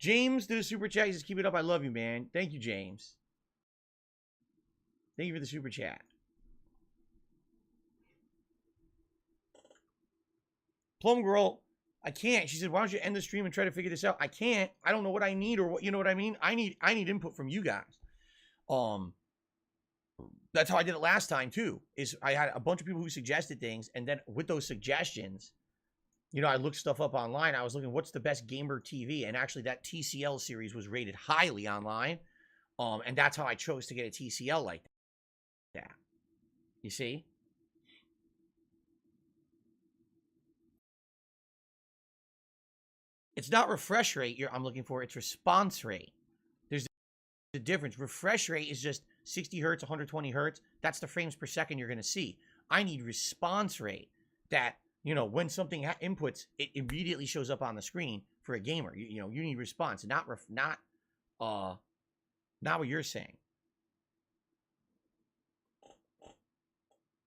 James did a super chat. He says, keep it up. I love you, man. Thank you, James. Thank you for the super chat. Plum Girl, I can't. She said, why don't you end the stream and try to figure this out? I can't. I don't know what I need or what, you know what I mean? I need input from you guys. That's how I did it last time too, is I had a bunch of people who suggested things. And then with those suggestions, you know, I looked stuff up online. I was looking, what's the best gamer TV? And actually that TCL series was rated highly online. And that's how I chose to get a TCL like that. You see? It's not refresh rate I'm looking for. It's response rate. There's the difference. Refresh rate is just 60 hertz, 120 hertz. That's the frames per second you're going to see. I need response rate that, you know, when something inputs, it immediately shows up on the screen for a gamer. You know, you need response, not what you're saying.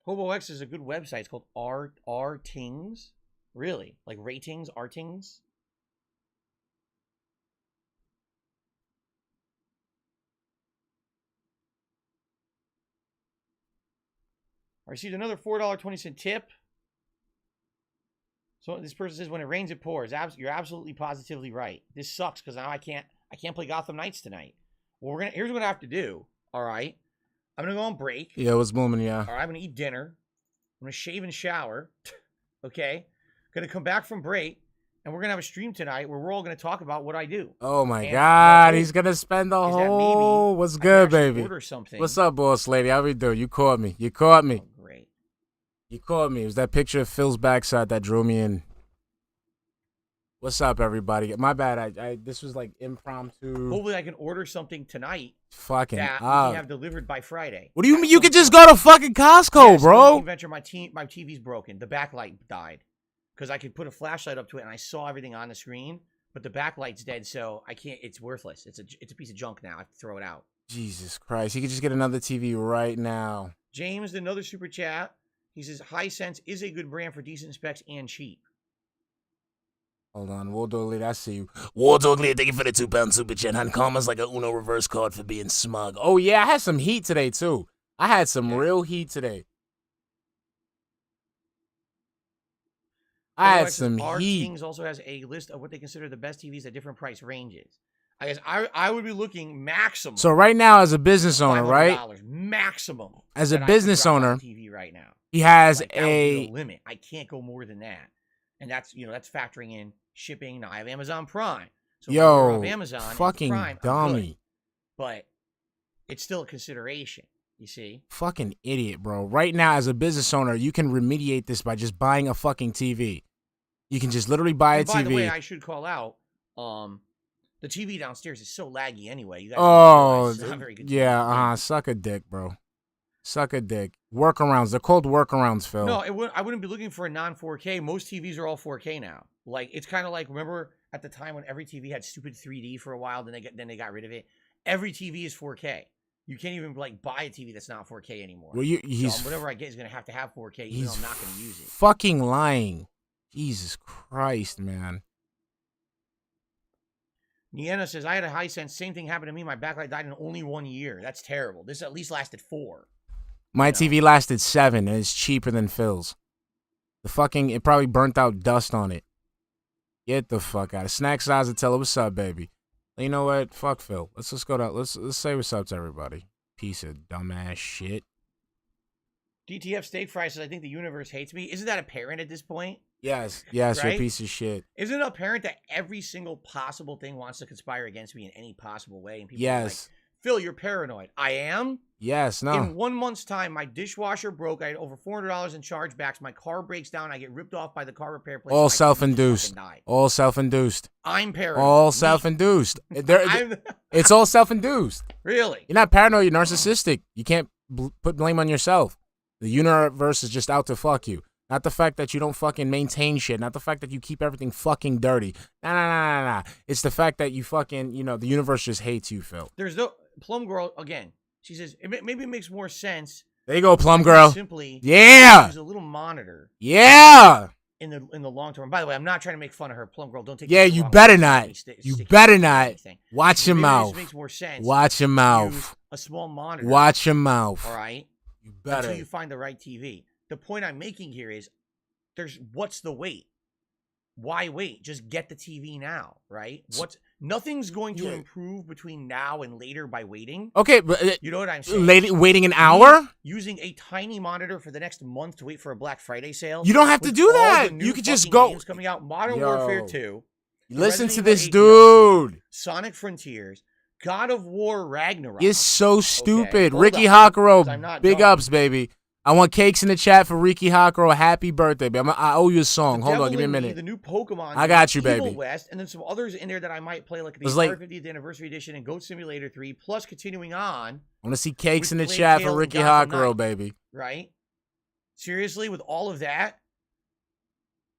HoboX is a good website. It's called Rtings. Really? Like ratings, Rtings? I received another $4.20 tip. So this person says, when it rains, it pours. You're absolutely positively right. This sucks because now I can't play Gotham Knights tonight. Well, here's what I have to do. All right. I'm going to go on break. Yeah, it was booming, yeah. All right, I'm going to eat dinner. I'm going to shave and shower. Okay. Going to come back from break. And we're going to have a stream tonight where we're all going to talk about what I do. Oh, my God. He's going to spend the whole... What's good, baby? Order something. What's up, boss lady? How we doing? You caught me. You caught me. Oh, great. You caught me. It was that picture of Phil's backside that drew me in. What's up, everybody? My bad. This was like impromptu. Hopefully I can order something tonight. Fucking that we can have delivered by Friday. What do you mean? You could just go to fucking Costco, bro. Venture, my TV's broken. The backlight died. Because I could put a flashlight up to it and I saw everything on the screen, but the backlight's dead, so I can't. It's worthless. It's a piece of junk now. I have to throw it out. Jesus Christ! You could just get another TV right now. James, another super chat. He says Hisense is a good brand for decent specs and cheap. Hold on, War Dogly, I see you. War Dogly, thank you for the £2 super chat. And Karma's like a Uno reverse card for being smug. Oh yeah, I had some heat today too. I had some real heat today. I had some heat. Kings also has a list of what they consider the best TVs at different price ranges. I guess I would be looking maximum. So right now, as a business owner, right? Maximum. As a business owner, TV right now, he has like, a limit. I can't go more than that, and that's that's factoring in shipping. Now I have Amazon Prime. So yo, Amazon fucking Prime, dummy. But it's still a consideration. You see? Fucking idiot, bro. Right now, as a business owner, you can remediate this by just buying a fucking TV. You can just literally buy a TV. By the way, I should call out, the TV downstairs is so laggy anyway. You guys it's not very good. Yeah, suck a dick, bro. Suck a dick. Workarounds. They're called workarounds, Phil. No, I wouldn't be looking for a non-4K. Most TVs are all 4K now. Like, it's kind of like, remember at the time when every TV had stupid 3D for a while, then they got rid of it. Every TV is 4K. You can't even like buy a TV that's not 4K anymore. Well, whatever I get is gonna have 4K, even though I'm not gonna use it. Fucking lying. Jesus Christ, man. Niena says, I had a Hisense. Same thing happened to me. My backlight died in only 1 year. That's terrible. This at least lasted 4. My TV lasted 7, and it's cheaper than Phil's. It probably burnt out dust on it. Get the fuck out of Snack Size and tell her what's up, baby. You know what? Fuck Phil. Let's just go down. Let's say what's up to everybody. Piece of dumbass shit. DTF Steak Fry says, I think the universe hates me. Isn't that apparent at this point? Yes, right? You're a piece of shit. Isn't it apparent that every single possible thing wants to conspire against me in any possible way? And people are like, Phil, you're paranoid. I am? Yes, no. In 1 month's time, my dishwasher broke. I had over $400 in chargebacks. My car breaks down. I get ripped off by the car repair place. All self-induced. All self-induced. I'm paranoid. All self-induced. It's all self-induced. Really? You're not paranoid. You're narcissistic. You can't put blame on yourself. The universe is just out to fuck you. Not the fact that you don't fucking maintain shit. Not the fact that you keep everything fucking dirty. Nah. It's the fact that you fucking, the universe just hates you, Phil. There's no... Plum Girl, again, she says, maybe it makes more sense. There you go, Plum Girl. Simply use a little monitor. Yeah. in the long term. By the way, I'm not trying to make fun of her, Plum Girl. Don't take. Yeah, this the you wrong better way. not. Stick You your better dick in not. anything. Watch your Maybe mouth. This makes more sense. Watch your Use mouth. a small monitor. Watch your mouth. All right. You better. Until you find the right TV. The point I'm making here is, what's the wait? Why wait? Just get the TV now, right? Nothing's going to improve between now and later by waiting. Okay, but you know what I'm saying? Waiting an hour? Using a tiny monitor for the next month to wait for a Black Friday sale. You don't have to do that. You could just go. Games coming out, Modern Warfare 2. Listen to this dude. Sonic Frontiers, God of War Ragnarok. You're so stupid. Okay, Ricky Hakaro, big ups, baby. I want cakes in the chat for Ricky Hakaro. Happy birthday, baby. I owe you a song. Hold on, give me a minute. The new Pokemon. I got you, Evil baby. West, and then some others in there that I might play, like the 150th Anniversary Edition and Goat Simulator 3, plus continuing on. I want to see cakes in the chat for Ricky Hakaro, baby. Right? Seriously, with all of that?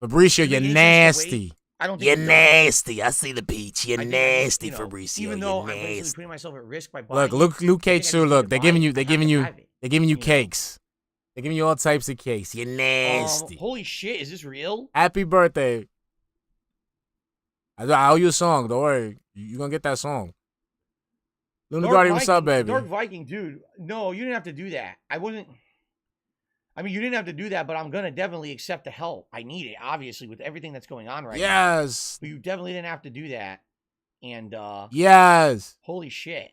Fabricio, you're nasty. I don't think you're nasty. I see the peach. You're nasty, Fabricio. Even though you're I'm nasty. putting myself at risk by buying. Look, Luke Cage too. Look, they're giving you cakes. They're giving you all types of cakes. You're nasty. Holy shit, is this real? Happy birthday. I owe you a song. Don't worry. You're going to get that song. Luna Guardian, what's up, baby? Dark Viking, dude. No, you didn't have to do that. You didn't have to do that, but I'm going to definitely accept the help. I need it, obviously, with everything that's going on right now. Yes. But you definitely didn't have to do that. And, yes. Holy shit.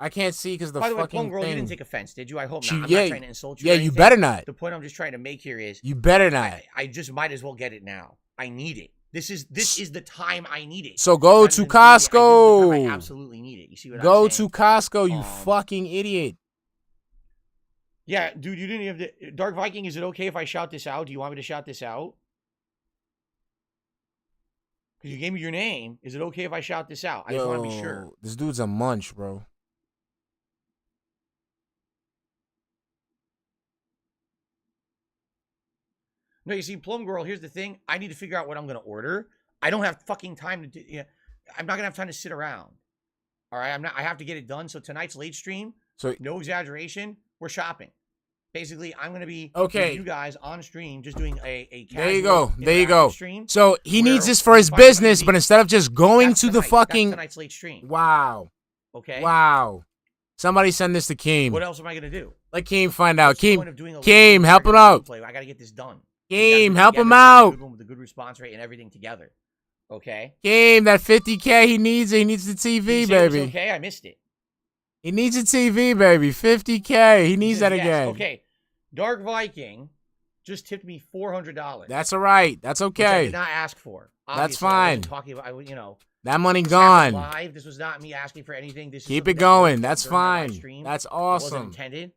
I can't see because the fucking fucking Plum Girl, thing. you didn't take offense, did you? I hope not. I'm not trying to insult you. Yeah, you better not. The point I'm just trying to make here is you better not. I just might as well get it now. I need it. This is the time I need it. So go to Costco. I absolutely need it. You see what go I'm saying? to Costco, you fucking idiot. Yeah, dude, you didn't have to. Dark Viking, is it okay if I shout this out? Do you want me to shout this out? Because you gave me your name. Is it okay if I shout this out? I just want to be sure. This dude's a munch, bro. No, you see, Plum Girl, here's the thing. I need to figure out what I'm going to order. I don't have fucking time to do. I'm not going to have time to sit around. All right? I have to get it done. So tonight's late stream, no exaggeration, we're shopping. Basically, I'm going to be with you guys on stream just doing a casual There you go. Stream. So he needs this for his business, but instead of just going to the fucking... That's tonight's late stream. Wow. Okay? Wow. Somebody send this to Keem. What else am I going to do? Let Keem find out. Keem, help him out. I got to get this done. Keem, help him out. With a good response rate and everything together. Okay? Keem, that 50K, he needs it. He needs the TV, baby. Okay, I missed it. He needs a TV, baby. 50K. He needs that again. Okay. Dark Viking just tipped me $400. That's all right. That's okay. Which I did not ask for. Obviously, that's fine. I wasn't talking about, that money gone. Live. This was not me asking for anything. This keep it going. That's fine. That's awesome. It wasn't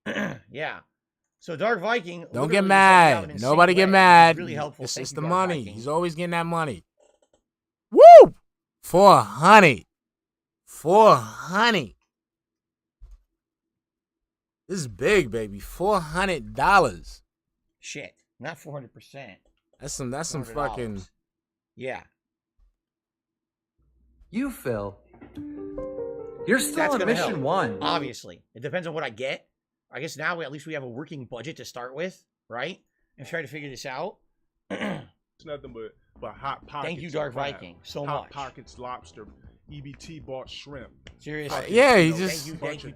intended. Yeah. So Dark Viking. Don't get mad. Nobody get mad. Really helpful. It's just the money. He's always getting that money. Woo! 400. 400. This is big, baby. $400. Shit, not 400%. That's some fucking. Yeah. You, Phil. You're still on mission 1. Obviously, it depends on what I get. I guess now at least we have a working budget to start with, right? And try to figure this out. It's nothing but hot pockets. Thank you, Dark Viking, so much. Hot pockets, lobster. EBT bought shrimp. Seriously. Yeah, he just... Thank you.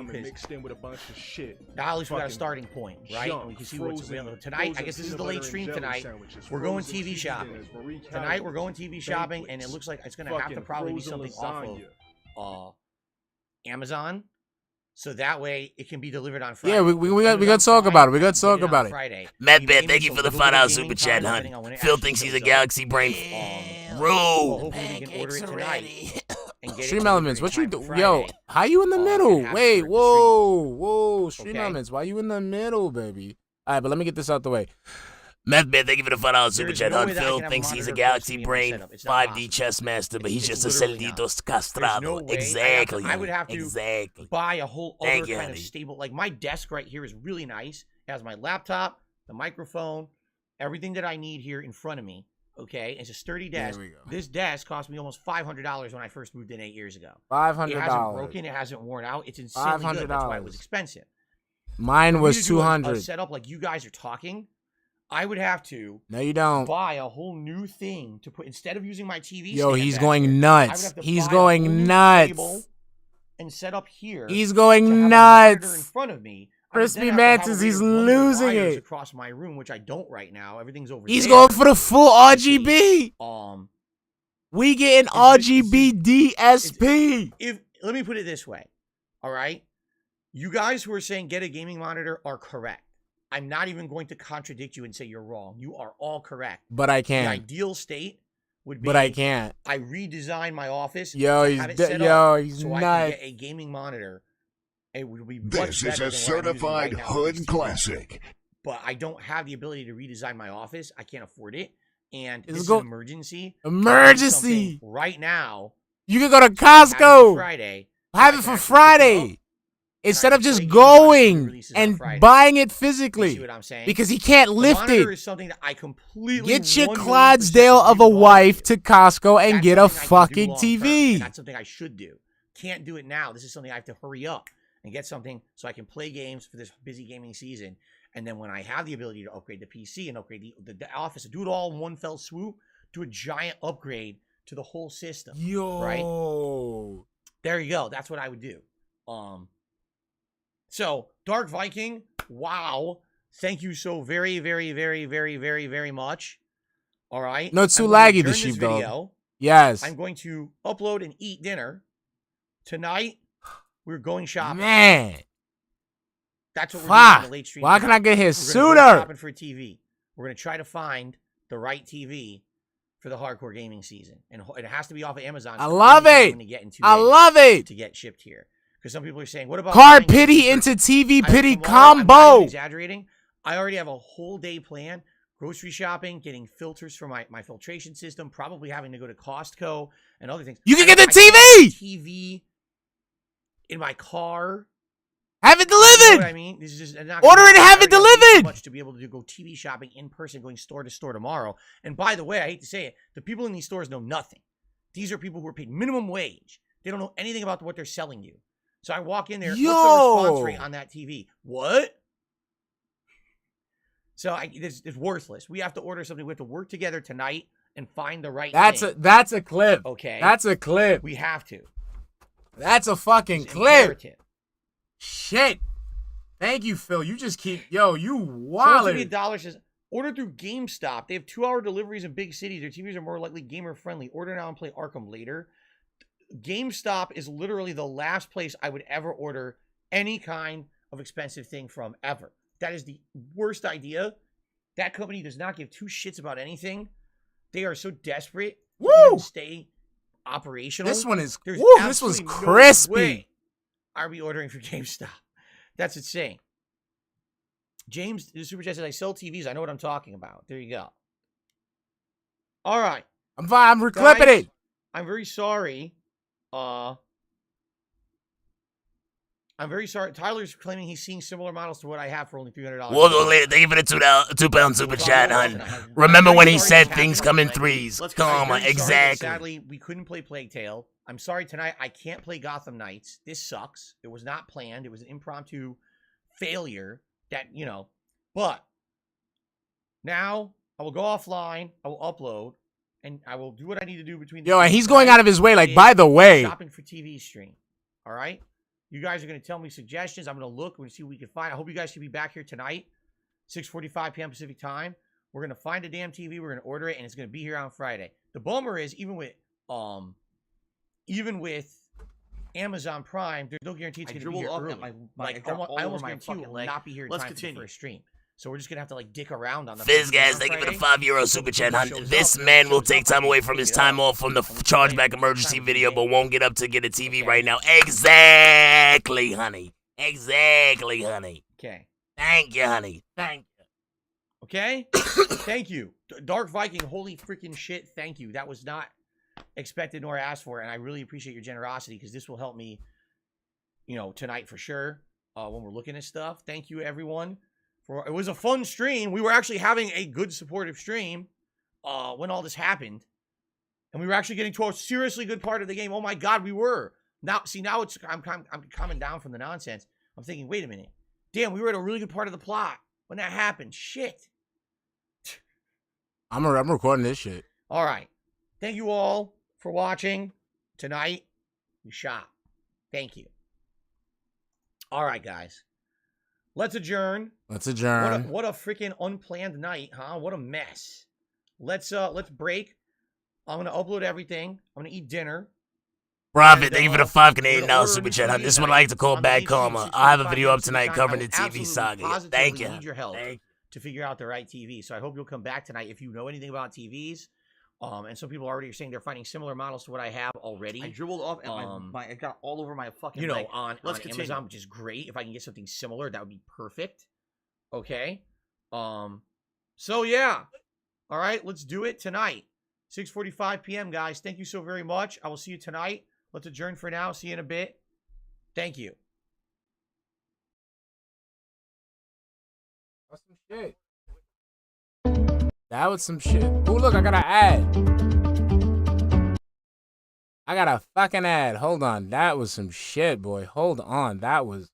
Mixed in with a bunch of shit. Now at least we got a starting point, right? And we can see what's available. Tonight, I guess this is the late stream tonight. We're going TV shopping. Tonight, we're going TV shopping, and it looks like it's going to have to probably be something off of Amazon. So that way, it can be delivered on Friday. Yeah, we got to talk about it. We got to talk about it. Friday. Madman, thank you for the $5 super chat, hun. Phil thinks he's a galaxy brain. Rude. Hopefully, we can order it tonight. Stream Elements, what you do? Yo, how you in the middle? Wait, whoa. Stream Elements, why you in the middle, baby? All right, but let me get this out the way. Madman, thank you for the $5 super chat, hun. Phil thinks he's a galaxy brain 5D chess master, but he's just a celdito castrado. Exactly. I would have to buy a whole other kind of stable. Like my desk right here is really nice. It has my laptop, the microphone, everything that I need here in front of me. Okay, it's a sturdy desk. There we go. This desk cost me almost $500 when I first moved in 8 years ago. $500. It hasn't broken. It hasn't worn out. It's insanely good. That's why it was expensive. Mine was $200. Set up like you guys are talking. I would have to No, you don't. buy a whole new thing to put instead of using my TV. Yo, stand he's back going here, nuts. I would have to He's buy a whole going new nuts. table and set up here. He's going to have a monitor in nuts. front of me. Crispy Mantis, he's losing it. Across my room, which I don't right now. Everything's over He's there. going for the full RGB. We getting RGB DSP. Let me put it this way. All right. You guys who are saying get a gaming monitor are correct. I'm not even going to contradict you and say you're wrong. You are all correct. But I The can't. ideal state would be. But I can't. I redesign my office. Yo, he's nuts. nuts. I can get a gaming monitor. It would be This is a certified hood classic. But I don't have the ability to redesign my office. I can't afford it. And It's this is an emergency. Emergency. Right now. You can go to Have it for Costco. Friday. Have it for Friday. Instead of just going and buying it You physically. see what I'm saying? Because he can't The lift monitor it. is something that I completely Get your 100% Clydesdale of a agree with. wife to Costco and That's get a something I can do fucking long term, TV. and that's something I should do. Can't do it now. This is something I have to hurry up and get something so I can play games for this busy gaming season. And then when I have the ability to upgrade the PC and upgrade the office, do it all in one fell swoop, do a giant upgrade to the whole system. Yo. Right? There you go. That's what I would do. So Dark Viking, wow. Thank you so very, very, very, very, very, very much. All right. No, it's too I'm going to laggy, the adjourn this sheepdog. video. Yes. I'm going to upload and eat dinner. Tonight, we're going shopping. Man. That's what we're doing on Fuck. the late stream. Why can I get here We're sooner? gonna go shopping for a TV. We're going to try to find the right TV for the hardcore gaming season. And it has to be off of Amazon. I love it. I love it. To get shipped here. Because some people are saying, what about Card buying pity a- into TV I- pity tomorrow, I'm not even combo. exaggerating. I already have a whole day plan. Grocery shopping, getting filters for my filtration system, probably having to go to Costco and other things. You can I get the can't have TV. TV in my car. Have it You know what delivered. I mean? This is just not Order gonna it and work. have I it already way too delivered. much to be able to go TV shopping in person, going store to store tomorrow. And by the way, I hate to say it, the people in these stores know nothing. These are people who are paid minimum wage. They don't know anything about what they're selling you. So I walk in there. What's the response rate on that TV? What? So it's worthless. We have to order something. We have to work together tonight and find the right thing. That's a clip. Okay. That's a clip. We have to. That's a fucking It's clip. imperative. Shit. Thank you, Phil. You just keep you Someone wildin'. $50 says, order through GameStop. They have 2-hour deliveries in big cities. Their TVs are more likely gamer friendly. Order now and play Arkham later. GameStop is literally the last place I would ever order any kind of expensive thing from ever. That is the worst idea. That company does not give two shits about anything. They are so desperate to even stay operational. This one is There's woo, this was absolutely no crispy. way I'll be ordering for GameStop. That's insane. James, the super chat says, I sell TVs. I know what I'm talking about. There you go. All right. I'm fine. I'm reclipping Guys, it. I'm very sorry. I'm very sorry. Tyler's claiming he's seeing similar models to what I have for only $300. Well, thank you for the £2 super chat, hun. Remember when he said things come in threes? Come on, exactly. Sadly, we couldn't play Plague Tale. I'm sorry tonight. I can't play Gotham Knights. This sucks. It was not planned. It was an impromptu failure that, but now I will go offline. I will upload and I will do what I need to do between. Yo, and he's going out of his way. Like, by the way, shopping for TV stream. All right. You guys are going to tell me suggestions. I'm going to look. We're going to see what we can find. I hope you guys can be back here tonight, 6:45 p.m. Pacific time. We're going to find a damn TV. We're going to order it, and it's going to be here on Friday. The bummer is, even with Amazon Prime, there's no guarantee it's going to be here early. I almost guarantee it will not be here in time for a stream. So we're just going to have to, dick around on the Fizz, guys, thank you for the €5 super chat, hun. This man will take time away from his time off from the chargeback emergency video, but won't get up to get a TV right now. Exactly, honey. Exactly, honey. Okay. Thank you, honey. Thank you. Okay? Thank you. Dark Viking, holy freaking shit, thank you. That was not expected nor asked for, and I really appreciate your generosity because this will help me, tonight for sure when we're looking at stuff. Thank you, everyone. It was a fun stream. We were actually having a good supportive stream when all this happened. And we were actually getting to a seriously good part of the game. Oh my God, we were. Now I'm coming down from the nonsense. I'm thinking, wait a minute. Damn, we were at a really good part of the plot when that happened. Shit. I'm recording this shit. All right. Thank you all for watching tonight. We shot. Thank you. All right, guys. Let's adjourn. Let's adjourn. What a freaking unplanned night, huh? What a mess. Let's break. I'm gonna upload everything. I'm gonna eat dinner. Profit, thank you for the $5 Canadian order super the chat. TV This one I tonight like to call on Bad the Karma. YouTube I have a 65 video up minutes tonight time. covering I the TV absolutely, saga. positively Thank you. need your help Thank you. to figure out the right TV. So I hope you'll come back tonight if you know anything about TVs. And some people already are saying they're finding similar models to what I have already. I dribbled off and it got all over my fucking leg. on Let's continue. Amazon, which is great. If I can get something similar, that would be perfect. Okay. So yeah. All right, let's do it tonight. 6:45 p.m. guys. Thank you so very much. I will see you tonight. Let's adjourn for now. See you in a bit. Thank you. That's some shit. That was some shit. Oh, look, I got an ad. I got a fucking ad. Hold on. That was some shit, boy. Hold on. That was...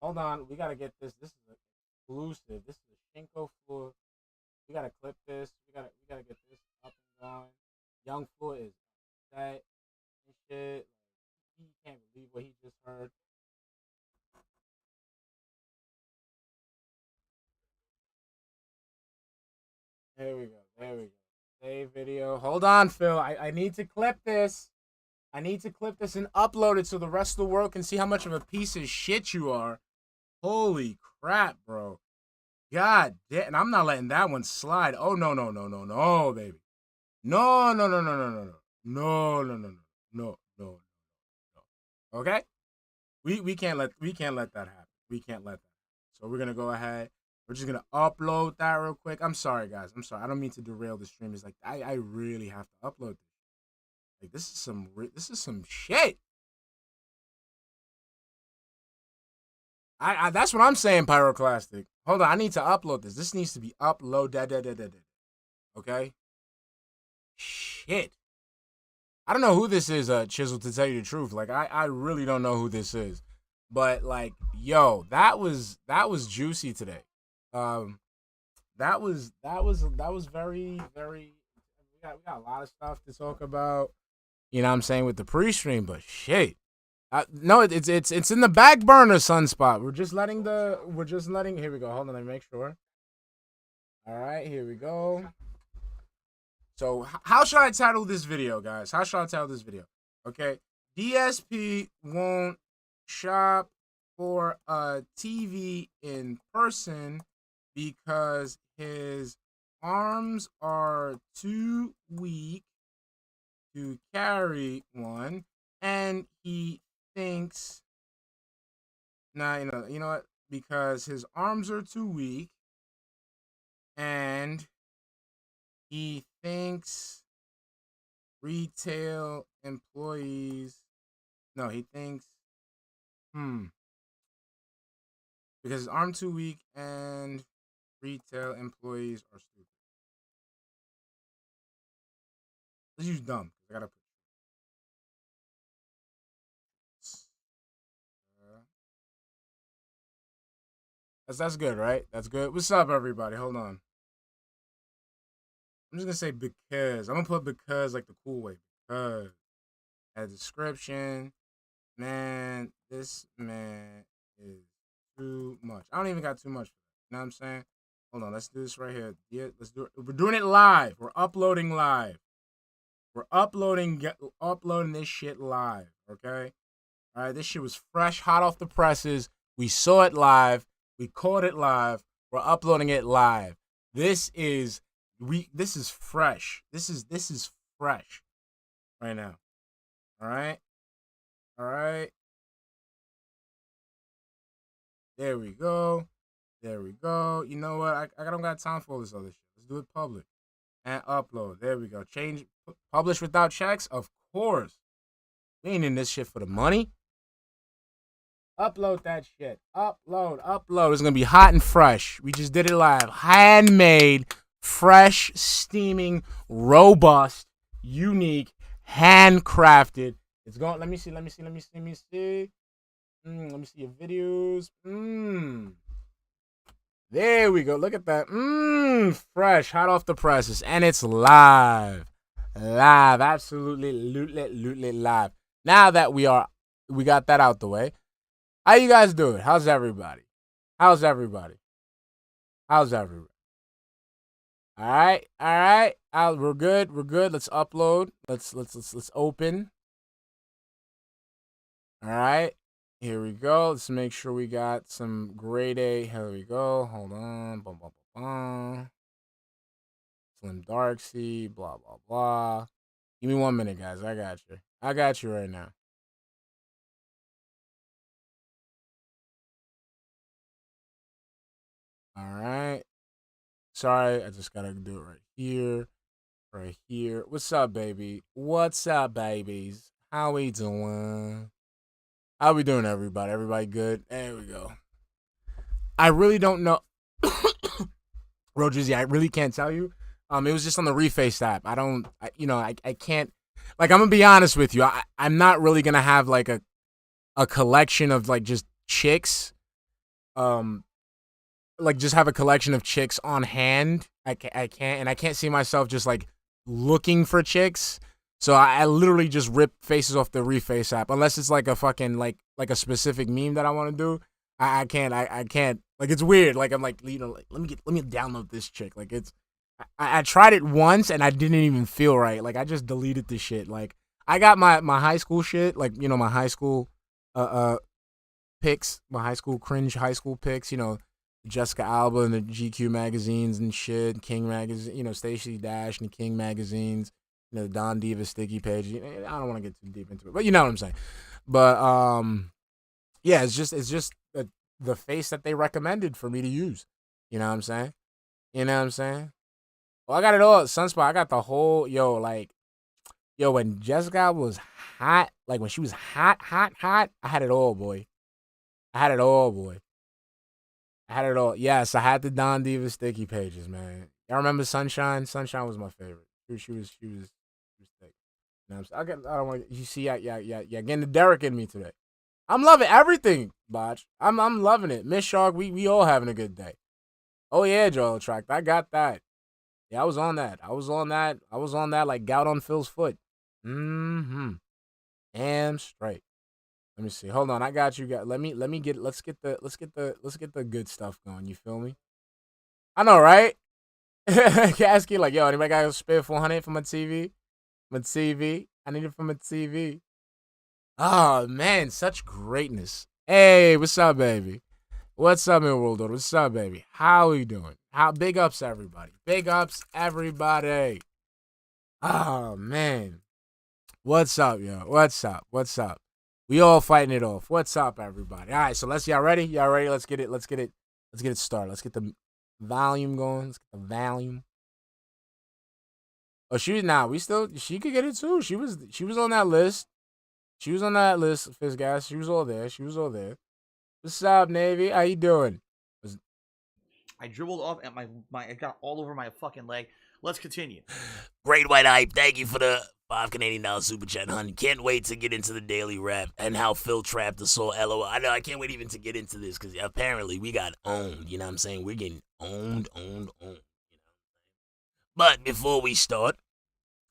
Hold on. We got to get this. This is exclusive. This is a Shinko Fleur. We got to clip this. We gotta get this up and going. Young Fleur is upset and shit. He can't believe what he just heard. There we go. There we go. Save video. Hold on, Phil. I need to clip this. I need to clip this and upload it so the rest of the world can see how much of a piece of shit you are. Holy crap, bro. God damn. And I'm not letting that one slide. Oh, no, no, no, no, no, baby. No, no, no, no, no, no, no. No, no, no, no. No, no, no. Okay? We can't let that happen. We can't let that happen. So we're gonna go ahead. We're just gonna upload that real quick. I'm sorry, guys. I'm sorry. I don't mean to derail the stream. It's like I really have to upload this. Like this is some shit. That's what I'm saying, Pyroclastic. Hold on, I need to upload this. This needs to be uploaded. Okay? Shit. I don't know who this is, Chisel, to tell you the truth. Like, I really don't know who this is. But, like, yo, that was juicy today. That was very, very, we got a lot of stuff to talk about, you know what I'm saying, with the pre-stream, but shit. No, it's in the back burner, Sunspot. We're just letting, here we go. Hold on, let me make sure. All right, here we go. So how should I title this video, guys? How should I title this video? Okay, DSP won't shop for a TV in person because his arms are too weak to carry one, and he thinks, nah, you know what? Because his arms are too weak, and he thinks retail employees, no, he thinks, because his arm too weak and retail employees are stupid. Let's use dumb. I gotta put. That's good, right? That's good. What's up, everybody? Hold on. I'm just gonna say because. I'm gonna put because like the cool way. Because. A description. Man, this man is too much. I don't even got too much for that. You know what I'm saying? Hold on, let's do this right here. Yeah, let's do it. We're doing it live. We're uploading live. We're uploading this shit live, okay? All right, this shit was fresh, hot off the presses. We saw it live. We caught it live. We're uploading it live. This is fresh. This is fresh right now. All right? All right. There we go. There we go. You know what? I don't got time for all this other shit. Let's do it public. And upload. There we go. Change. Publish without checks? Of course. We ain't in this shit for the money. Upload that shit. Upload. It's going to be hot and fresh. We just did it live. Handmade, fresh, steaming, robust, unique, handcrafted. It's going. Let me see. Let me see your videos. There we go. Look at that. Fresh, hot off the presses. And it's live. Live. Absolutely live. Now that we got that out the way. How you guys doing? How's everybody? All right. We're good. Let's upload. Let's open. All right. Here we go. Let's make sure we got some grade A. Here we go. Hold on. Slim Darksy. Blah blah blah. Give me 1 minute, guys. I got you right now. All right. Sorry, I just gotta do it right here. What's up, baby? What's up, babies? How we doing? How we doing, everybody? Everybody good? There we go. I really don't know. Rodrizzy, I really can't tell you. It was just on the Reface app. I can't. Like, I'm gonna be honest with you. I'm not really gonna have like a collection of like just chicks. Like just have a collection of chicks on hand. I can't see myself just like looking for chicks. So I literally just rip faces off the Reface app, unless it's like a fucking like a specific meme that I want to do. I can't. Like, it's weird. Like, I'm like, let me download this chick. Like, it's I tried it once and I didn't even feel right. Like, I just deleted the shit. Like, I got my high school shit. Like, my high school pics, my high school cringe high school pics. Jessica Alba and the GQ magazines and shit, King magazine. Stacey Dash and the King magazines. The Don Diva sticky page. I don't want to get too deep into it, but you know what I'm saying. But yeah, it's just the face that they recommended for me to use. You know what I'm saying? Well, I got it all. Sunspot. I got the whole when Jessica was hot, like when she was hot, I had it all, boy. I had it all. Yes, I had the Don Diva sticky pages, man. Y'all remember Sunshine? Sunshine was my favorite. She was thick. You know what I'm saying? I don't want. You see, yeah, getting the Derek in me today. I'm loving everything, Botch. I'm loving it. Miss Shark, we all having a good day. Oh yeah, Joel Tract. I got that. Yeah, I was on that like gout on Phil's foot. Damn straight. Let me see. Hold on, I got you guys. Let's get the good stuff going. You feel me? I know, right? Casky, like, yo, anybody got a spare 400 for my TV? I need it for my TV. Oh man, such greatness. Hey, what's up, baby? What's up, in world order? What's up, baby? How are you doing? Big ups, everybody. Oh man. What's up, yo? What's up? We all fighting it off. What's up, everybody? All right, so y'all ready? Let's get it started. Let's get the volume going. Let's get the volume. Oh, she could get it too. She was on that list. Fizzgas. She was all there. What's up, Navy? How you doing? I dribbled off and my it got all over my fucking leg. Let's continue. Great White Hype, thank you for the $5 Canadian super chat, honey. Can't wait to get into the daily rap and how Phil trapped us all. LOL. I know, I can't wait even to get into this because apparently we got owned. You know what I'm saying? We're getting owned. You know? But before we start,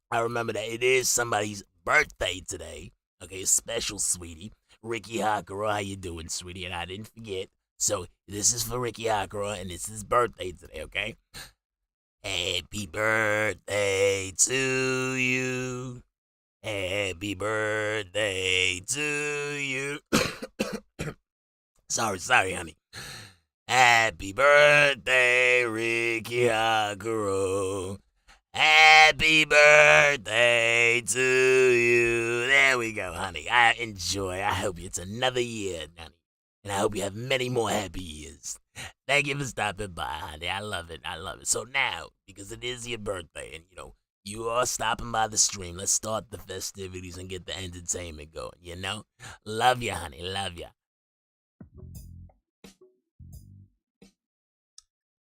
I remember that it is somebody's birthday today. Okay, special, sweetie. Ricky Hakura, how you doing, sweetie? And I didn't forget. So this is for Ricky Hakura, and it's his birthday today, okay? Happy birthday to you. Happy birthday to you. Sorry, honey. Happy birthday, Ricky Hakura. Happy birthday to you. There we go, honey. I enjoy. I hope it's another year, honey. And I hope you have many more happy years. Thank you for stopping by, honey. I love it. So now, because it is your birthday and, you are stopping by the stream, let's start the festivities and get the entertainment going, Love you, honey. Love you.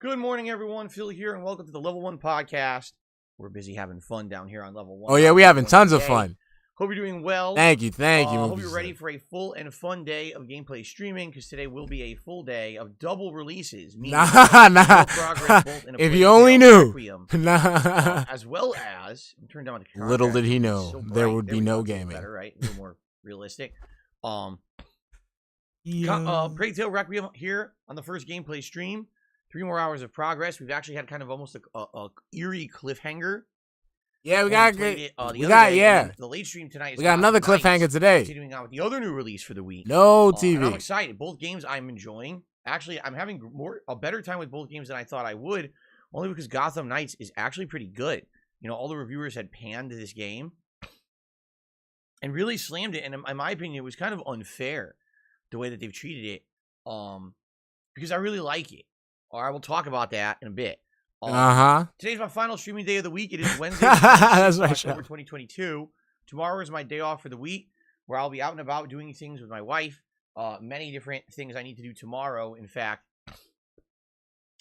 Good morning, everyone. Phil here, and welcome to the Level 1 podcast. We're busy having fun down here on Level 1. Oh, yeah, we having tons of fun. Hope you're doing well. Thank you. Hope you're ready for a full and fun day of gameplay streaming, because today will be a full day of double releases. Nah. If you Plague only Tale knew. Requiem, Nah. as well as, turn down the Little did he contrast. know It's so there bright. would There be we no go. It's a little gaming. better, right? A little more realistic. Yeah. Plague Tale Requiem here on the first gameplay stream. 3 more hours of progress. We've actually had kind of almost a eerie cliffhanger. Yeah, we when got played good. it, the We other got day, yeah. and the late stream tonight. Is We got Gotham another Knights, cliffhanger today. continuing on with the other new release for the week. No And I'm TV. excited. Both games I'm enjoying. Actually, I'm having a better time with both games than I thought I would, only because Gotham Knights is actually pretty good. You know, all the reviewers had panned this game and really slammed it, and in my opinion, it was kind of unfair the way that they've treated it. Because I really like it. Or I will talk about that in a bit. Today's my final streaming day of the week. It is Wednesday, That's right, October 2022. Tomorrow is my day off for the week, where I'll be out and about doing things with my wife. Many different things I need to do tomorrow. In fact,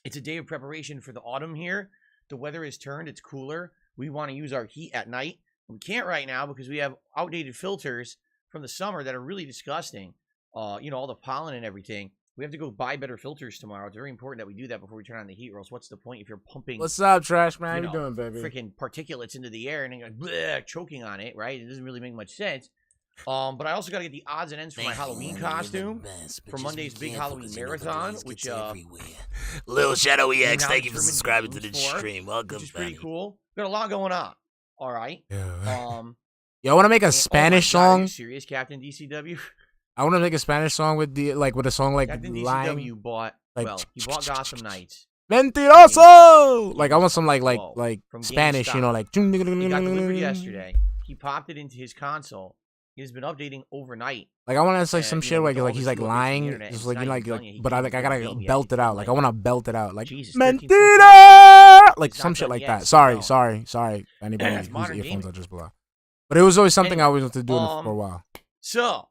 it's a day of preparation for the autumn here. The weather has turned. It's cooler. We want to use our heat at night. We can't right now because we have outdated filters from the summer that are really disgusting. You know, all the pollen and everything. We have to go buy better filters tomorrow. It's very important that we do that before we turn on the heat, or else what's the point if you're pumping What's up, Trash Man? How you doing, baby? freaking particulates into the air and then you're like, bleh, choking on it, right? It doesn't really make much sense. But I also got to get the odds and ends for my Halloween costume for Monday's big Halloween marathon, which Little Shadow EX, now thank you for determined subscribing to the games for, stream. Welcome, which is pretty buddy. cool. Got a lot going on. All right. Yeah. Yo, I want to make a and- Spanish oh my God, are song. you serious, Captain DCW? I want to make a Spanish song with a song like Captain DCW line. bought, like, well, he bought Gotham Knights. Mentiroso! Like I want some like Whoa, from Spanish, you know, like. He got delivered yesterday. He popped it into his console. He has been updating overnight. Like I want to say And, some you shit know, like with all he's this like new updates from the lying, internet, just it's like not you know, even like done yet. He but I can't like I even gotta game yet. belt He it out. can, Like I want to belt it out. Like Jesus, mentira, like It's some not shit done like yet, that. so Sorry, no. sorry. Anybody It's whose modern earphones gaming. are just below. But it was always something I Anyway, always wanted to do for a while. So,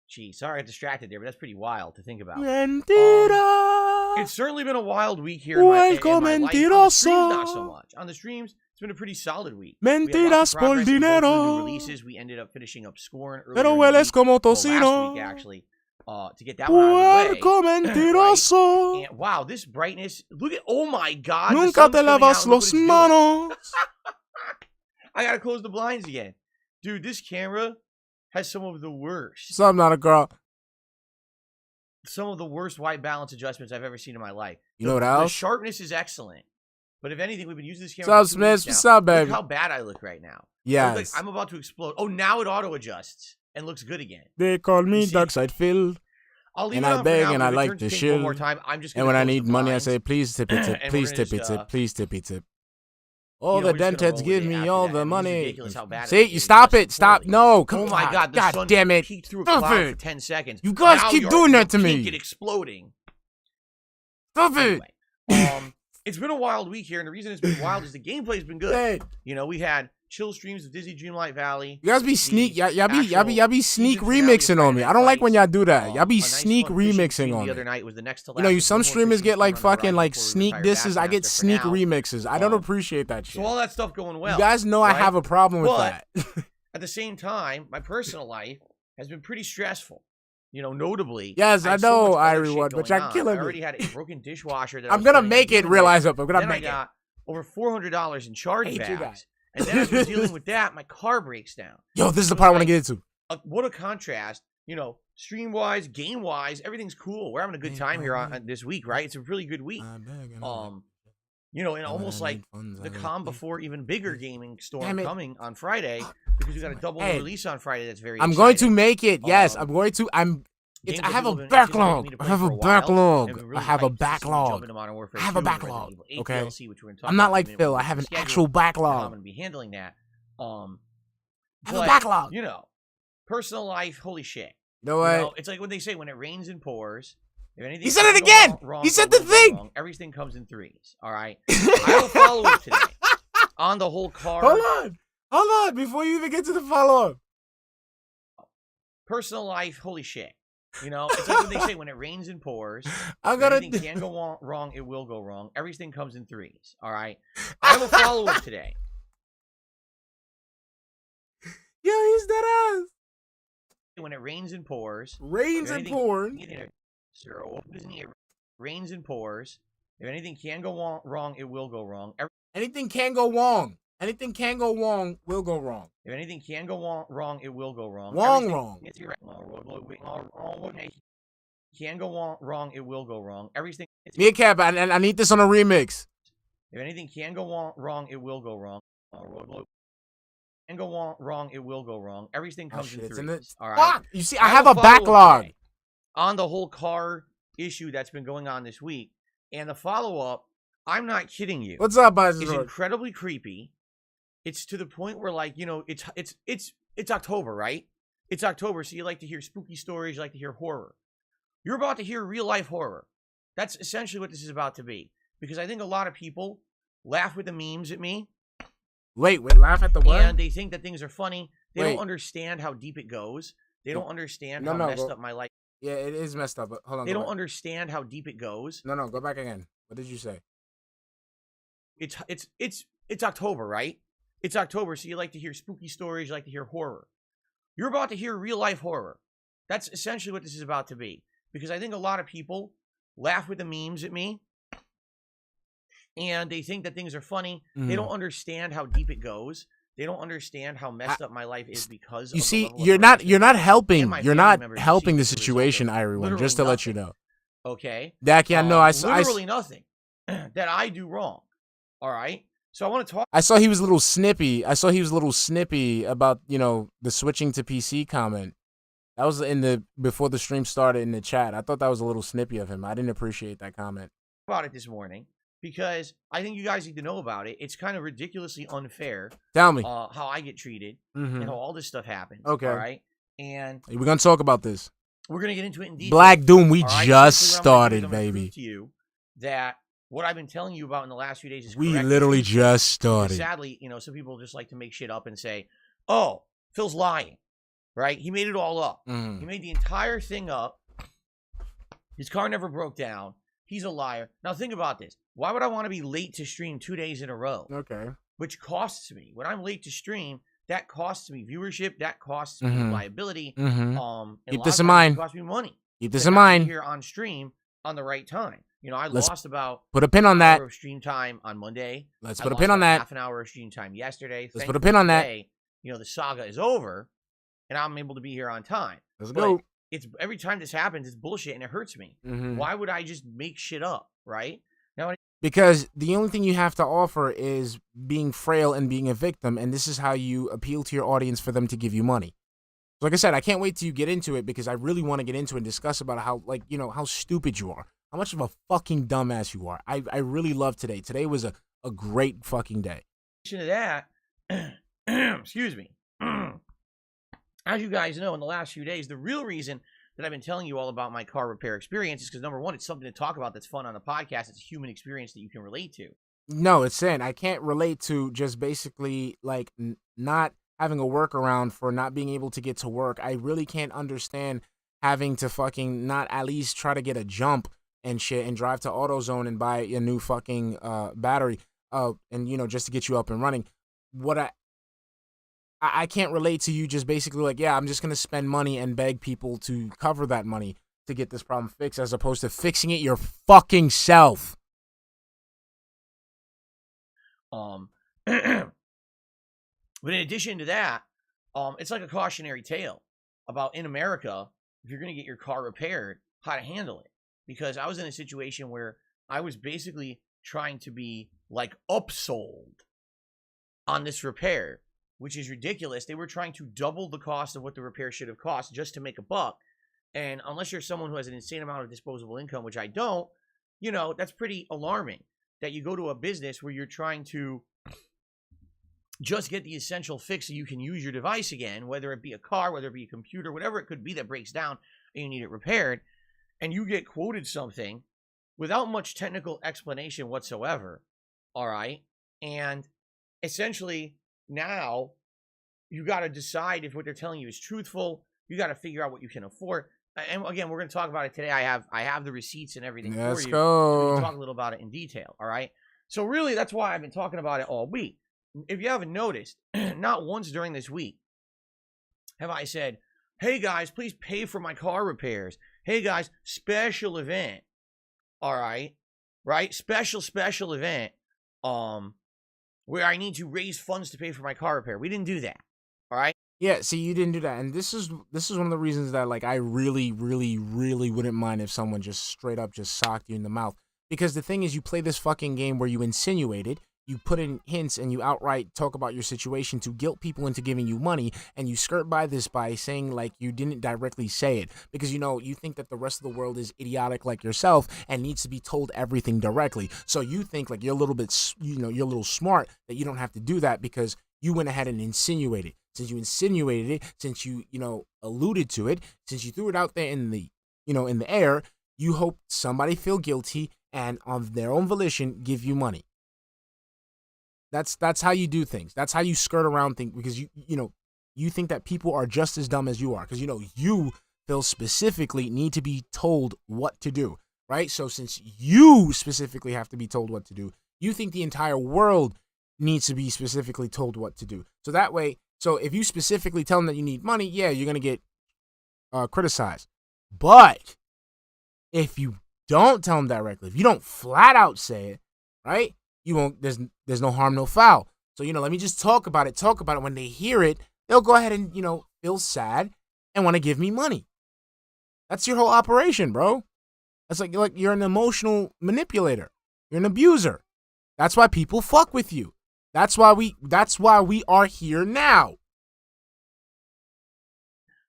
gee, sorry I got distracted there, but that's pretty wild to think about. Mentira. It's certainly been a wild week here in my life. On the streams, not so much. On the streams, it's been a pretty solid week. Mentiras por dinero. Releases. We ended up finishing up Scorn earlier Pero in the hueles week. como Well, tocino. last week, actually, to get that one out of the Puerco way. mentiroso. And, wow, this brightness. Look at, oh my God. the Nunca sun's te coming out, lavas and look what los it's doing. manos. I gotta close the blinds again. Dude, this camera has some of the worst So I'm not a girl. white balance adjustments I've ever seen in my life. You know what The else? sharpness is excellent. But if anything, we've been using this camera. What's for up, 2 weeks Smith? now. What's up, baby? Look how bad I look right now. I look Yes. like I'm about to explode. Oh, now it auto adjusts and looks good again. They call me You see? Darksydephil. I'll leave And it I on for beg now, and but I if it like turns to pink one more chill. time, I'm just And gonna when I close need the money, I blinds. say, please tippy tip, And please we're gonna tippy just, tip, please tippy tip. All you know, the we're just gonna denteds roll give with it me after all that. the It was money. ridiculous how bad it See, was. you stop It it. Stop. poorly. No. Come Oh my on. God, the God sun damn it. peeked through a Stop cloud it. for 10 seconds. You guys Now keep you're doing that to pink me. and exploding. Stop it. Anyway, it's been a wild week here, and the reason it's been wild is the gameplay's been good. Hey, You know, we had chill streams of Disney Dreamlight Valley. you guys be sneak. Y'all be sneak season finale of remixing on Friday me. Night I don't like when Fights. y'all do that. Y'all A be nice sneak fun fishing remixing stream on the me. other night was the next to You know, last. some One more streamers fishing get like stream on the fucking horizon like before we sneak retire disses. I get Bassmaster for sneak now. remixes. I don't appreciate that shit. So all that stuff going well. You guys know I right? have a problem with But- that. At the same time, my personal life has been pretty stressful. You know, notably. Yes, I I had so know, much other Irie shit one, but going y'all on. killing I already me. had a broken dishwasher that I I'm was gonna planning on make it. dealing Realize with. up. I'm gonna Then I make it. got over $400 in chargebacks. Hate you guys. And then as we're dealing with that, my car breaks down. Yo, this is the It was part I want to like- get into. What a contrast. You know, stream-wise, game-wise, everything's cool. We're having a good time here on this week, right? It's a really good week. You know, and almost like the calm before even bigger gaming storm Damn it. coming on Friday, because we got a double Hey, release on Friday that's very I'm going to exciting. make it. Yes, Um, I'm going to. Games I that have a people have been anticipating backlog. me to I play have for a while, backlog. and we're I really have a hyped to see me jump backlog. into Modern Warfare I have a 2 and Resident backlog, Evil 8 okay? DLC, which we're gonna talk I'm not about like in a minute Phil. when I we have an schedule actual how I'm backlog. going to be handling that. I have a But, backlog. You know, personal life, holy shit. You know You what? know, it's like what they say, when it rains and pours. If anything He said can it go again! wrong, He or said the will go thing! wrong, everything comes in threes. All right. I will follow it today on the whole car. Hold on. Before you even get to the follow up. Personal life, holy shit. You know, it's like what they say, when it rains and pours. I'm If gonna. anything can go wrong, it will go wrong. Everything comes in threes. All right. I will follow it today. Yeah, he's dead ass. When it rains and pours. Rains and porn. Rains and pours. If anything can go wrong, it will go wrong. Anything can go wrong. Anything can go wrong will go wrong. If anything can go wrong, it will go wrong. Wrong. Can go wrong, it will go wrong. Everything. Meerkat, I need this on a remix. If anything can go wrong, it will go wrong. Can go wrong, it will go wrong. Everything comes in threes. All right. Fuck! You see, I have a backlog on the whole car issue that's been going on this week, and the follow-up. I'm not kidding you. What's up, guys? It's incredibly creepy. It's to the point where, like, you know, it's October, right? It's October, so you like to hear spooky stories, you like to hear horror. You're about to hear real-life horror. That's essentially what this is about to be. Because I think a lot of people laugh with the memes at me. Wait, laugh at the what? And they think that things are funny. They don't understand how deep it goes. They don't understand how messed up my life. Yeah, it is messed up, but hold on. They don't understand how deep it goes. No, go back again. What did you say? It's October, right? It's October, so you like to hear spooky stories, you like to hear horror. You're about to hear real-life horror. That's essentially what this is about to be. Because I think a lot of people laugh with the memes at me. And they think that things are funny. They don't understand how deep it goes. They don't understand how messed up my life is because you see, you're not helping. You're not helping the situation, everyone. Just to let you know. Okay. Dak, yeah, no, literally nothing that I do wrong. All right. So I want to talk. I saw he was a little snippy. About, you know, the switching to PC comment. That was before the stream started in the chat. I thought that was a little snippy of him. I didn't appreciate that comment. About it this morning. Because I think you guys need to know about it. It's kind of ridiculously unfair. Tell me. How I get treated and how all this stuff happens. Okay. All right. And we're going to talk about this. We're going to get into it in detail. Black Doom, we right? just started, baby. To you that what I've been telling you about in the last few days is we correct. Literally just started. And sadly, you know, some people just like to make shit up and say, oh, Phil's lying. Right? He made it all up. He made the entire thing up. His car never broke down. He's a liar. Now think about this. Why would I want to be late to stream 2 days in a row? Okay. Which costs me. When I'm late to stream, that costs me viewership. That costs me liability. Keep this in mind. It costs me money. Keep this in mind. Here on stream on the right time. You know, I lost about put a pin on that. Hour of stream time on Monday. Let's put a pin on that. Half an hour of stream time yesterday. Let's put a pin on that. You know, the saga is over, and I'm able to be here on time. Let's go. It's every time this happens, it's bullshit and it hurts me. Why would I just make shit up, right? Now, because the only thing you have to offer is being frail and being a victim, and this is how you appeal to your audience for them to give you money. So like I said, I can't wait till you get into it because I really want to get into it and discuss about how, like, you know, how stupid you are, how much of a fucking dumbass you are. I really love today. Today was a great fucking day. In addition to that, excuse me. As you guys know, in the last few days, the real reason that I've been telling you all about my car repair experience is because, number one, it's something to talk about that's fun on the podcast. It's a human experience that you can relate to. No, it's saying I can't relate to just basically, like, not having a workaround for not being able to get to work. I really can't understand having to fucking not at least try to get a jump and shit and drive to AutoZone and buy a new fucking battery and, you know, just to get you up and running. What I can't relate to you just basically like, yeah, I'm just going to spend money and beg people to cover that money to get this problem fixed as opposed to fixing it your fucking self. But in addition to that, it's like a cautionary tale about in America, if you're going to get your car repaired, how to handle it. Because I was in a situation where I was basically trying to be like upsold on this repair, which is ridiculous. They were trying to double the cost of what the repair should have cost just to make a buck. And unless you're someone who has an insane amount of disposable income, which I don't, you know, that's pretty alarming that you go to a business where you're trying to just get the essential fix so you can use your device again, whether it be a car, whether it be a computer, whatever it could be that breaks down and you need it repaired, and you get quoted something without much technical explanation whatsoever, all right? And essentially, now you got to decide if what they're telling you is truthful. You got to figure out what you can afford. And again, we're going to talk about it today. I have the receipts and everything for you. Let's go. We're going to talk a little about it in detail, all right? So really, that's why I've been talking about it all week. If you haven't noticed, not once during this week have I said, hey guys, please pay for my car repairs. Hey guys, special event. All right. Right? Special event. Where I need to raise funds to pay for my car repair. We didn't do that. All right. Yeah, see, you didn't do that, and this is one of the reasons that like I really wouldn't mind if someone just straight up just socked you in the mouth, because the thing is, you play this fucking game where you insinuate it, you put in hints, and you outright talk about your situation to guilt people into giving you money, and you skirt by this by saying like you didn't directly say it because you think that the rest of the world is idiotic like yourself and needs to be told everything directly. So you think like you're a little bit you're a little smart that you don't have to do that because you went ahead and insinuated. Since you insinuated it, since you alluded to it, since you threw it out there in the in the air, you hope somebody feel guilty and on their own volition give you money. That's how you do things. That's how you skirt around things because you think that people are just as dumb as you are because you Phil specifically need to be told what to do, right? So since you specifically have to be told what to do, you think the entire world needs to be specifically told what to do. So that way, so if you specifically tell them that you need money, yeah, you're gonna get criticized. But if you don't tell them directly, if you don't flat out say it, right? You won't. There's no harm, no foul. So let me just talk about it. Talk about it. When they hear it, they'll go ahead and feel sad and want to give me money. That's your whole operation, bro. That's like you're an emotional manipulator. You're an abuser. That's why people fuck with you. That's why we are here now.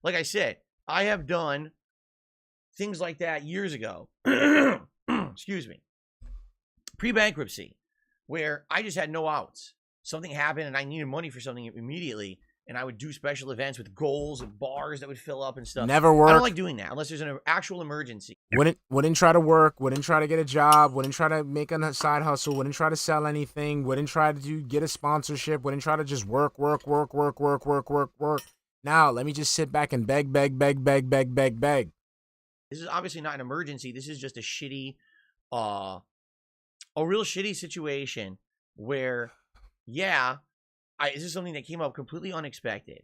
Like I said, I have done things like that years ago. Excuse me. Pre-bankruptcy, where I just had no outs. Something happened and I needed money for something immediately, and I would do special events with goals and bars that would fill up and stuff. Never work. I don't like doing that unless there's an actual emergency. Wouldn't try to work, wouldn't try to get a job, wouldn't try to make a side hustle, wouldn't try to sell anything, wouldn't try to get a sponsorship, wouldn't try to just work. Now, let me just sit back and beg. This is obviously not an emergency. This is just a shitty, a real shitty situation where, yeah, this is something that came up completely unexpected.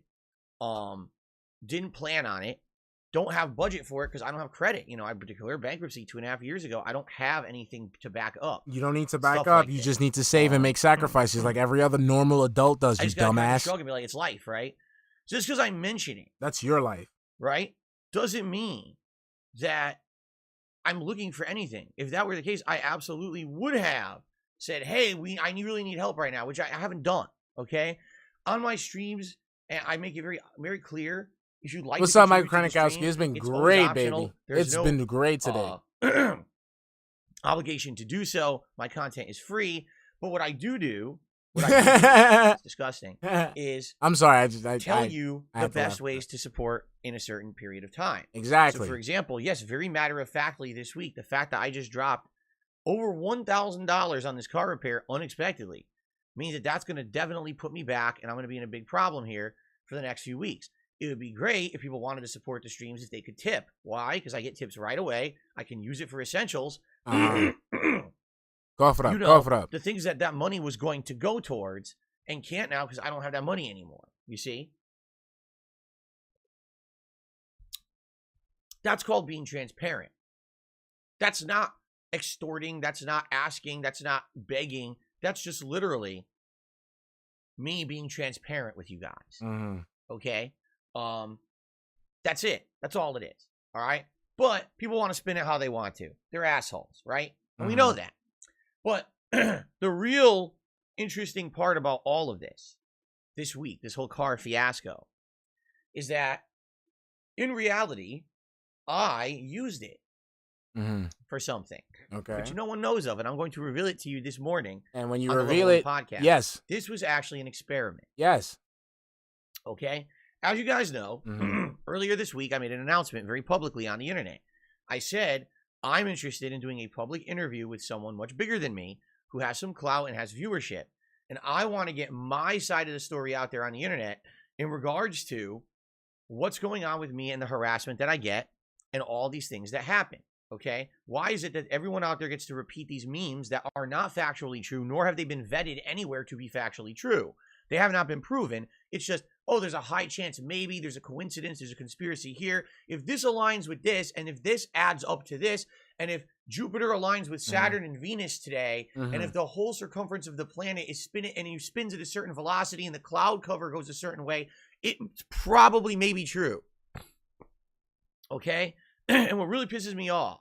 Didn't plan on it. Don't have budget for it because I don't have credit. I declared bankruptcy 2.5 years ago. I don't have anything to back up. You don't need to back up. You just need to save and make sacrifices like every other normal adult does, you dumbass. Shrug and be like, it's life, right? Just because I mention it. That's your life. Right? Doesn't mean that I'm looking for anything. If that were the case, I absolutely would have said, hey, I really need help right now, which I haven't done. Okay? On my streams, and I make it very, very clear. If you'd like What's up, Mike Kranikowski? It's been great, baby. It's been great today. Obligation to do so. My content is free. But what I do, it's disgusting, is I'm sorry, I tell you the best ways to support in a certain period of time. Exactly. So, for example, yes, very matter-of-factly this week, the fact that I just dropped over $1,000 on this car repair unexpectedly means that that's going to definitely put me back, and I'm going to be in a big problem here for the next few weeks. It would be great if people wanted to support the streams if they could tip. Why? Because I get tips right away. I can use it for essentials. Cough it up. The things that money was going to go towards and can't now because I don't have that money anymore. You see? That's called being transparent. That's not extorting. That's not asking. That's not begging. That's just literally me being transparent with you guys. Mm-hmm. Okay? That's it. That's all it is. All right? But people want to spin it how they want to. They're assholes, right? And we know that. But the real interesting part about all of this week, this whole car fiasco, is that in reality, I used it for something. Okay. Which no one knows of, and I'm going to reveal it to you this morning. And when you reveal it, podcast, yes. This was actually an experiment. Yes. Okay? As you guys know, earlier this week, I made an announcement very publicly on the internet. I said, I'm interested in doing a public interview with someone much bigger than me who has some clout and has viewership. And I want to get my side of the story out there on the internet in regards to what's going on with me and the harassment that I get and all these things that happen. Okay? Why is it that everyone out there gets to repeat these memes that are not factually true, nor have they been vetted anywhere to be factually true? They have not been proven. It's just, oh, there's a high chance, maybe there's a coincidence, there's a conspiracy here. If this aligns with this, and if this adds up to this, and if Jupiter aligns with Saturn and Venus today, and if the whole circumference of the planet is spinning and he spins at a certain velocity and the cloud cover goes a certain way, it probably may be true. Okay? And what really pisses me off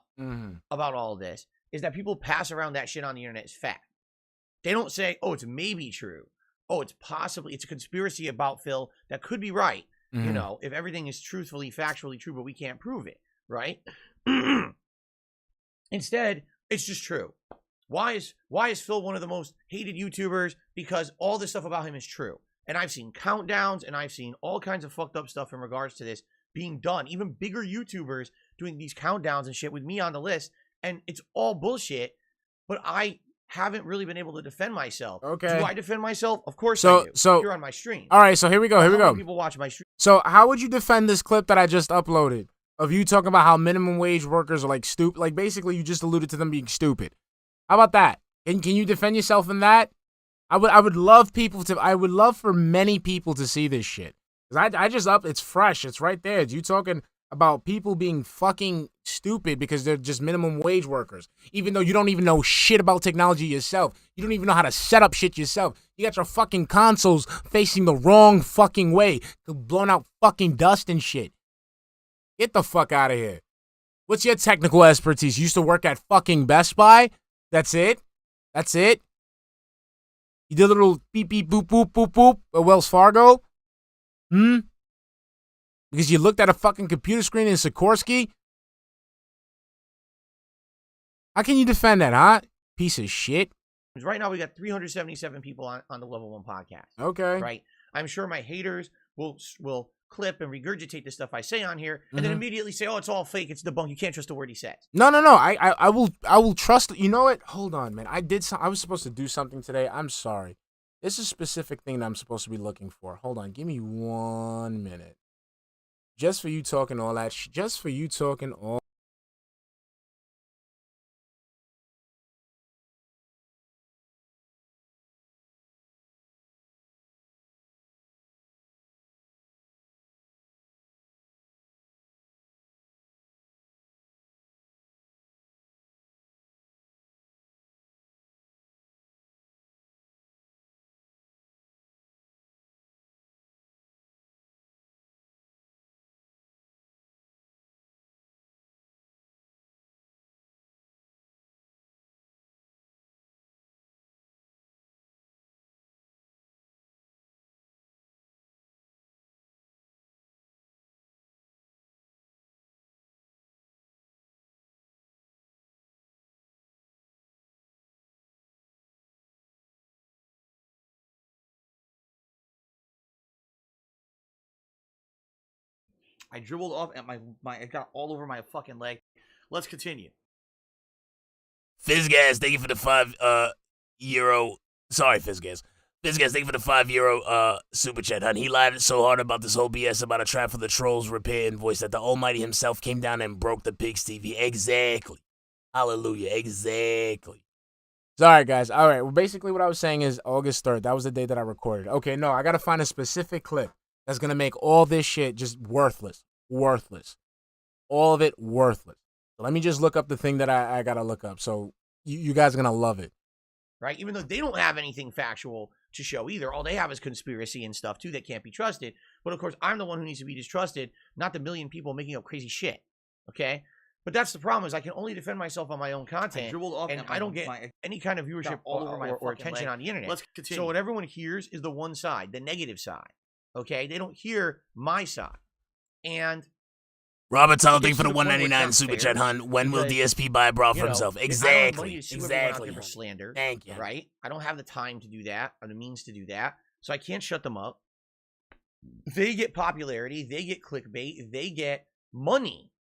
about all of this is that people pass around that shit on the internet as fact. They don't say, oh, it's maybe true. Oh, it's a conspiracy about Phil that could be right. You know, if everything is truthfully, factually true, but we can't prove it, right? Instead, it's just true. Why is Phil one of the most hated YouTubers? Because all this stuff about him is true. And I've seen countdowns and I've seen all kinds of fucked up stuff in regards to this being done. Even bigger YouTubers doing these countdowns and shit with me on the list. And it's all bullshit. But I haven't really been able to defend myself. Okay. Do I defend myself? Of course I do. So you're on my stream. All right, so here we go. Here we go. People watch my stream. So how would you defend this clip that I just uploaded of you talking about how minimum wage workers are like stupid? Like basically you just alluded to them being stupid. How about that? And can you defend yourself in that? I would love for many people to see this shit. Cause it's fresh. It's right there. It's you talking about people being fucking stupid because they're just minimum wage workers. Even though you don't even know shit about technology yourself. You don't even know how to set up shit yourself. You got your fucking consoles facing the wrong fucking way. Blowing out fucking dust and shit. Get the fuck out of here. What's your technical expertise? You used to work at fucking Best Buy? That's it? That's it? You did a little beep beep boop boop boop boop at Wells Fargo? Because you looked at a fucking computer screen in Sikorsky? How can you defend that, huh? Piece of shit. Right now we got 377 people on the Level 1 podcast. Okay. Right? I'm sure my haters will clip and regurgitate the stuff I say on here and then immediately say, oh, it's all fake, it's debunked. You can't trust a word he says. No. I will trust. You know what? Hold on, man. I was supposed to do something today. I'm sorry. This is a specific thing that I'm supposed to be looking for. Hold on. Give me 1 minute. Just for you talking all that shit. Just for you talking all. I dribbled off at it got all over my fucking leg. Let's continue. Fizzgas, thank you for the €5. Sorry, Fizzgas. Fizzgas, thank you for the €5 super chat, hun. He lied so hard about this whole BS about a trap for the trolls repair invoice that the Almighty himself came down and broke the pig's TV. Exactly. Hallelujah. Exactly. Sorry, guys. All right. Well, basically what I was saying is August 3rd. That was the day that I recorded. Okay, no, I got to find a specific clip that's going to make all this shit just worthless. Worthless. All of it worthless. So let me just look up the thing that I got to look up. So you guys are going to love it. Right? Even though they don't have anything factual to show either. All they have is conspiracy and stuff, too, that can't be trusted. But, of course, I'm the one who needs to be distrusted, not the million people making up crazy shit. Okay? But that's the problem is I can only defend myself on my own content, and I don't get any kind of viewership or attention on the internet. Let's continue. So what everyone hears is the one side, the negative side. Okay? They don't hear my side. And Robert Tyler, thank you for the $1.99 super chat, hun. When will DSP buy a bra for himself? Exactly. Exactly. For slander, thank you. Right? I don't have the time to do that or the means to do that. So I can't shut them up. They get popularity. They get clickbait. They get money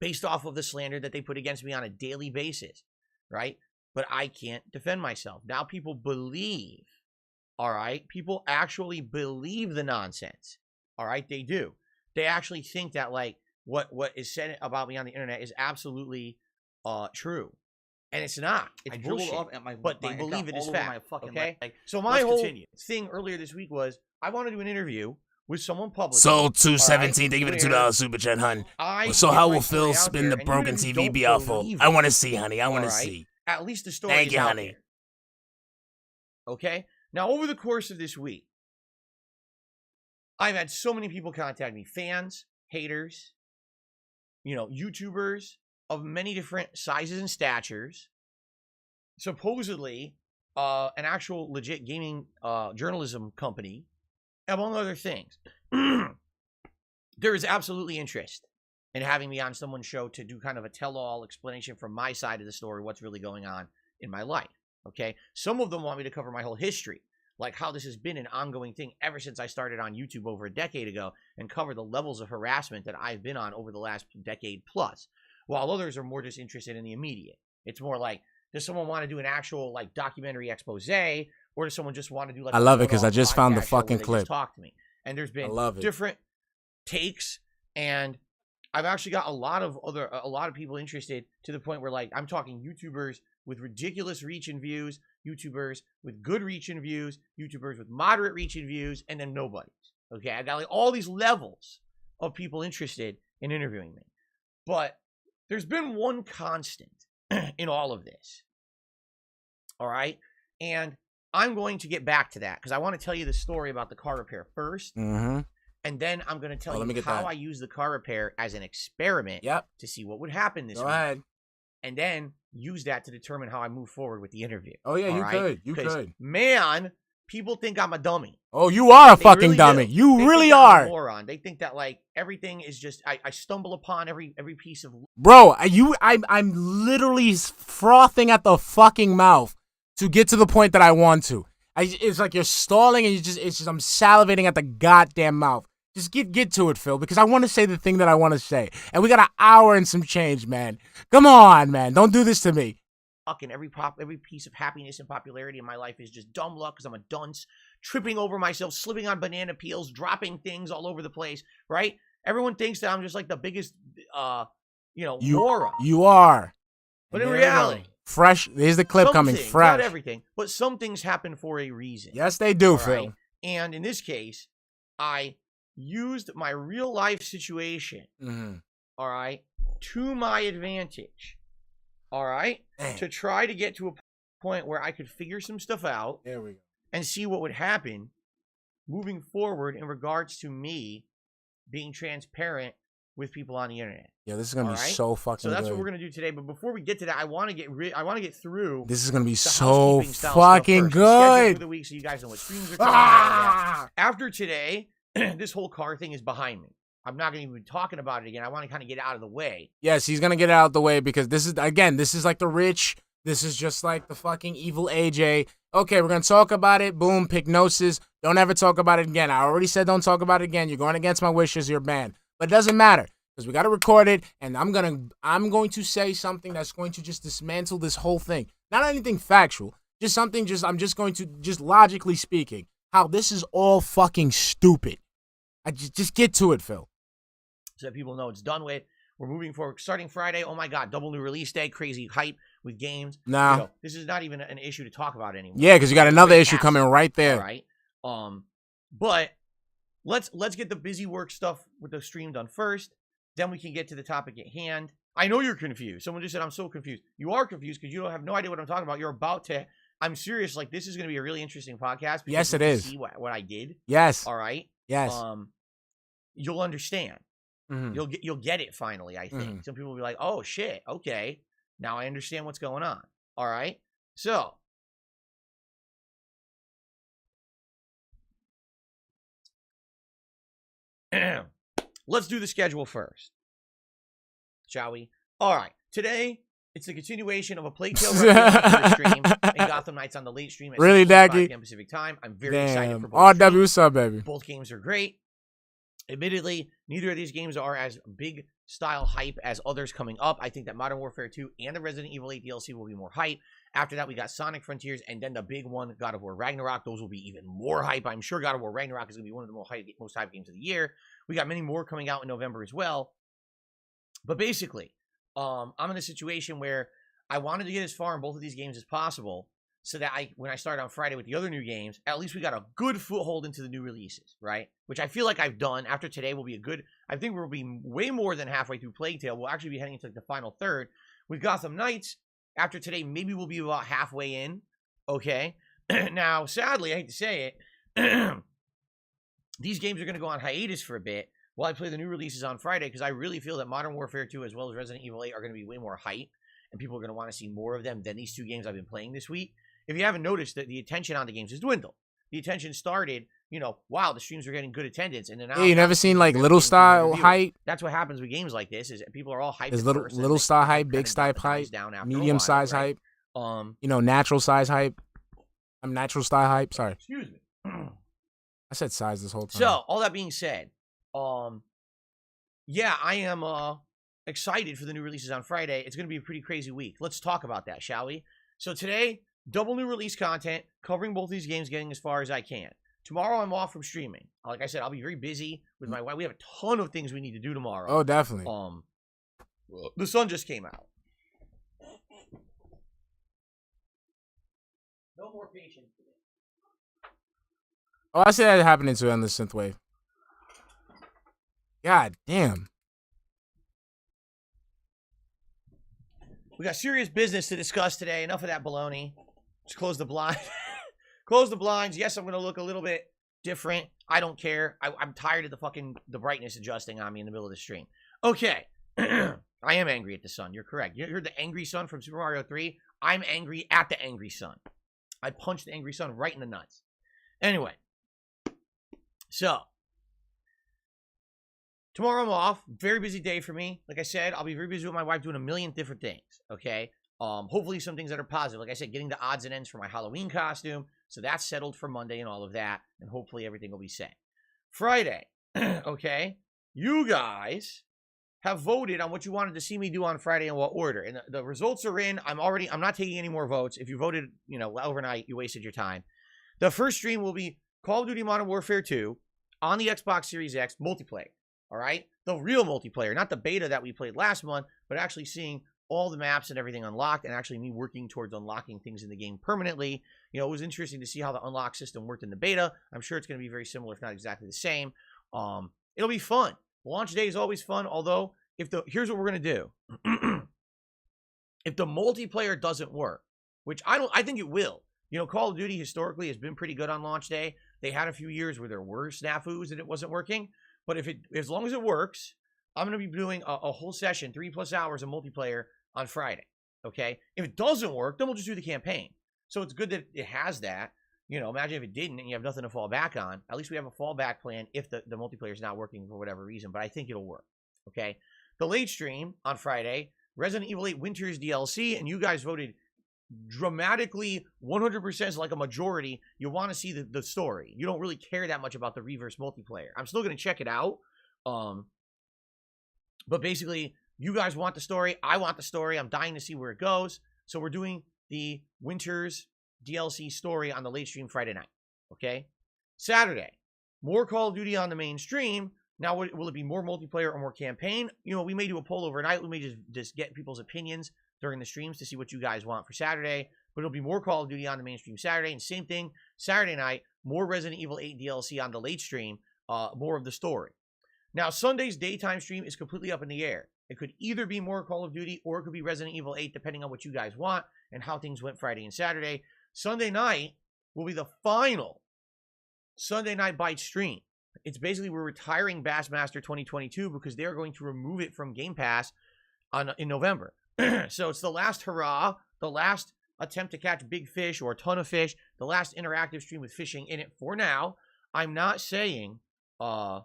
based off of the slander that they put against me on a daily basis. Right? But I can't defend myself. Now people believe. All right? People actually believe the nonsense. All right? They do. They actually think that, like, what is said about me on the internet is absolutely true. And it's not. It's I dribbled bullshit. off at my, but they it believe got it is all over fact. my fucking Okay. leg. So my Let's whole continue. thing earlier this week was I want to do an interview with someone public. So 217, thank you for the $2 super chat, hun. So how will Phil spin the broken TV be out for? I want to see, honey. I want to see. At least the story Thank is you, out honey. there. Okay. Now over the course of this week, I've had so many people contact me, fans, haters, YouTubers of many different sizes and statures. Supposedly, an actual legit gaming journalism company, among other things. There is absolutely interest in having me on someone's show to do kind of a tell-all explanation from my side of the story, what's really going on in my life. Okay, some of them want me to cover my whole history, like how this has been an ongoing thing ever since I started on YouTube over a decade ago, and cover the levels of harassment that I've been on over the last decade plus, while others are more just interested in the immediate. It's more like, does someone want to do an actual like documentary expose, or does someone just want to do like I love it because I just found the fucking clip. Talk to me. And there's been love it. different takes, and I've actually got a lot of people interested, to the point where like I'm talking YouTubers with ridiculous reach and views, YouTubers with good reach and views, YouTubers with moderate reach and views, and then nobody's. Okay, I got like all these levels of people interested in interviewing me. But there's been one constant in all of this. All right? And I'm going to get back to that because I want to tell you the story about the car repair first. Mm-hmm. And then I'm going to tell you how I use the car repair as an experiment to see what would happen this week. Go ahead. And then use that to determine how I move forward with the interview. Oh, yeah, you could. You could. Man, people think I'm a dummy. Oh, you are a fucking really dummy. Do. You they really think are. I'm a moron. They think that like everything is just I stumble upon every piece of. Bro, I'm literally frothing at the fucking mouth to get to the point that I want to. It's like you're stalling, and I'm salivating at the goddamn mouth. Just get to it, Phil, because I want to say the thing that I want to say. And we got an hour and some change, man. Come on, man. Don't do this to me. Fucking every piece of happiness and popularity in my life is just dumb luck because I'm a dunce, tripping over myself, slipping on banana peels, dropping things all over the place, right? Everyone thinks that I'm just like the biggest, moron. You are. But in reality, fresh. There's the clip coming fresh. Not everything, but some things happen for a reason. Yes, they do, all Phil. Right? And in this case, I used my real life situation, all right, to my advantage, all right, to try to get to a point where I could figure some stuff out. There we go. And see what would happen moving forward in regards to me being transparent with people on the internet. Yeah, this is gonna be so fucking. So that's good. what we're gonna do today. But before we get to that, I want to get through. This is gonna be so fucking good. For the week, so you guys know what streams are coming out. After today, this whole car thing is behind me. I'm not going to even be talking about it again. I want to kind of get out of the way. Yes, he's going to get out of the way because this is like the rich. This is just like the fucking evil AJ. Okay, we're going to talk about it. Boom, hypnosis. Don't ever talk about it again. I already said don't talk about it again. You're going against my wishes. You're banned. But it doesn't matter because we got to record it, and I'm going to say something that's going to just dismantle this whole thing. Not anything factual. Just something I'm just going to, just logically speaking, how this is all fucking stupid. I just get to it, Phil. So that people know it's done with. We're moving forward. Starting Friday, oh my God, double new release day, crazy hype with games. Nah. This is not even an issue to talk about anymore. Yeah, because you got another issue coming right there. All right. But let's get the busy work stuff with the stream done first. Then we can get to the topic at hand. I know you're confused. Someone just said, I'm so confused. You are confused because you don't have no idea what I'm talking about. You're about to. I'm serious. Like, this is going to be a really interesting podcast. Yes, it is. See what I did. Yes. All right. Yes. You'll understand. Mm-hmm. You'll get it finally, I think. Mm-hmm. Some people will be like, oh, shit. Okay. Now I understand what's going on. All right. So. Let's do the schedule first. Shall we? All right. Today, it's the continuation of a Plague Tale stream and Gotham Knights on the late stream at really, 5 p.m. Pacific time. I'm very excited for both. RW, what's up, baby? Both games are great. Admittedly, neither of these games are as big style hype as others coming up. I think that Modern Warfare 2 and the Resident Evil 8 DLC will be more hype. After that, we got Sonic Frontiers, and then the big one, God of War Ragnarok. Those will be even more hype. I'm sure God of War Ragnarok is going to be one of the most hype games of the year. We got many more coming out in November as well. But basically, I'm in a situation where I wanted to get as far in both of these games as possible so that when I start on Friday with the other new games, at least we got a good foothold into the new releases, right? Which I feel like I've done. After today will be a good, I think we'll be way more than halfway through Plague Tale. We'll actually be heading into the final third. With Gotham Knights, after today, maybe we'll be about halfway in, okay? Now, sadly, I hate to say it, these games are going to go on hiatus for a bit while I play the new releases on Friday, because I really feel that Modern Warfare 2 as well as Resident Evil 8 are going to be way more hype, and people are going to want to see more of them than these two games I've been playing this week. If you haven't noticed, that the attention on the games has dwindled. The attention started, wow, the streams are getting good attendance, and then now Yeah, you never seen like little style hype? That's what happens with games like this, is people are all hyped. There's little style hype, big style hype, medium size hype, natural size hype. I'm natural style hype. Sorry. Excuse me. I said size this whole time. So, all that being said, yeah, I am excited for the new releases on Friday. It's going to be a pretty crazy week. Let's talk about that, shall we? So today, double new release content, covering both these games, getting as far as I can. Tomorrow, I'm off from streaming. Like I said, I'll be very busy with my wife. We have a ton of things we need to do tomorrow. Oh, definitely. The sun just came out. No more patience today. Oh, I see that happening to Endless Synthwave. God damn. We got serious business to discuss today. Enough of that baloney. Just close the blind. Close the blinds. Yes, I'm going to look a little bit different. I don't care. I'm tired of the brightness adjusting on me in the middle of the stream. Okay. I am angry at the sun. You're correct. You heard the angry sun from Super Mario 3? I'm angry at the angry sun. I punched the angry sun right in the nuts. Anyway. So. Tomorrow I'm off. Very busy day for me. Like I said, I'll be very busy with my wife doing a million different things. Okay. Hopefully some things that are positive. Like I said, getting the odds and ends for my Halloween costume. So that's settled for Monday and all of that. And hopefully everything will be set. Friday. Okay. You guys have voted on what you wanted to see me do on Friday and what order. And the results are in. I'm not taking any more votes. If you voted, overnight, you wasted your time. The first stream will be Call of Duty Modern Warfare 2 on the Xbox Series X multiplayer. All right? The real multiplayer, not the beta that we played last month, but actually seeing all the maps and everything unlocked, and actually me working towards unlocking things in the game permanently. It was interesting to see how the unlock system worked in the beta. I'm sure it's going to be very similar, if not exactly the same. It'll be fun. Launch day is always fun, although here's what we're going to do. If the multiplayer doesn't work, which I think it will. Call of Duty historically has been pretty good on launch day. They had a few years where there were snafus and it wasn't working. But as long as it works, I'm going to be doing a whole session, 3+ hours of multiplayer on Friday. Okay? If it doesn't work, then we'll just do the campaign. So it's good that it has that. Imagine if it didn't and you have nothing to fall back on. At least we have a fallback plan if the multiplayer is not working for whatever reason. But I think it'll work. Okay? The late stream on Friday, Resident Evil 8 Winter's DLC, and you guys voted dramatically 100% like a majority. You want to see the story. You don't really care that much about the reverse multiplayer. I'm still going to check it out. But basically, you guys want the story. I want the story. I'm dying to see where it goes. So we're doing the Winter's DLC story on the late stream Friday night. Okay? Saturday, more Call of Duty on the main stream. Now, will it be more multiplayer or more campaign? We may do a poll overnight. We may just get people's opinions during the streams to see what you guys want for Saturday. But it'll be more Call of Duty on the mainstream Saturday. And same thing, Saturday night, more Resident Evil 8 DLC on the late stream, more of the story. Now, Sunday's daytime stream is completely up in the air. It could either be more Call of Duty or it could be Resident Evil 8, depending on what you guys want and how things went Friday and Saturday. Sunday night will be the final Sunday Night Bite stream. It's basically we're retiring Bassmaster 2022 because they're going to remove it from Game Pass in November. So it's the last hurrah, the last attempt to catch big fish or a ton of fish, the last interactive stream with fishing in it for now. I'm not saying, I'm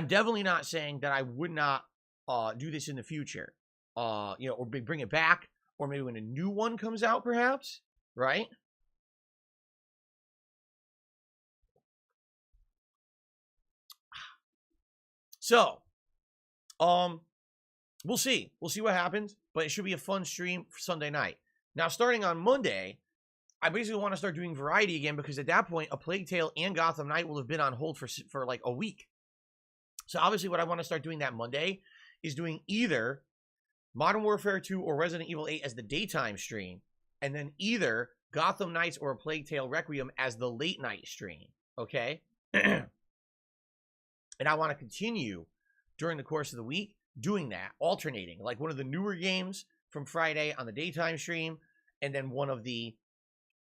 definitely not saying that I would not do this in the future, or bring it back, or maybe when a new one comes out, perhaps, right? So, we'll see. We'll see what happens, but it should be a fun stream for Sunday night. Now, starting on Monday, I basically want to start doing variety again because at that point, A Plague Tale and Gotham Knight will have been on hold for like a week. So obviously what I want to start doing that Monday is doing either Modern Warfare 2 or Resident Evil 8 as the daytime stream, and then either Gotham Knights or A Plague Tale Requiem as the late night stream, okay? And I want to continue during the course of the week doing that, alternating, like one of the newer games from Friday on the daytime stream, and then one of the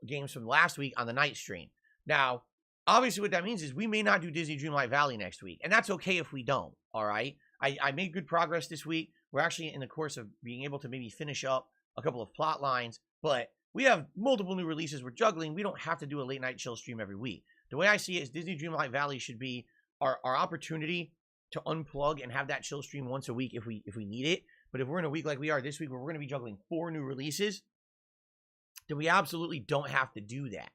games from last week on the night stream. Now, obviously what that means is we may not do Disney Dreamlight Valley next week, and that's okay if we don't, all right? I made good progress this week. We're actually in the course of being able to maybe finish up a couple of plot lines, but we have multiple new releases we're juggling. We don't have to do a late night chill stream every week. The way I see it is Disney Dreamlight Valley should be our opportunity to unplug and have that chill stream once a week if we need it. But if we're in a week like we are this week where we're going to be juggling 4 new releases, then we absolutely don't have to do that.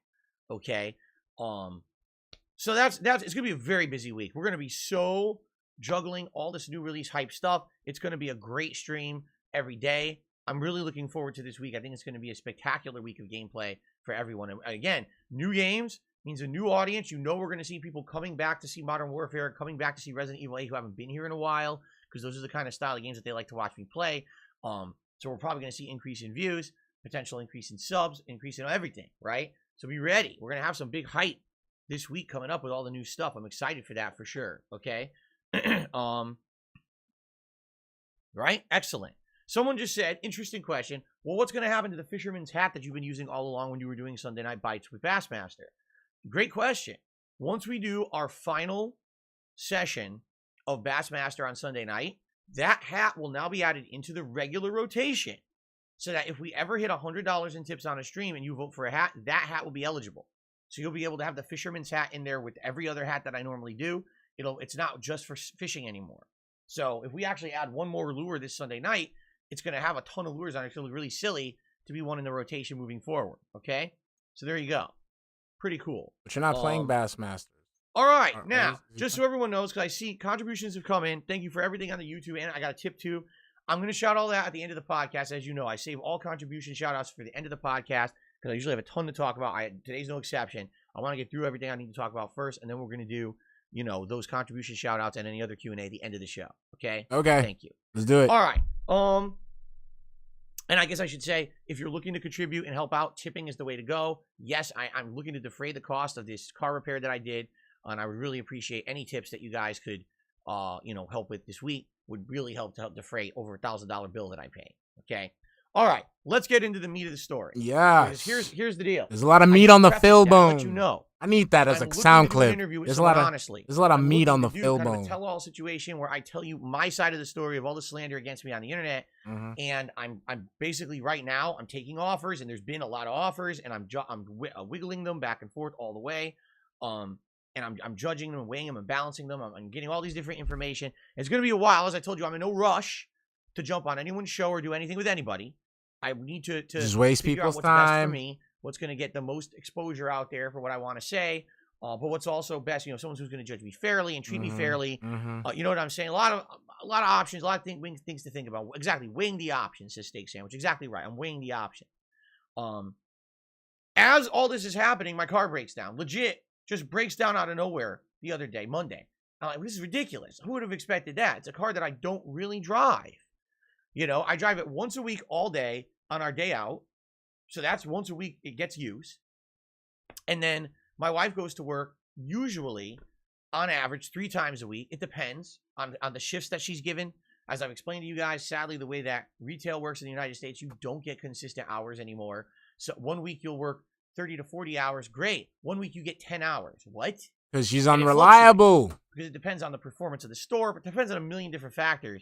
Okay? So that's it's going to be a very busy week. We're going to be so juggling all this new release hype stuff. It's going to be a great stream every day. I'm really looking forward to this week. I think it's going to be a spectacular week of gameplay for everyone. And again, new games means a new audience. You know we're going to see people coming back to see Modern Warfare, coming back to see Resident Evil 8 who haven't been here in a while, because those are the kind of style of games that they like to watch me play. So we're probably going to see increase in views, potential increase in subs, increase in everything, right? So be ready. We're going to have some big hype this week coming up with all the new stuff. I'm excited for that for sure, okay? Right? Excellent. Someone just said, interesting question, well, what's going to happen to the fisherman's hat that you've been using all along when you were doing Sunday Night Bites with Bassmaster? Great question. Once we do our final session of Bassmaster on Sunday night, that hat will now be added into the regular rotation, so that if we ever hit $100 in tips on a stream and you vote for a hat, that hat will be eligible. So you'll be able to have the fisherman's hat in there with every other hat that I normally do. It's not just for fishing anymore. So if we actually add one more lure this Sunday night, it's going to have a ton of lures on it. It's going to look really silly to be one in the rotation moving forward. Okay? So there you go. Pretty cool. But you're not playing Bassmasters. All right. Now, just so everyone knows, because I see contributions have come in. Thank you for everything on the YouTube. And I got a tip too. I'm going to shout all that at the end of the podcast. As you know, I save all contribution shout outs for the end of the podcast because I usually have a ton to talk about. Today's no exception. I want to get through everything I need to talk about first, and then we're going to do, those contribution shout outs and any other Q&A at the end of the show. Okay? Okay. Thank you. Let's do it. All right. And I guess I should say, if you're looking to contribute and help out, tipping is the way to go. Yes, I'm looking to defray the cost of this car repair that I did, and I would really appreciate any tips that you guys could, help with this week. Would really help to help defray over $1,000 bill that I pay. Okay. All right. Let's get into the meat of the story. Yeah. Here's the deal. There's a lot of meat on the fill bone. Let you know. I need that as a sound clip. There's a lot of meat on the fill bone. Kind of a tell-all situation where I tell you my side of the story of all the slander against me on the internet, and I'm basically right now I'm taking offers, and there's been a lot of offers, and I'm wiggling them back and forth all the way, and I'm judging them, and weighing them, and balancing them. I'm getting all these different information. It's going to be a while, as I told you. I'm in no rush to jump on anyone's show or do anything with anybody. I need to just waste figure people's out what's time. best for me, what's going to get the most exposure out there for what I want to say, but what's also best, someone who's going to judge me fairly and treat me fairly. You know what I'm saying? A lot of options, a lot of things to think about. Exactly, weighing the options, says Steak Sandwich. Exactly right. I'm weighing the option. As all this is happening, my car breaks down. Legit, just breaks down out of nowhere the other day, Monday. I'm like, this is ridiculous. Who would have expected that? It's a car that I don't really drive. I drive it once a week all day on our day out. So that's once a week it gets used. And then my wife goes to work usually on average 3 times a week. It depends on the shifts that she's given. As I've explained to you guys, sadly, the way that retail works in the United States, you don't get consistent hours anymore. So one week you'll work 30 to 40 hours. Great. One week you get 10 hours. What? Because she's unreliable. Because it depends on the performance of the store, but it depends on a million different factors.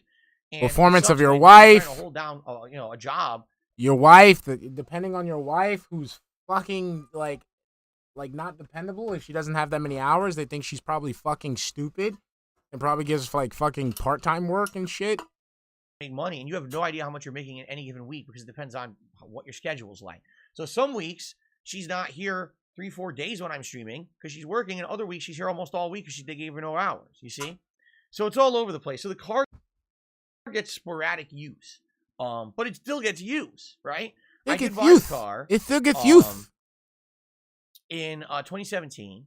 And performance of your wife. Trying to hold down, a job. Your wife, depending on your wife, who's fucking like not dependable. If she doesn't have that many hours, they think she's probably fucking stupid, and probably gives like fucking part-time work and shit. Make money, and you have no idea how much you're making in any given week because it depends on what your schedule's like. So some weeks she's not here 3-4 days when I'm streaming because she's working, and other weeks she's here almost all week because they gave her no hours. You see, so it's all over the place. So the car gets sporadic use, but it still gets use, right? It gets use. It still gets use. In 2017,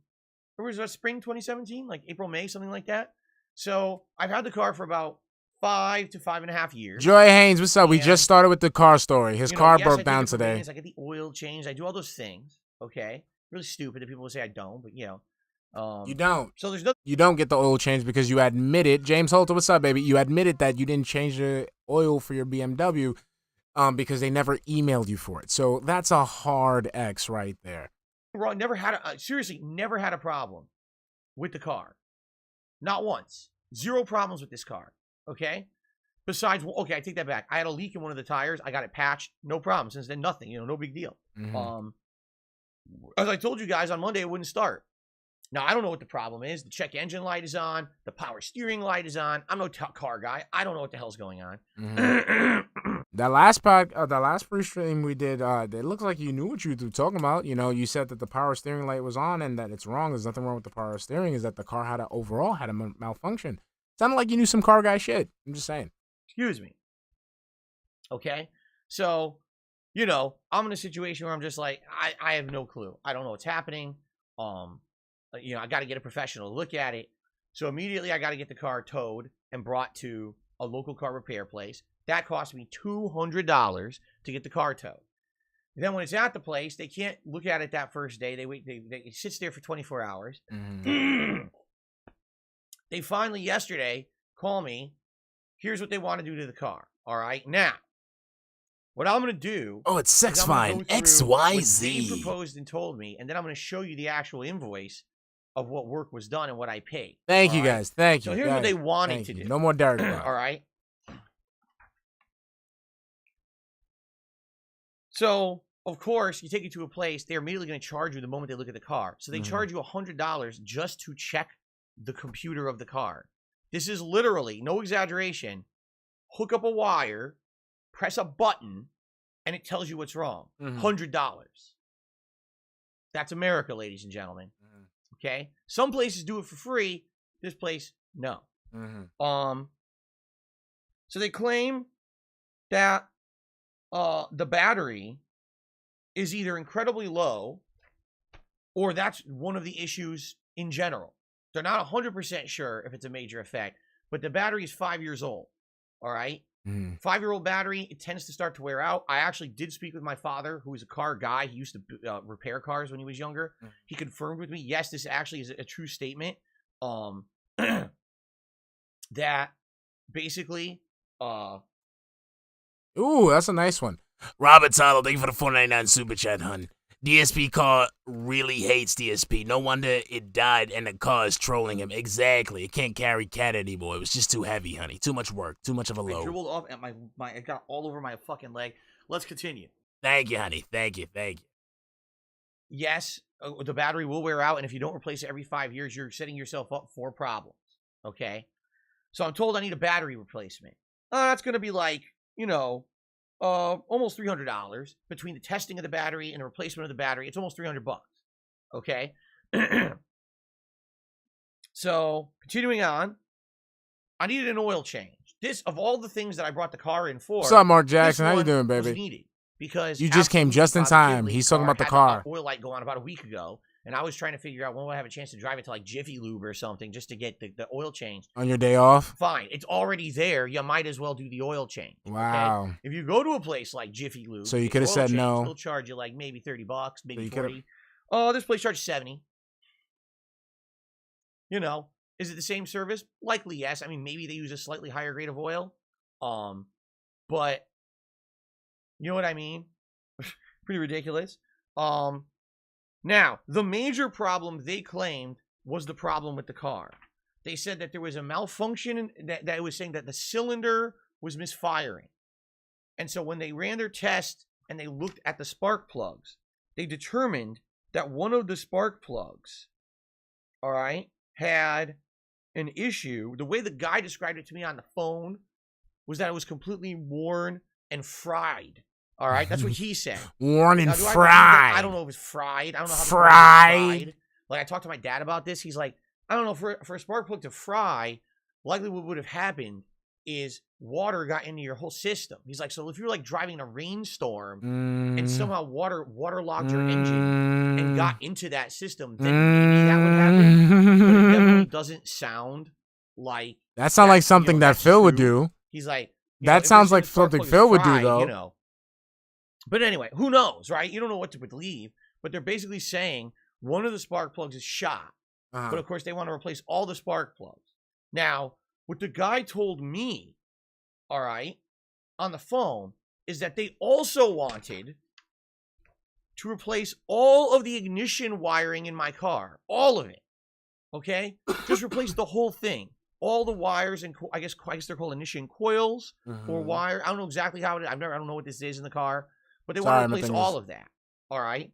or was it spring 2017, like April, May, something like that. So I've had the car for about 5 to 5.5 years. Joy Haynes, what's up? We And, just started with the car story. His car yes, I broke take down it for today. maintenance, I get the oil changed. I do all those things. Okay, really stupid that people will say I don't, but You don't. So there's no. You don't get the oil change because you admitted, James Holter, what's up, baby? You admitted that you didn't change the oil for your BMW because they never emailed you for it. So that's a hard X right there. Never had seriously never had a problem with the car, not once. Zero problems with this car. Okay. Besides, okay, I take that back. I had a leak in one of the tires. I got it patched. No problem. Since then, nothing. No big deal. Mm-hmm. As I told you guys on Monday, it wouldn't start. Now, I don't know what the problem is. The check engine light is on. The power steering light is on. I'm no car guy. I don't know what the hell's going on. Mm-hmm. That last pre-stream we did, it looks like you knew what you were talking about. You said that the power steering light was on and that it's wrong. There's nothing wrong with the power steering. Is that the car overall had a malfunction. Sounded like you knew some car guy shit. I'm just saying. Excuse me. Okay? So, I'm in a situation where I'm just like, I have no clue. I don't know what's happening. I got to get a professional to look at it. So immediately I got to get the car towed and brought to a local car repair place. That cost me $200 to get the car towed. And then when it's at the place, they can't look at it that first day. They wait. It sits there for 24 hours. Mm-hmm. They finally yesterday call me. Here's what they want to do to the car. All right. Now, what I'm going to do. Oh, it's sex fine. XYZ. They proposed and told me. And then I'm going to show you the actual invoice of what work was done and what I paid. Thank you, guys. Thank you. So here's what they wanted to do. No more dirty. All right. So, of course, you take it to a place, they're immediately going to charge you the moment they look at the car. So they charge you $100 just to check the computer of the car. This is literally, no exaggeration, hook up a wire, press a button, and it tells you what's wrong. $100. That's America, ladies and gentlemen. Okay? Some places do it for free. This place, no. So they claim that the battery is either incredibly low or that's one of the issues in general. They're not 100% sure if it's a major effect, but the battery is 5 years old. All right? 5-year-old battery, it tends to start to wear out. I actually did speak with my father, who is a car guy. He used to repair cars when he was younger. He confirmed with me, yes, this actually is a true statement. That basically... Ooh, that's a nice one. Robert Tyler, thank you for the $4.99 super chat, hun. DSP car really hates DSP. No wonder it died and the car is trolling him. Exactly. It can't carry cat anymore. It was just too heavy, honey. Too much work. Too much of a load. I dribbled off and it got all over my fucking leg. Let's continue. Thank you, honey. Thank you. Yes, the battery will wear out, and if you don't replace it every 5 years, you're setting yourself up for problems. Okay? So I'm told I need a battery replacement. That's going to be like, almost $300 between the testing of the battery and the replacement of the battery. It's almost $300. Okay. So continuing on, I needed an oil change. This, of all the things that I brought the car in for. What's up, Mark Jackson? How you doing, baby? Was needed because you just came just in time. He's talking about the car. Oil light go on about a week ago, and I was trying to figure out when would I have a chance to drive it to like Jiffy Lube or something just to get the oil changed. On your day off? Fine. It's already there. You might as well do the oil change. Wow. Okay? If you go to a place like Jiffy Lube, so you could have said no. They'll charge you like maybe $30, maybe so 40. This place charges 70. Is it the same service? Likely yes. I mean, maybe they use a slightly higher grade of oil. But you know what I mean? Pretty ridiculous. Now, the major problem they claimed was the problem with the car. They said that there was a malfunction, that it was saying that the cylinder was misfiring. And so when they ran their test and they looked at the spark plugs, they determined that one of the spark plugs, all right, had an issue. The way the guy described it to me on the phone was that it was completely worn and fried. All right, that's what he said. Worn and fried. I don't know if it was fried. I don't know how fried. Like I talked to my dad about this. He's like, I don't know, for a spark plug to fry, likely what would have happened is water got into your whole system. He's like, so if you're like driving in a rainstorm and somehow waterlogged your engine and got into that system, then maybe that would happen. But it definitely doesn't sound like That sounds like something that that's Phil would true. do. He's like, That sounds like something Phil would do, though. You know. But anyway, who knows, right? You don't know what to believe. But they're basically saying one of the spark plugs is shot. But of course, they want to replace all the spark plugs. Now, what the guy told me, all right, on the phone, is that they also wanted to replace all of the ignition wiring in my car. All of it. Okay? Just replace the whole thing. All the wires and I guess they're called ignition coils or wire. I don't know exactly how it is. I don't know what this is in the car, but they want to replace all of that. All right.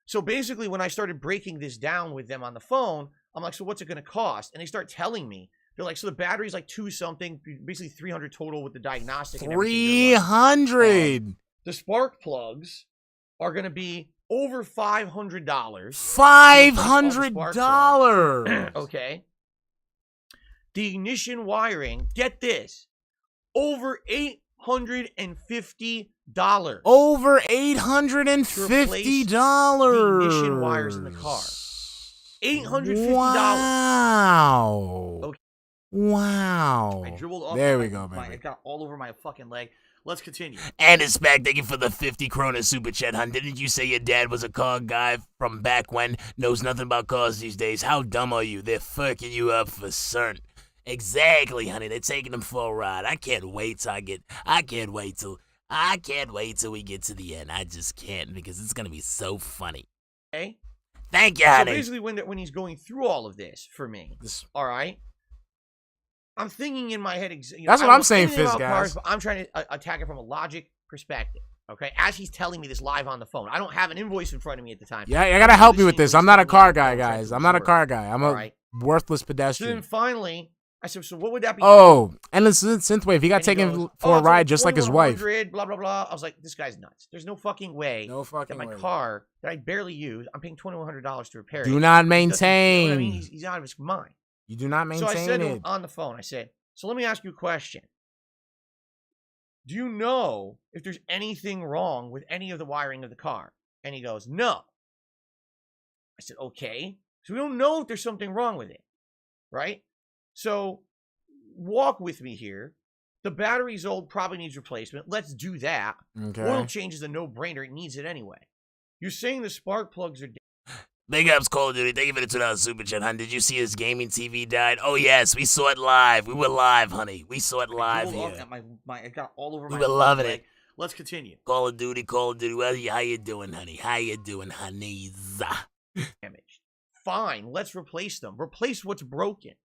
So basically, when I started breaking this down with them on the phone, I'm like, so what's it going to cost? And they start telling me, they're like, so the battery's like 2 something, basically 300 total with the diagnostic. And 300. The spark plugs are going to be over $500. $500. Okay. The ignition wiring, get this, over $850. Over $850. The ignition wires in the car. $850. Wow. Okay. Wow. I dribbled off. There we go, baby. It got all over my fucking leg. Let's continue. And it's back. Thank you for the 50 krona super chat, hun. Didn't you say your dad was a car guy from back when? Knows nothing about cars these days. How dumb are you? They're fucking you up for certain. Exactly, honey. They're taking him for a ride. I can't wait till we get to the end. I just can't, because it's gonna be so funny. Okay. Thank you, honey. So basically, when he's going through all of this for me, all right, I'm thinking in my head. That's what I'm saying, Fizz, guys. Cars, but I'm trying to attack it from a logic perspective. Okay, as he's telling me this live on the phone, I don't have an invoice in front of me at the time. Yeah, I gotta help you with this. I'm not a car guy, guys. I'm not a car guy. I'm a worthless So pedestrian. then finally, I said, so what would that be? Oh, and listen, Synthwave, he got taken goes, for a ride just like his wife. Blah, blah, blah. I was like, this guy's nuts. There's no fucking way that my car that I barely use, I'm paying $2,100 to repair it. Do not maintain. You know what I mean? He's out of his mind. You do not maintain it. So I said to him on the phone, I said, so let me ask you a question. Do you know if there's anything wrong with any of the wiring of the car? And he goes, no. I said, okay. So we don't know if there's something wrong with it, right? So walk with me here. The battery's old, probably needs replacement. Let's do that. Okay. Oil change is a no-brainer. It needs it anyway. You're saying the spark plugs are dead. Big ups, Call of Duty. Thank you for the $2 super chat, hun. Did you see his gaming TV died? Oh, yes. We saw it live. We were live, honey. We saw it live here. It got all over We my were loving leg. it. Let's continue. Call of Duty, Call of Duty. Well, how you doing, honey? How you doing, honeys? Damaged. Fine. Let's replace them. Replace what's broken.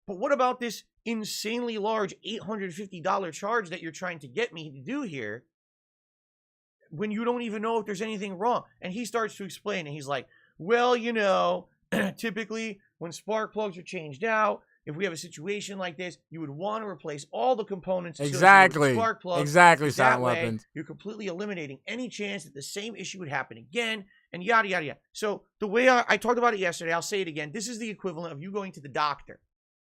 But what about this insanely large $850 charge that you're trying to get me to do here when you don't even know if there's anything wrong? And he starts to explain, and he's like, well, you know, typically when spark plugs are changed out, if we have a situation like this, you would want to replace all the components associated with the spark plug. Exactly, Silent Weapons. You're completely eliminating any chance that the same issue would happen again, and yada, yada, yada. So the way I talked about it yesterday, I'll say it again. This is the equivalent of you going to the doctor,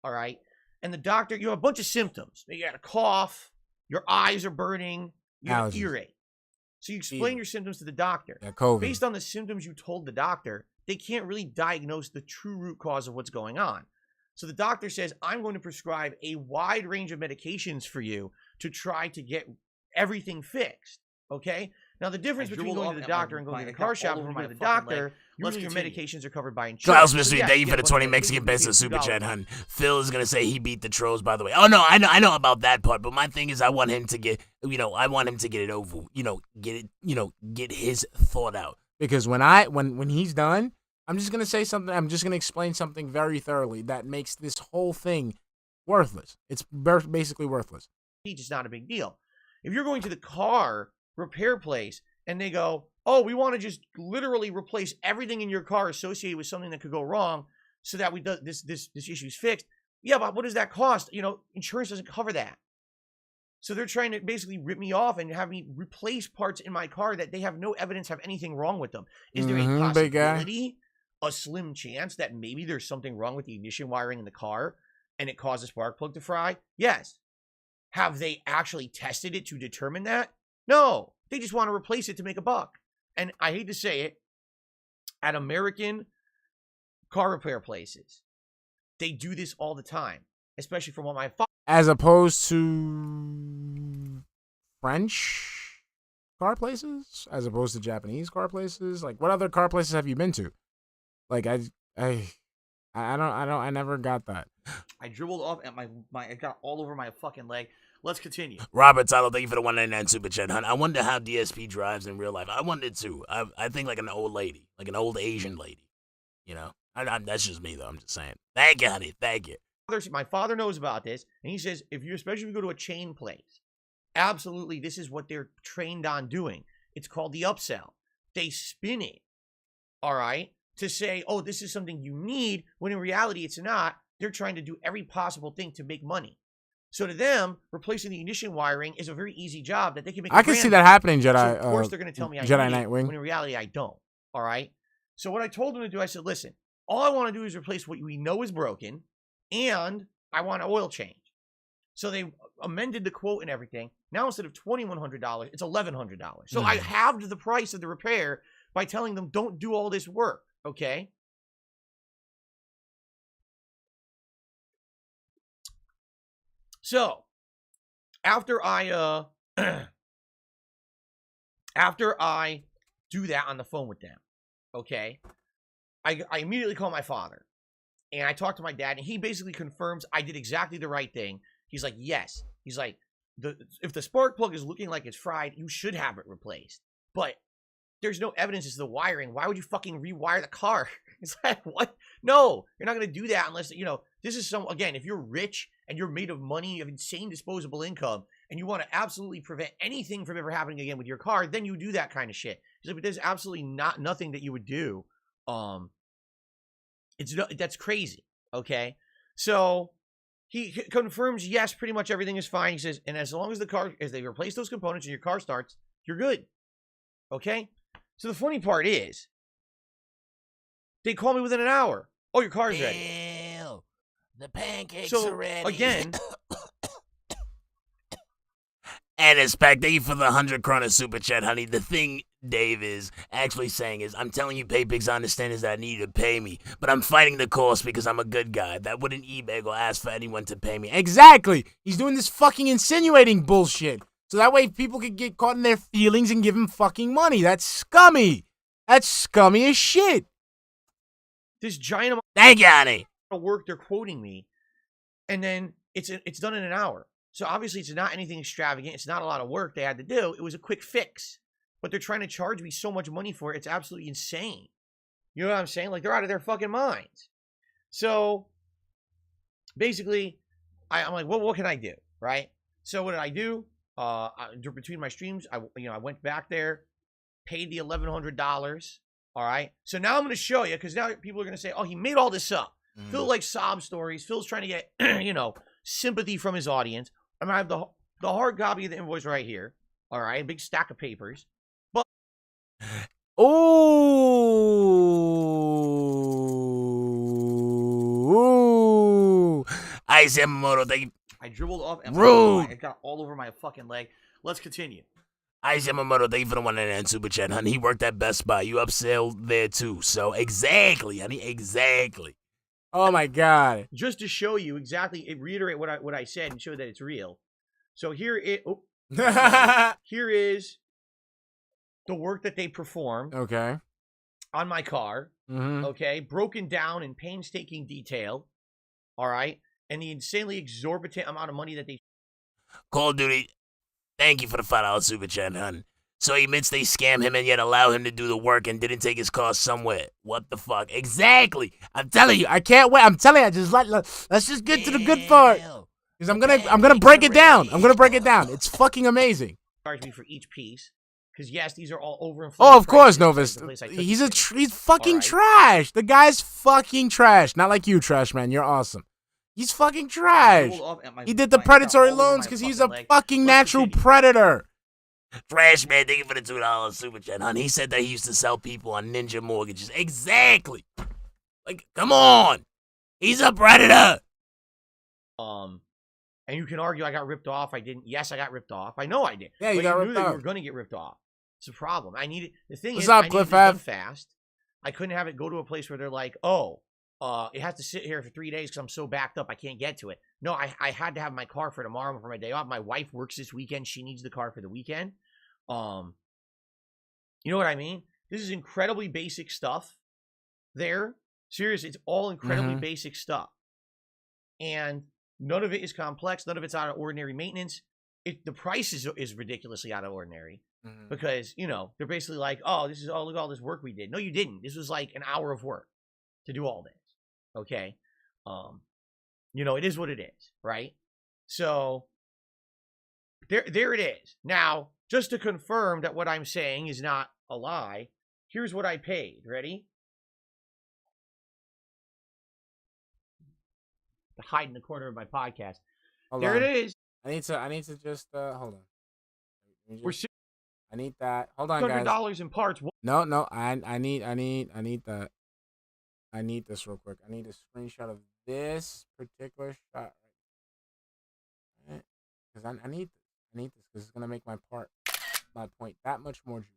all right? And the doctor, you have a bunch of symptoms. You got a cough, your eyes are burning, you have an earache. So you explain your symptoms to the doctor. Based on the symptoms you told the doctor, they can't really diagnose the true root cause of what's going on. So the doctor says, I'm going to prescribe a wide range of medications for you to try to get everything fixed. Okay? Now, the difference between going to the doctor and going to the car shop and going to the doctor, usually your medications are covered by insurance. Klaus Mystery, thank you for the 20 Mexican pesos super chat, hun. Phil is gonna say he beat the trolls, by the way. Oh no, I know about that part, but my thing is I want him to get, I want him to get it over, get his thought out. Because when he's done, I'm just gonna say something. I'm just gonna explain something very thoroughly that makes this whole thing worthless. It's basically worthless. It's just not a big deal. If you're going to the car repair place and they go, oh, we want to just literally replace everything in your car associated with something that could go wrong so that this issue's fixed. Yeah, but what does that cost? Insurance doesn't cover that. So they're trying to basically rip me off and have me replace parts in my car that they have no evidence have anything wrong with them. Is there a possibility, a slim chance that maybe there's something wrong with the ignition wiring in the car and it caused the spark plug to fry? Yes. Have they actually tested it to determine that? No. They just want to replace it to make a buck. And I hate to say it, at American car repair places, they do this all the time. especially from what my As opposed to French car places, as opposed to Japanese car places. Like, what other car places have you been to? Like, I never got that. I dribbled off and it got all over my fucking leg. Let's continue. Robert Tyler, thank you for the 199 super chat, hun. I wonder how DSP drives in real life. I wonder too. I think like an old lady, like an old Asian lady. You know, that's just me though. I'm just saying. Thank you, honey. Thank you. my father knows about this, and he says especially if you go to a chain place, absolutely, this is what they're trained on doing. It's called the upsell. They spin it, all right, to say, oh, this is something you need, when in reality it's not. They're trying to do every possible thing to make money. So to them, replacing the ignition wiring is a very easy job that they can make. I can see that happening, Jedi. So of course they're going to tell me I Jedi need it, Nightwing. when in reality I don't. All right. So what I told them to do, I said, listen, all I want to do is replace what we know is broken, and I want an oil change. So they amended the quote and everything. Now instead of $2,100, it's $1,100. So I halved the price of the repair by telling them don't do all this work. Okay. So after I do that on the phone with them, okay, I immediately call my father, and I talk to my dad, and he basically confirms I did exactly the right thing. He's like, yes. He's like, if the spark plug is looking like it's fried, you should have it replaced. But there's no evidence as to the wiring. Why would you fucking rewire the car? It's like, what? No, you're not going to do that unless, you know, this is again, if you're rich and you're made of money, you have insane disposable income, and you want to absolutely prevent anything from ever happening again with your car, then you do that kind of shit. He's like, but there's absolutely nothing that you would do. That's crazy. Okay. So he confirms, yes, pretty much everything is fine. He says, and as long as as they replace those components and your car starts, you're good. Okay. So the funny part is, they call me within an hour. Oh, your car's ready. Ew, the pancakes So are ready. again, and it's back. Thank you for the 100 krona super chat, honey. The thing Dave is actually saying is, I'm telling you, Paypix, I understand is that I need you to pay me, but I'm fighting the course because I'm a good guy. That wouldn't eBay or ask for anyone to pay me. Exactly. He's doing this fucking insinuating bullshit. So that way people could get caught in their feelings and give him fucking money. That's scummy. That's scummy as shit. this giant amount Thank you, honey. of work they're quoting me, and then it's done in an hour. So obviously it's not anything extravagant. It's not a lot of work they had to do. It was a quick fix. But they're trying to charge me so much money for it. It's absolutely insane. You know what I'm saying? Like, they're out of their fucking minds. So basically, I'm like, well, what can I do? Right? So what did I do? Between my streams, I went back there, paid the $1,100. All right. So now I'm going to show you, because now people are going to say, oh, he made all this up. Phil likes sob stories. Phil's trying to get, sympathy from his audience. I'm going to have the hard copy of the invoice right here. All right. A big stack of papers. Ooh. Ice Yamamoto, thank you. I dribbled off and Rude. it got all over my fucking leg. Let's continue. Ice Yamamoto, thank you for the 199 super chat, honey. He worked at Best Buy. You upsell there too. So exactly, honey, exactly. Oh my god. Just to show you exactly, reiterate what I said and show that it's real. So here here is the work that they performed Okay. on my car. Okay, broken down in painstaking detail. All right, and the insanely exorbitant amount of money that they. Call of Duty, thank you for the $5 super chat, hun. So he admits they scam him and yet allow him to do the work and didn't take his car somewhere. What the fuck? Exactly. I'm telling you. I can't wait. I'm telling you, let's just get to the good part. Because I'm gonna break it down. I'm gonna break it down. It's fucking amazing. Charge me for each piece, because yes, these are all overinflated. Oh, of course, prices. Novus. He's He's fucking trash. The guy's fucking trash. Not like you, trash man. You're awesome. He's fucking trash. He did the predatory loans because he's a fucking natural predator. Trash man, thank you for the $2 super chat, hun. He said that he used to sell people on Ninja Mortgages. Exactly. Like, come on. He's a predator. And you can argue I got ripped off. I didn't. Yes, I got ripped off. I know I did. Yeah, you but got knew ripped that off. you were going to get ripped off. It's a problem. The thing What's is, up, I needed Cliff it done Ave? fast. I couldn't have it go to a place where they're like, oh, It has to sit here for 3 days because I'm so backed up I can't get to it. No, I had to have my car for tomorrow for my day off. My wife works this weekend. She needs the car for the weekend. You know what I mean? This is incredibly basic stuff there. Seriously, it's all incredibly basic stuff. And none of it is complex. None of it's out of ordinary maintenance. The price is ridiculously out of ordinary because, you know, they're basically like, oh, look at all this work we did. No, you didn't. This was like an hour of work to do all this. Okay. You know, it is what it is, right? So there it is. Now, just to confirm that what I'm saying is not a lie, here's what I paid. Ready? To hide in the corner of my podcast. Hold there on. it is. I need to just hold on. We're I need that. Hold on, guys. $600 in parts. No. I need that. I need this real quick. I need a screenshot of this particular shot. Right? Because I need this because it's gonna make my point that much more juicy.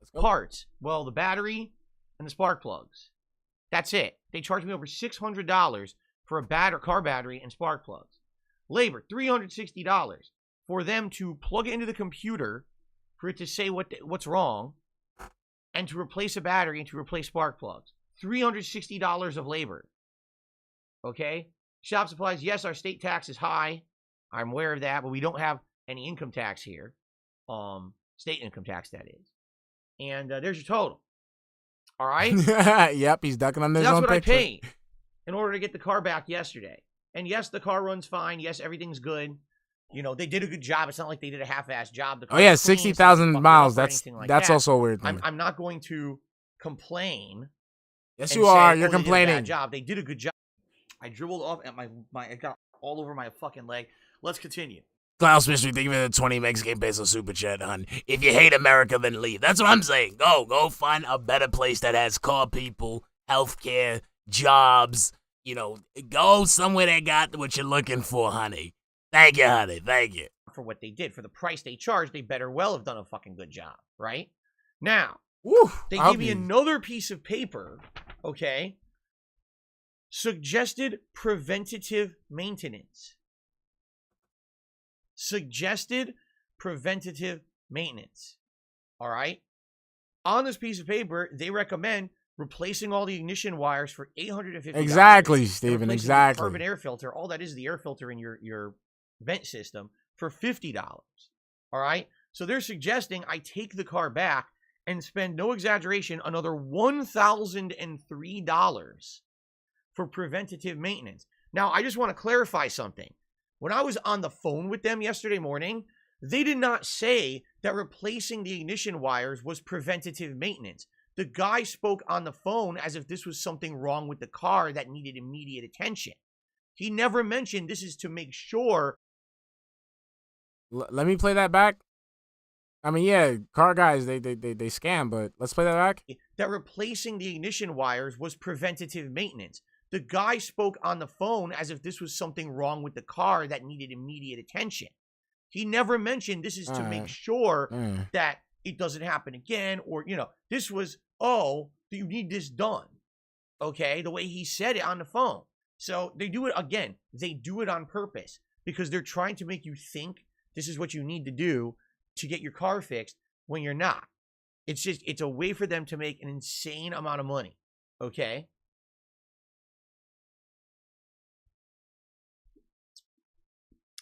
Let's go. Parts. Well, the battery and the spark plugs. That's it. They charged me over $600 for a car battery and spark plugs. Labor, $360 for them to plug it into the computer for it to say what's wrong and to replace a battery and to replace spark plugs. $360 of labor. Okay? Shop supplies, yes, our state tax is high. I'm aware of that, but we don't have any income tax here. State income tax, that is. And there's your total. All right? Yep, he's ducking on this So own that's what picture. I paid in order to get the car back yesterday. And yes, the car runs fine. Yes, everything's good. You know, they did a good job. It's not like they did a half-assed job. Oh yeah, 60,000 miles. That's also weird. I'm not going to complain. Yes, you are. You're They did a complaining. bad job. They did a good job. I dribbled off at my it got all over my fucking leg. Let's continue. Klaus Mystery, thank you for the 20 Mexican peso super chat, hon. If you hate America, then leave. That's what I'm saying. Go find a better place that has car people, healthcare, jobs. You know, go somewhere that got what you're looking for, honey. Thank you, honey. Thank you. For what they did, for the price they charged, they better well have done a fucking good job, right? Now, they gave me another piece of paper, okay? Suggested preventative maintenance. Suggested preventative maintenance. All right? On this piece of paper, they recommend replacing all the ignition wires for $850. Exactly, Steven. Exactly. The carbon air filter. All that is the air filter in your vent system for $50. All right? So they're suggesting I take the car back and spend, no exaggeration, another $1,003 for preventative maintenance. Now, I just want to clarify something. When I was on the phone with them yesterday morning, they did not say that replacing the ignition wires was preventative maintenance. The guy spoke on the phone as if this was something wrong with the car that needed immediate attention. He never mentioned this is to make sure. Let me play that back. I mean, yeah, car guys, they scam, but let's play that back. That replacing the ignition wires was preventative maintenance. The guy spoke on the phone as if this was something wrong with the car that needed immediate attention. He never mentioned this is to make sure that it doesn't happen again, or, you know, this was, oh, you need this done. Okay, the way he said it on the phone. So they do it again. They do it on purpose because they're trying to make you think this is what you need to do to get your car fixed when you're not. It's a way for them to make an insane amount of money. Okay.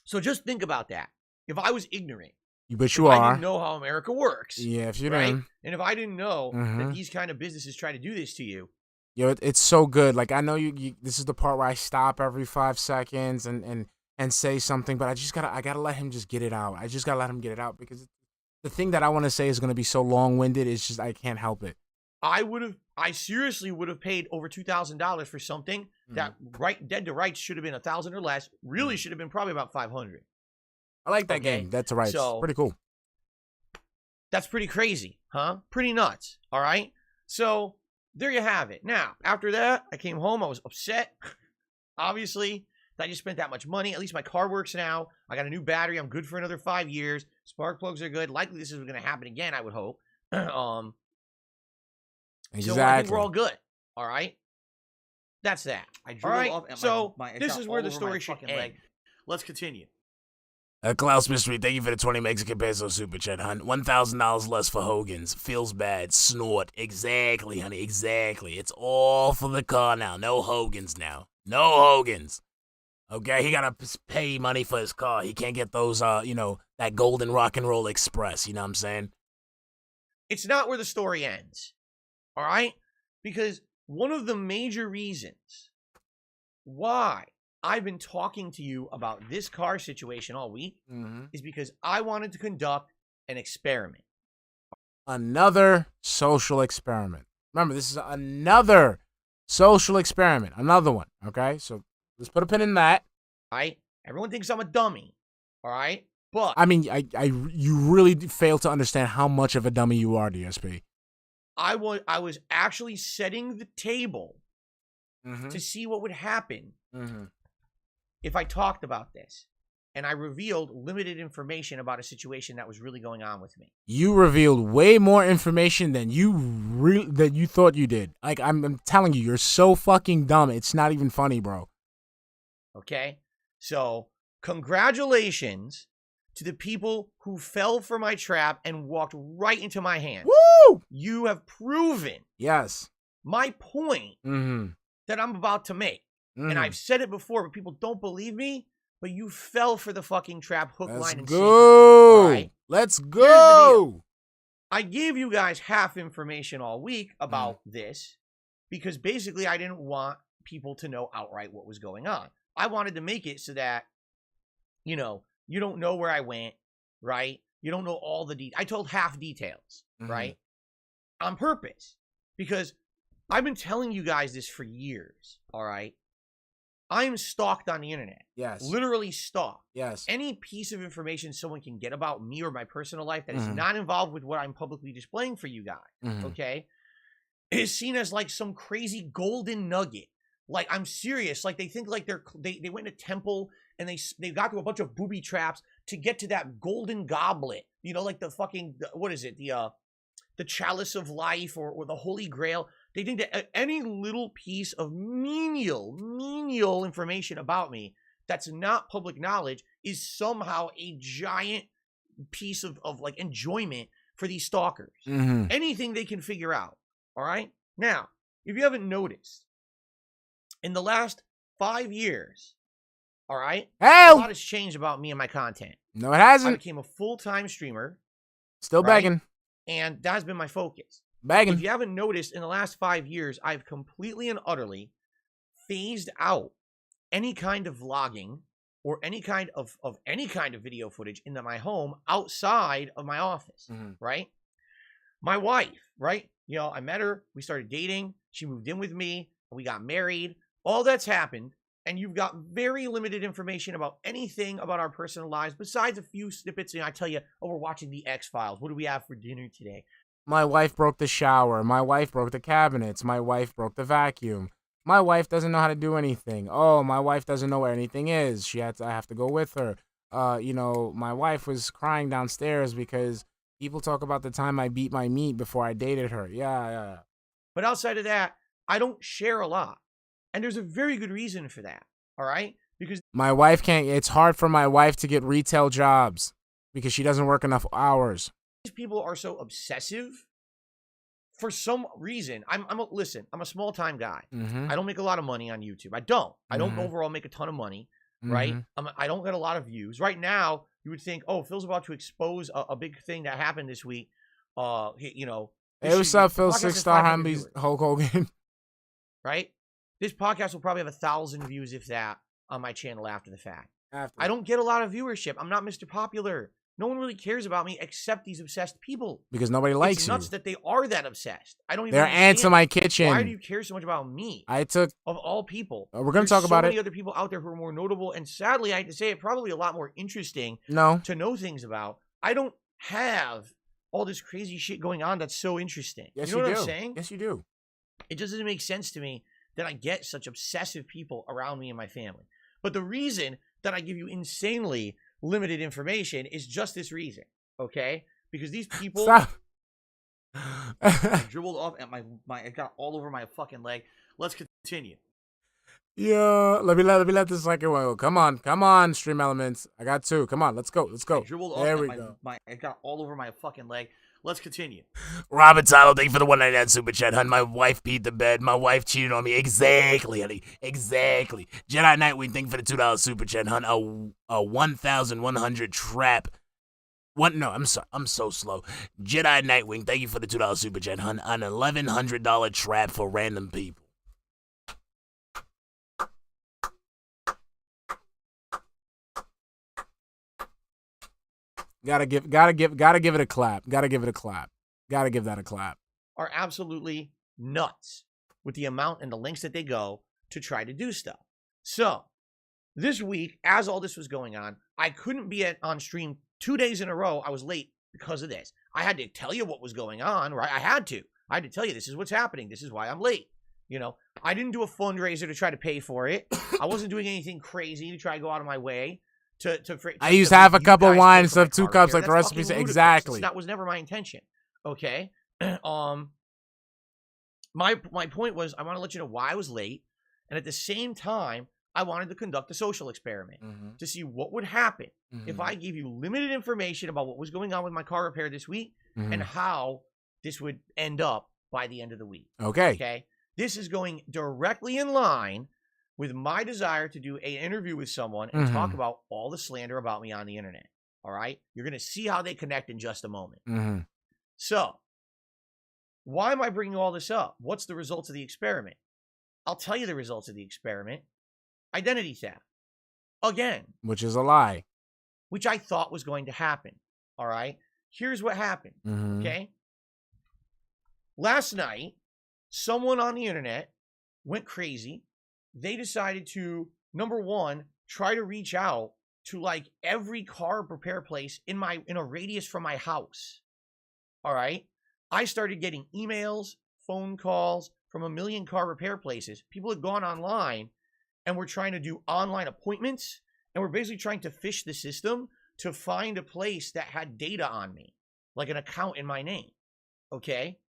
So just think about that. If I was ignorant, but I didn't know how America works. Yeah, if you right? didn't. And if I didn't know that these kind of businesses try to do this to you. Yo, it's so good. Like, I know you this is the part where I stop every 5 seconds and say something, but I gotta let him just get it out. I just gotta let him get it out because the thing that I want to say is gonna be so long-winded. It's just I can't help it. I seriously would have paid over $2,000 for something that dead to rights should have been $1,000 or less. Really should have been probably about $500. I like that game. That's right. So, pretty cool. That's pretty crazy, huh? Pretty nuts. All right. So there you have it. Now, after that, I came home. I was upset. Obviously, I just spent that much money. At least my car works now. I got a new battery. I'm good for another 5 years. Spark plugs are good. Likely this is going to happen again, I would hope. Exactly. So I think we're all good. All right. That's that. I All dribbled right. off. And So it this got is where all the over my story should fucking end. leg. Let's continue. Klaus Mystery, thank you for the 20 Mexican peso super chat, hun. $1,000 less for Hogan's. Feels bad. Snort. Exactly, honey. Exactly. It's all for the car now. No Hogan's now. No Hogan's. Okay, he gotta pay money for his car. He can't get those, that golden rock and roll express. You know what I'm saying? It's not where the story ends. All right? Because one of the major reasons why I've been talking to you about this car situation all week is because I wanted to conduct an experiment. Another social experiment. Remember, this is another social experiment. Another one. Okay, so let's put a pin in that. All right? Everyone thinks I'm a dummy. All right? But I mean, you really fail to understand how much of a dummy you are, DSP. I was actually setting the table to see what would happen if I talked about this. And I revealed limited information about a situation that was really going on with me. You revealed way more information than you thought you did. Like, I'm telling you, you're so fucking dumb. It's not even funny, bro. Okay? So, congratulations to the people who fell for my trap and walked right into my hands. Woo! You have proven Yes. my point that I'm about to make. And I've said it before, but people don't believe me. But you fell for the fucking trap, hook, line, and sinker. All right? Let's go. I gave you guys half information all week about this because basically I didn't want people to know outright what was going on. I wanted to make it so that, you don't know where I went, right? You don't know all the details. I told half details, right? On purpose. Because I've been telling you guys this for years, all right? I'm stalked on the internet. Yes. Literally stalked. Yes. Any piece of information someone can get about me or my personal life that is not involved with what I'm publicly displaying for you guys, okay, is seen as like some crazy golden nugget. Like, I'm serious. Like, they think like they went in a temple and they got through a bunch of booby traps to get to that golden goblet. Like the fucking, what is it? The chalice of life or the Holy Grail. They think that any little piece of menial information about me that's not public knowledge is somehow a giant piece of like enjoyment for these stalkers. Anything they can figure out. All right? Now, if you haven't noticed, in the last 5 years, all right, a lot has changed about me and my content. No, it hasn't. I became a full-time streamer. Still begging. And that has been my focus. Begging. If you haven't noticed, in the last 5 years, I've completely and utterly phased out any kind of vlogging or any kind of video footage into my home outside of my office, right? My wife, right? I met her. We started dating. She moved in with me. We got married. All that's happened. And you've got very limited information about anything about our personal lives besides a few snippets. I tell you, we're watching the X-Files. What do we have for dinner today? My wife broke the shower. My wife broke the cabinets. My wife broke the vacuum. My wife doesn't know how to do anything. Oh, my wife doesn't know where anything is. I have to go with her. My wife was crying downstairs because people talk about the time I beat my meat before I dated her. Yeah. But outside of that, I don't share a lot. And there's a very good reason for that, all right? Because my wife can't, it's hard for my wife to get retail jobs because she doesn't work enough hours. These people are so obsessive for some reason. Listen, I'm a small-time guy. I don't make a lot of money on YouTube. I don't overall make a ton of money, right? I don't get a lot of views. Right now, you would think, oh, Phil's about to expose a big thing that happened this week. Hey, what's up, Phil? 6-star Humbies, Hulk Hogan. Right? This podcast will probably have 1,000 views, if that, on my channel after the fact. I don't get a lot of viewership. I'm not Mr. Popular. No one really cares about me except these obsessed people. Because nobody likes you. It's nuts that they are that obsessed. I don't even They're ants in my kitchen. Why do you care so much about me? Of all people. We're going to talk about it. There's so many other people out there who are more notable, and sadly, I hate to say it, probably a lot more interesting to know things about. I don't have all this crazy shit going on that's so interesting. Yes, you know what I'm saying? Yes, you do. It just doesn't make sense to me that I get such obsessive people around me and my family. But the reason that I give you insanely limited information is just this reason, okay? Because these people... Stop. I dribbled off and it got all over my fucking leg. Let's continue. Yeah, let me let the second one go. Come on, Stream Elements. I got 2. Come on, let's go. I dribbled off There and we go. it got all over my fucking leg. Let's continue. Robert Tyler, thank you for the 199 super chat, hun. My wife peed the bed. My wife cheated on me. Exactly, honey. Exactly. Jedi Nightwing, thank you for the $2 super chat, hun. A 1,100 trap. No, I'm sorry. I'm so slow. Jedi Nightwing, thank you for the $2 super chat, hun. An $1,100 trap for random people. Gotta give it a clap. Gotta give that a clap. Are absolutely nuts with the amount and the links that they go to try to do stuff. So this week, as all this was going on, I couldn't be on stream 2 days in a row. I was late because of this. I had to tell you what was going on, right? I had to tell you this is what's happening. This is why I'm late. You know, I didn't do a fundraiser to try to pay for it. I wasn't doing anything crazy to try to go out of my way. I used half a cup of wine instead of 2 cups, like the recipe said. Exactly. That was never my intention. Okay. My point was I want to let you know why I was late, and at the same time, I wanted to conduct a social experiment to see what would happen if I gave you limited information about what was going on with my car repair this week and how this would end up by the end of the week. Okay. Okay. This is going directly in line with my desire to do an interview with someone and talk about all the slander about me on the internet. All right? You're going to see how they connect in just a moment. So, why am I bringing all this up? What's the results of the experiment? I'll tell you the results of the experiment. Identity theft. Again. Which is a lie. Which I thought was going to happen. All right? Here's what happened. Okay? Last night, someone on the internet went crazy. They decided to, number one, try to reach out to like every car repair place in a radius from my house. All right. I started getting emails, phone calls from a million car repair places. People had gone online and were trying to do online appointments, and we're basically trying to fish the system to find a place that had data on me, like an account in my name. Okay.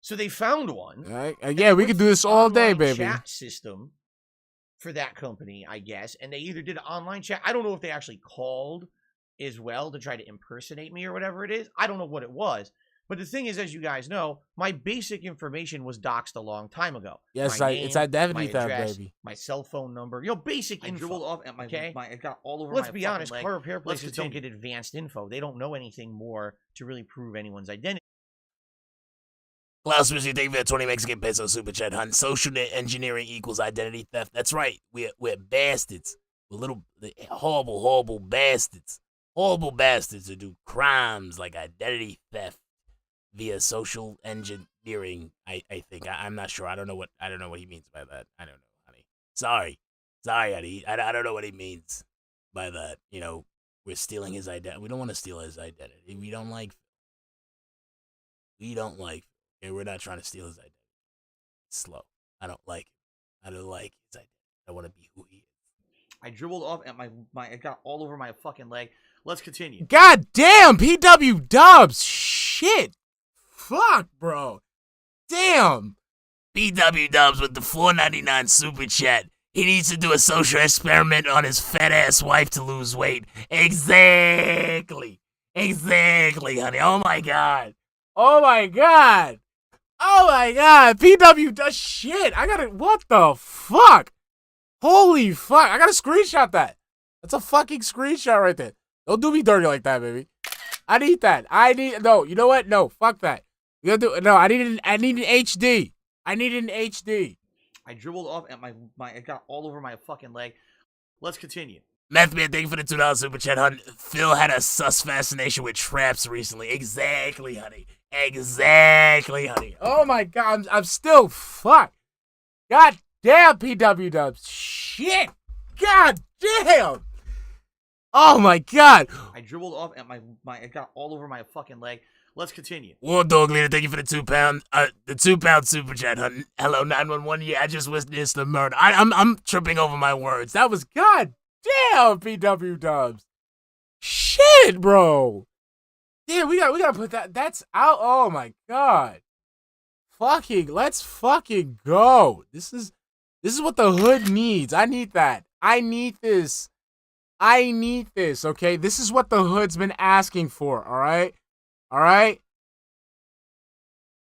So they found one. Yeah, we could do this all day, baby. Chat system for that company, I guess. And they either did an online chat. I don't know if they actually called as well to try to impersonate me or whatever it is. I don't know what it was. But the thing is, as you guys know, my basic information was doxed a long time ago. Yes, my name, it's identity my theft, address, baby. my cell phone number, basic info. I dribbled off at it got all over Let's my be honest, leg. car repair places don't get advanced info. They don't know anything more to really prove anyone's identity. Klaus Rizzi, thank you for the 20 Mexican peso super chat, hun. Social engineering equals identity theft. That's right. We're bastards. We're little horrible bastards. Horrible bastards who do crimes like identity theft via social engineering. I think. I'm not sure. I don't know what he means by that. I don't know, honey. Sorry, honey. I don't know what he means by that. You know, we're stealing his identity. We don't want to steal his identity. We don't like. Okay, we're not trying to steal his identity. It's slow. I don't like it. I don't like his identity. I want to be who he is. I dribbled off at it got all over my fucking leg. Let's continue. God damn, PW Dubs. Shit. Fuck, bro. Damn. PW Dubs with the $4.99 super chat. He needs to do a social experiment on his fat ass wife to lose weight. Exactly, honey. Oh my god. PW does shit. What the fuck? Holy fuck. I gotta screenshot that. That's a fucking screenshot right there. Don't do me dirty like that, baby. I need that. No, you know what? No, fuck that. I need an HD. I need an HD. I dribbled off at it got all over my fucking leg. Let's continue. Meth Man, thank you for the $2 super chat, hun. Phil had a sus fascination with traps recently. Exactly, honey. Oh my god, I'm still fucked. God damn, PW Dubs. Shit. God damn. Oh my god. I dribbled off at it got all over my fucking leg. Let's continue. War Dog Leader, thank you for the £2 super chat, hun. Hello, 911. Yeah, I just witnessed the murder. I'm tripping over my words. That was god damn, PW Dubs. Shit, bro. Yeah, we gotta put that. That's out. Oh my god. Let's fucking go. This is This is what the hood needs. I need that. I need this. I need this, okay? This is what the hood's been asking for, all right? All right?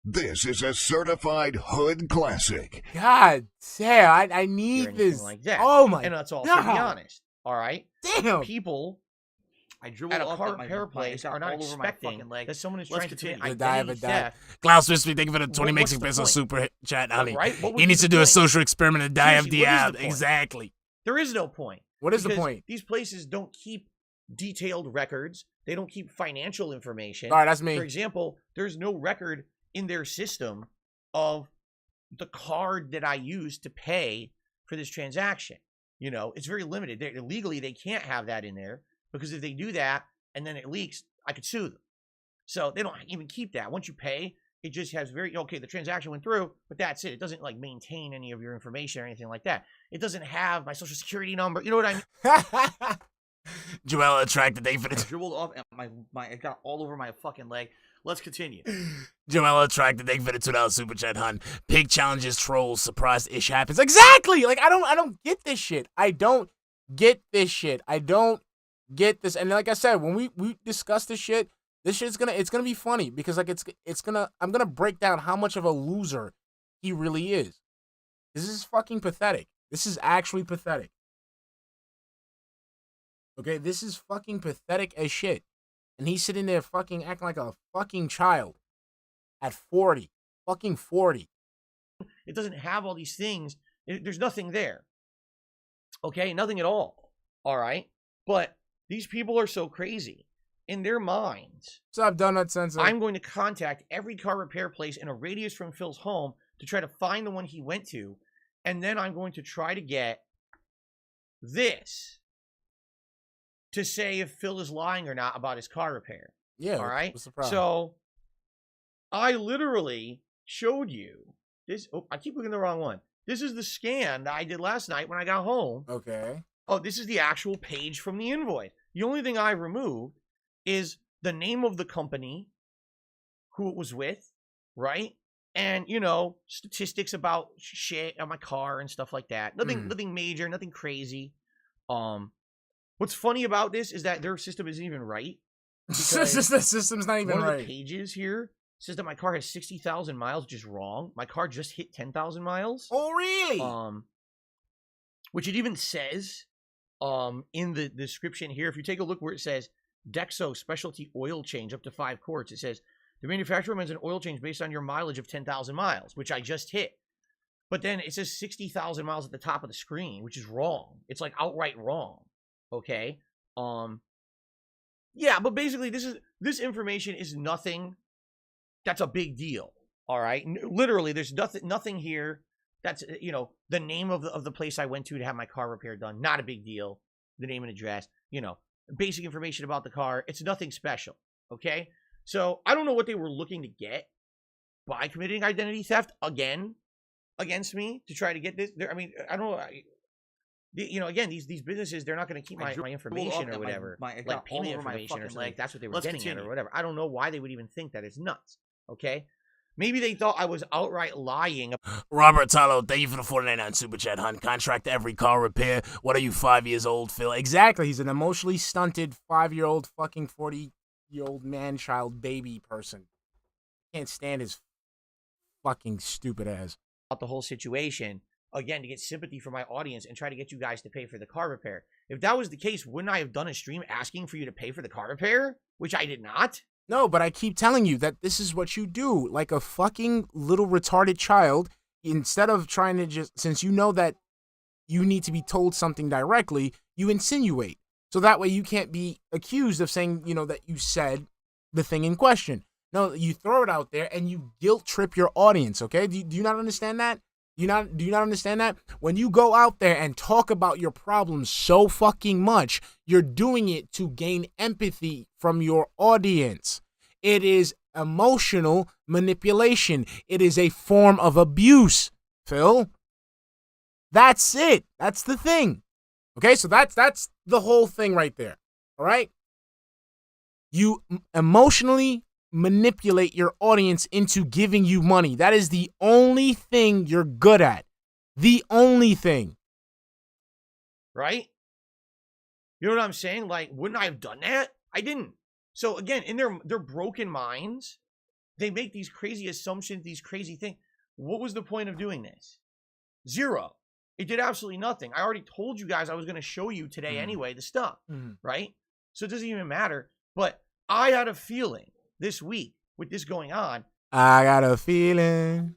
This is a certified hood classic. God damn, I Or need anything this. like that. Oh my And that's also God. be honest. All right. Damn. People I dribbled at a off car at my- repair my- place it got are not all over my expecting fucking leg. that someone is Let's trying to continue. commit The die of a identity die. theft. Klaus Crispy, thank you for the 20 What's Mexican the peso point? super chat, honey. Right? What would He be needs the to do a point? social experiment and die of Seriously, the what is the app. point? Exactly. There is no point. What is the Because point? These places don't keep detailed records. They don't keep financial information. All right, that's me. For example, there's no record in their system of the card that I used to pay for this transaction. You know, it's very limited. Legally, they can't have that in there because if they do that and then it leaks, I could sue them. So they don't even keep that. Once you pay, it just has okay, the transaction went through, but that's it. It doesn't like maintain any of your information or anything like that. It doesn't have my social security number. You know what I mean? Joella attracted, thank you for I the dribbled off at my it got all over my fucking leg. Let's continue. Joella attracted, thank you for the $2 super chat, hun. Pig challenges, trolls, surprise ish happens. Exactly. Like I don't get this shit. I don't get this shit. I don't get this. And like I said, when we discuss this shit's gonna be funny because like I'm gonna break down how much of a loser he really is. This is fucking pathetic. This is actually pathetic. Okay, this is fucking pathetic as shit. And he's sitting there fucking acting like a fucking child at 40. Fucking 40. It doesn't have all these things. There's nothing there. Okay, nothing at all. All right, but these people are so crazy in their minds. So I've done that since I'm going to contact every car repair place in a radius from Phil's home to try to find the one he went to, and then I'm going to try to get this to say if Phil is lying or not about his car repair. Yeah. All right. What's the problem? So I literally showed you this. Oh, I keep looking at the wrong one. This is the scan that I did last night when I got home. Okay. Oh, this is the actual page from the invoice. The only thing I removed is the name of the company, who it was with, right? And, you know, statistics about shit on my car and stuff like that. Nothing major, nothing crazy. What's funny about this is that their system isn't even right. The system's not even One of right. the pages here says that my car has 60,000 miles, which is wrong. My car just hit 10,000 miles. Oh, really? Which it even says in the description here. If you take a look where it says Dexo specialty oil change up to 5 quarts, it says the manufacturer recommends an oil change based on your mileage of 10,000 miles, which I just hit. But then it says 60,000 miles at the top of the screen, which is wrong. It's like outright wrong. Okay. Yeah, but basically this information is nothing that's a big deal. All right. Literally, there's nothing here that's, you know, the name of the place I went to have my car repair done. Not a big deal. The name and address, you know, basic information about the car. It's nothing special. Okay. So I don't know what they were looking to get by committing identity theft again against me to try to get this. I mean, I don't know. You know, again, these businesses, they're not going to keep my information or whatever. Like payment information or something. Like that's what they were getting at or whatever. I don't know why they would even think that. It's nuts. Okay. Maybe they thought I was outright lying. Robert Talo, thank you for the 499 super chat, hun. Contract every car repair. What are you, 5 years old, Phil? Exactly. He's an emotionally stunted 5-year-old fucking 40-year-old man-child baby person. Can't stand his fucking stupid ass. About the whole situation, again, to get sympathy from my audience and try to get you guys to pay for the car repair. If that was the case, wouldn't I have done a stream asking for you to pay for the car repair? Which I did not. No, but I keep telling you that this is what you do. Like a fucking little retarded child, instead of trying to just, since you know that you need to be told something directly, you insinuate. So that way you can't be accused of saying, you know, that you said the thing in question. No, you throw it out there and you guilt trip your audience, okay? Do you not understand that? Do you not understand that? When you go out there and talk about your problems so fucking much, you're doing it to gain empathy from your audience. It is emotional manipulation. It is a form of abuse, Phil. That's it. That's the thing. Okay, so that's the whole thing right there. All right? You emotionally manipulate your audience into giving you money. That is the only thing you're good at. The only thing. Right? You know what I'm saying? Like, wouldn't I have done that? I didn't. So again, in their broken minds, they make these crazy assumptions, these crazy things. What was the point of doing this? Zero. It did absolutely nothing. I already told you guys I was going to show you today anyway, the stuff, right? So it doesn't even matter. But I had a feeling this week with this going on. I got a feeling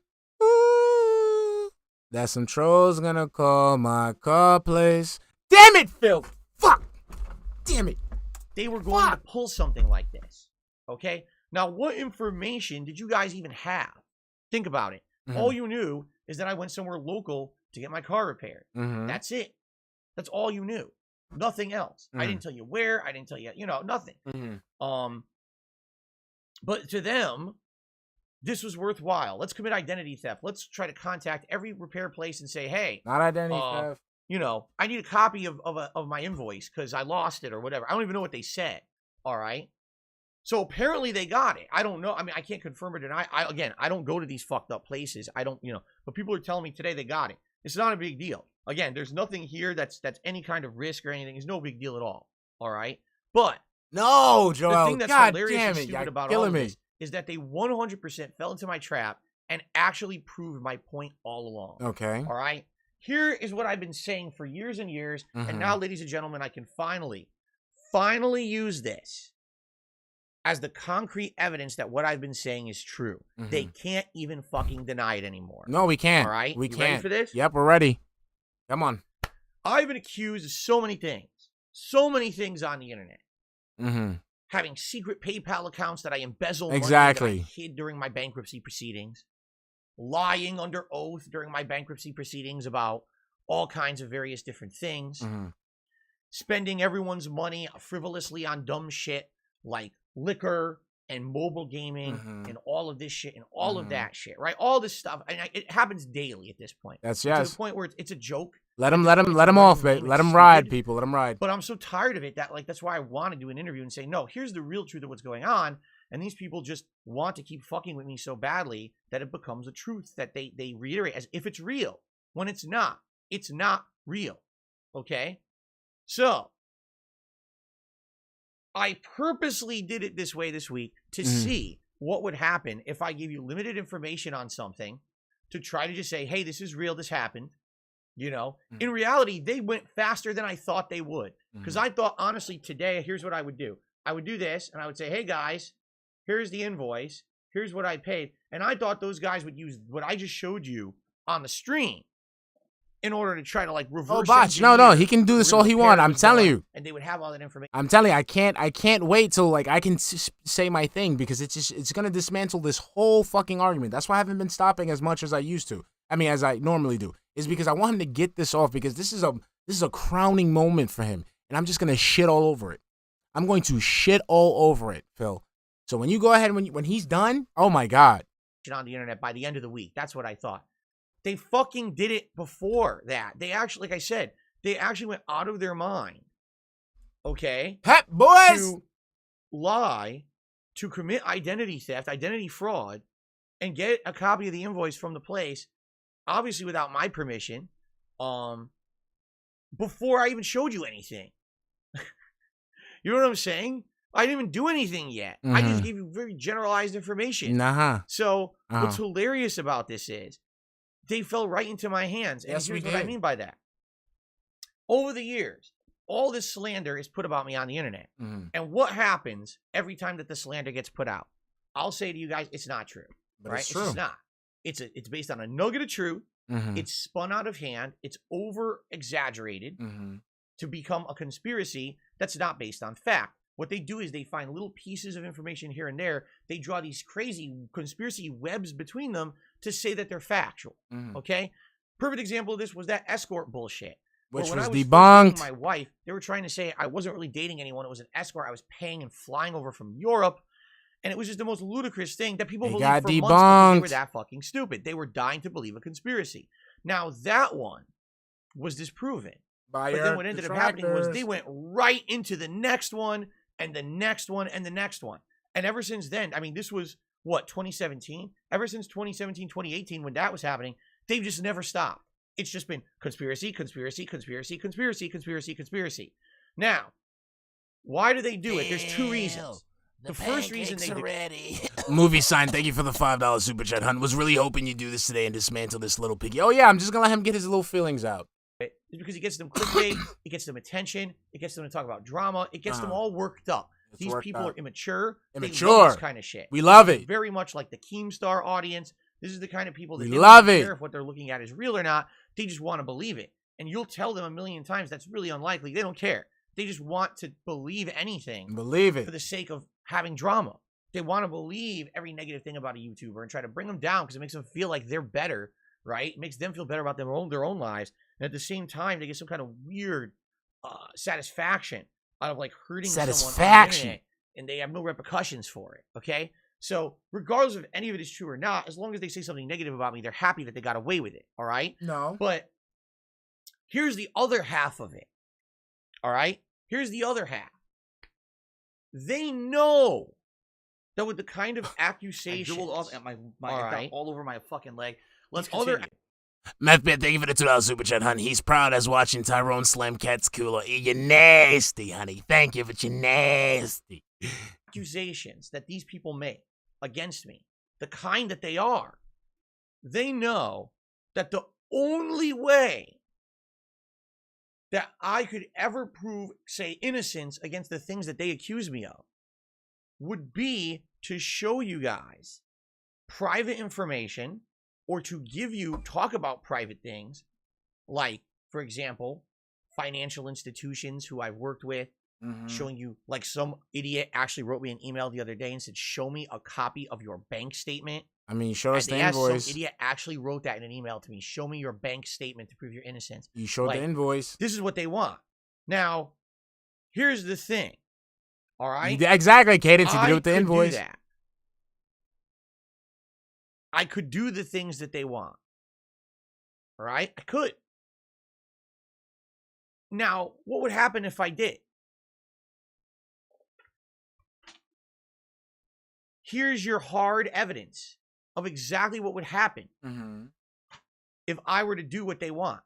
that some trolls gonna call my car place. Damn it, Phil. Fuck. Damn it. They were going to pull something like this. Okay? Now, what information did you guys even have? Think about it. All you knew is that I went somewhere local to get my car repaired. That's it. That's all you knew. Nothing else. I didn't tell you where. I didn't tell you, nothing. But to them, this was worthwhile. Let's commit identity theft. Let's try to contact every repair place and say, hey, not identity theft. I need a copy of my invoice because I lost it or whatever. I don't even know what they said. All right. So apparently they got it. I don't know. I mean, I can't confirm or deny. I don't go to these fucked up places. I don't, but people are telling me today they got it. It's not a big deal. Again, there's nothing here that's any kind of risk or anything. It's no big deal at all. All right. But no, Joel. The thing that's God hilarious damn and it. stupid about all of this is that they 100% fell into my trap and actually proved my point all along. Okay. All right. Here is what I've been saying for years and years. And now, ladies and gentlemen, I can finally use this as the concrete evidence that what I've been saying is true. They can't even fucking deny it anymore. No, we can't. All right? We You can't. ready for this? Yep, we're ready. Come on. I've been accused of so many things. So many things on the internet. Having secret PayPal accounts that I embezzled money that I hid during my bankruptcy proceedings. Lying under oath during my bankruptcy proceedings about all kinds of various different things. Spending everyone's money frivolously on dumb shit like liquor and mobile gaming and all of this shit and all of that shit, right? All this stuff. And it happens daily at this point. That's To the point where it's a joke. Let him off, babe. Let him ride, people. Let him ride. But I'm so tired of it that that's why I want to do an interview and say, no, here's the real truth of what's going on. And these people just want to keep fucking with me so badly that it becomes a truth that they reiterate as if it's real. When it's not. It's not real. Okay? So, I purposely did it this way this week to see what would happen if I gave you limited information on something to try to just say, hey, this is real, this happened. In reality, they went faster than I thought they would. Because I thought, honestly, today, here's what I would do. I would do this, and I would say, hey, guys, here's the invoice. Here's what I paid. And I thought those guys would use what I just showed you on the stream in order to try to reverse. Oh, Botch, no, he can do this all he wants. I'm telling you. And they would have all that information. I'm telling you, I can't wait till I can say my thing because it's gonna dismantle this whole fucking argument. That's why I haven't been stopping as much as I used to. I mean, as I normally do, is because I want him to get this off because this is a crowning moment for him, and I'm just gonna shit all over it. I'm going to shit all over it, Phil. So when you go ahead when he's done, oh my God. On the internet by the end of the week. That's what I thought. They fucking did it before that. They actually, like I said, they actually went out of their mind. Okay? Pep boys! To lie, to commit identity theft, identity fraud, and get a copy of the invoice from the place, obviously without my permission, before I even showed you anything. You know what I'm saying? I didn't even do anything yet. I just gave you very generalized information. So what's hilarious about this is they fell right into my hands. And here's what I mean by that. Over the years, all this slander is put about me on the internet. And what happens every time that the slander gets put out? I'll say to you guys, it's not true. But right? It's true. It's not. It's based on a nugget of truth. It's spun out of hand. It's over exaggerated to become a conspiracy that's not based on fact. What they do is they find little pieces of information here and there. They draw these crazy conspiracy webs between them to say that they're factual. Okay? Perfect example of this was that escort bullshit. Which when was I debunked. dating my wife, they were trying to say I wasn't really dating anyone. It was an escort. I was paying and flying over from Europe. And it was just the most ludicrous thing that people believed for months because they were that fucking stupid. They were dying to believe a conspiracy. Now, that one was disproven. But then what ended up happening was they went right into the next one and the next one and the next one. And ever since then, I mean, this was, what, 2017? Ever since 2017, 2018, when that was happening, they've just never stopped. It's just been conspiracy, conspiracy, conspiracy, conspiracy, conspiracy, conspiracy. Now, why do they do it? There's two reasons. The first reason they do ready. Movie sign, thank you for the $5 super chat, hun. Was really hoping you'd do this today and dismantle this little piggy. Oh, yeah, I'm just going to let him get his little feelings out. it's because it gets them clickbait, it gets them attention, it gets them to talk about drama, it gets them all worked up. These people are immature. They love this kind of shit. We love it. Very much like the Keemstar audience. This is the kind of people that we they love don't it. care if what they're looking at is real or not. They just want to believe it. And you'll tell them a million times that's really unlikely. They don't care. They just want to believe anything. Believe it. For the sake of having drama. They want to believe every negative thing about a YouTuber and try to bring them down because it makes them feel like they're better, right? It makes them feel better about their own lives. And at the same time, they get some kind of weird satisfaction out of like hurting someone on the internet, and they have no repercussions for it, okay? So regardless of any of it is true or not, as long as they say something negative about me, they're happy that they got away with it, all right? No. But here's the other half of it, all right? Here's the other half. They know that with the kind of accusations... I dribbled off at my got all over my fucking leg. Let's continue. Methbit, thank you for the $2 super chat, honey. He's proud as watching Tyrone slam Cat's cooler. You're nasty, honey. Thank you, but you're nasty. Accusations that these people make against me, the kind that they are, they know that the only way that I could ever prove, say, innocence against the things that they accuse me of would be to show you guys private information or to talk about private things like, for example, financial institutions who I've worked with, showing you, like some idiot actually wrote me an email the other day and said, show me a copy of your bank statement. I mean, show us the invoice. Some idiot actually wrote that in an email to me. Show me your bank statement to prove your innocence. You showed the invoice. This is what they want. Now, here's the thing. All right? Exactly, Cadence. You could do with the invoice. Do that. I could do the things that they want. All right? I could. Now, what would happen if I did? Here's your hard evidence of exactly what would happen if I were to do what they want.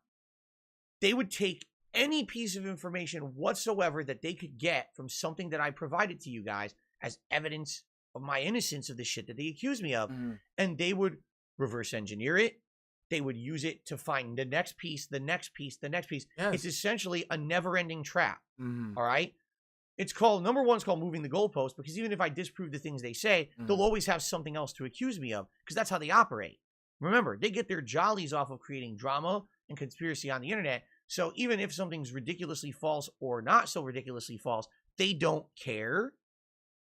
They would take any piece of information whatsoever that they could get from something that I provided to you guys as evidence of my innocence of the shit that they accuse me of, and they would reverse engineer it. They would use it to find the next piece, the next piece, the next piece. Yes. It's essentially a never-ending trap, all right? It's called, number one, it's called moving the goalpost, because even if I disprove the things they say, they'll always have something else to accuse me of, because that's how they operate. Remember, they get their jollies off of creating drama and conspiracy on the internet, so even if something's ridiculously false or not so ridiculously false, they don't care,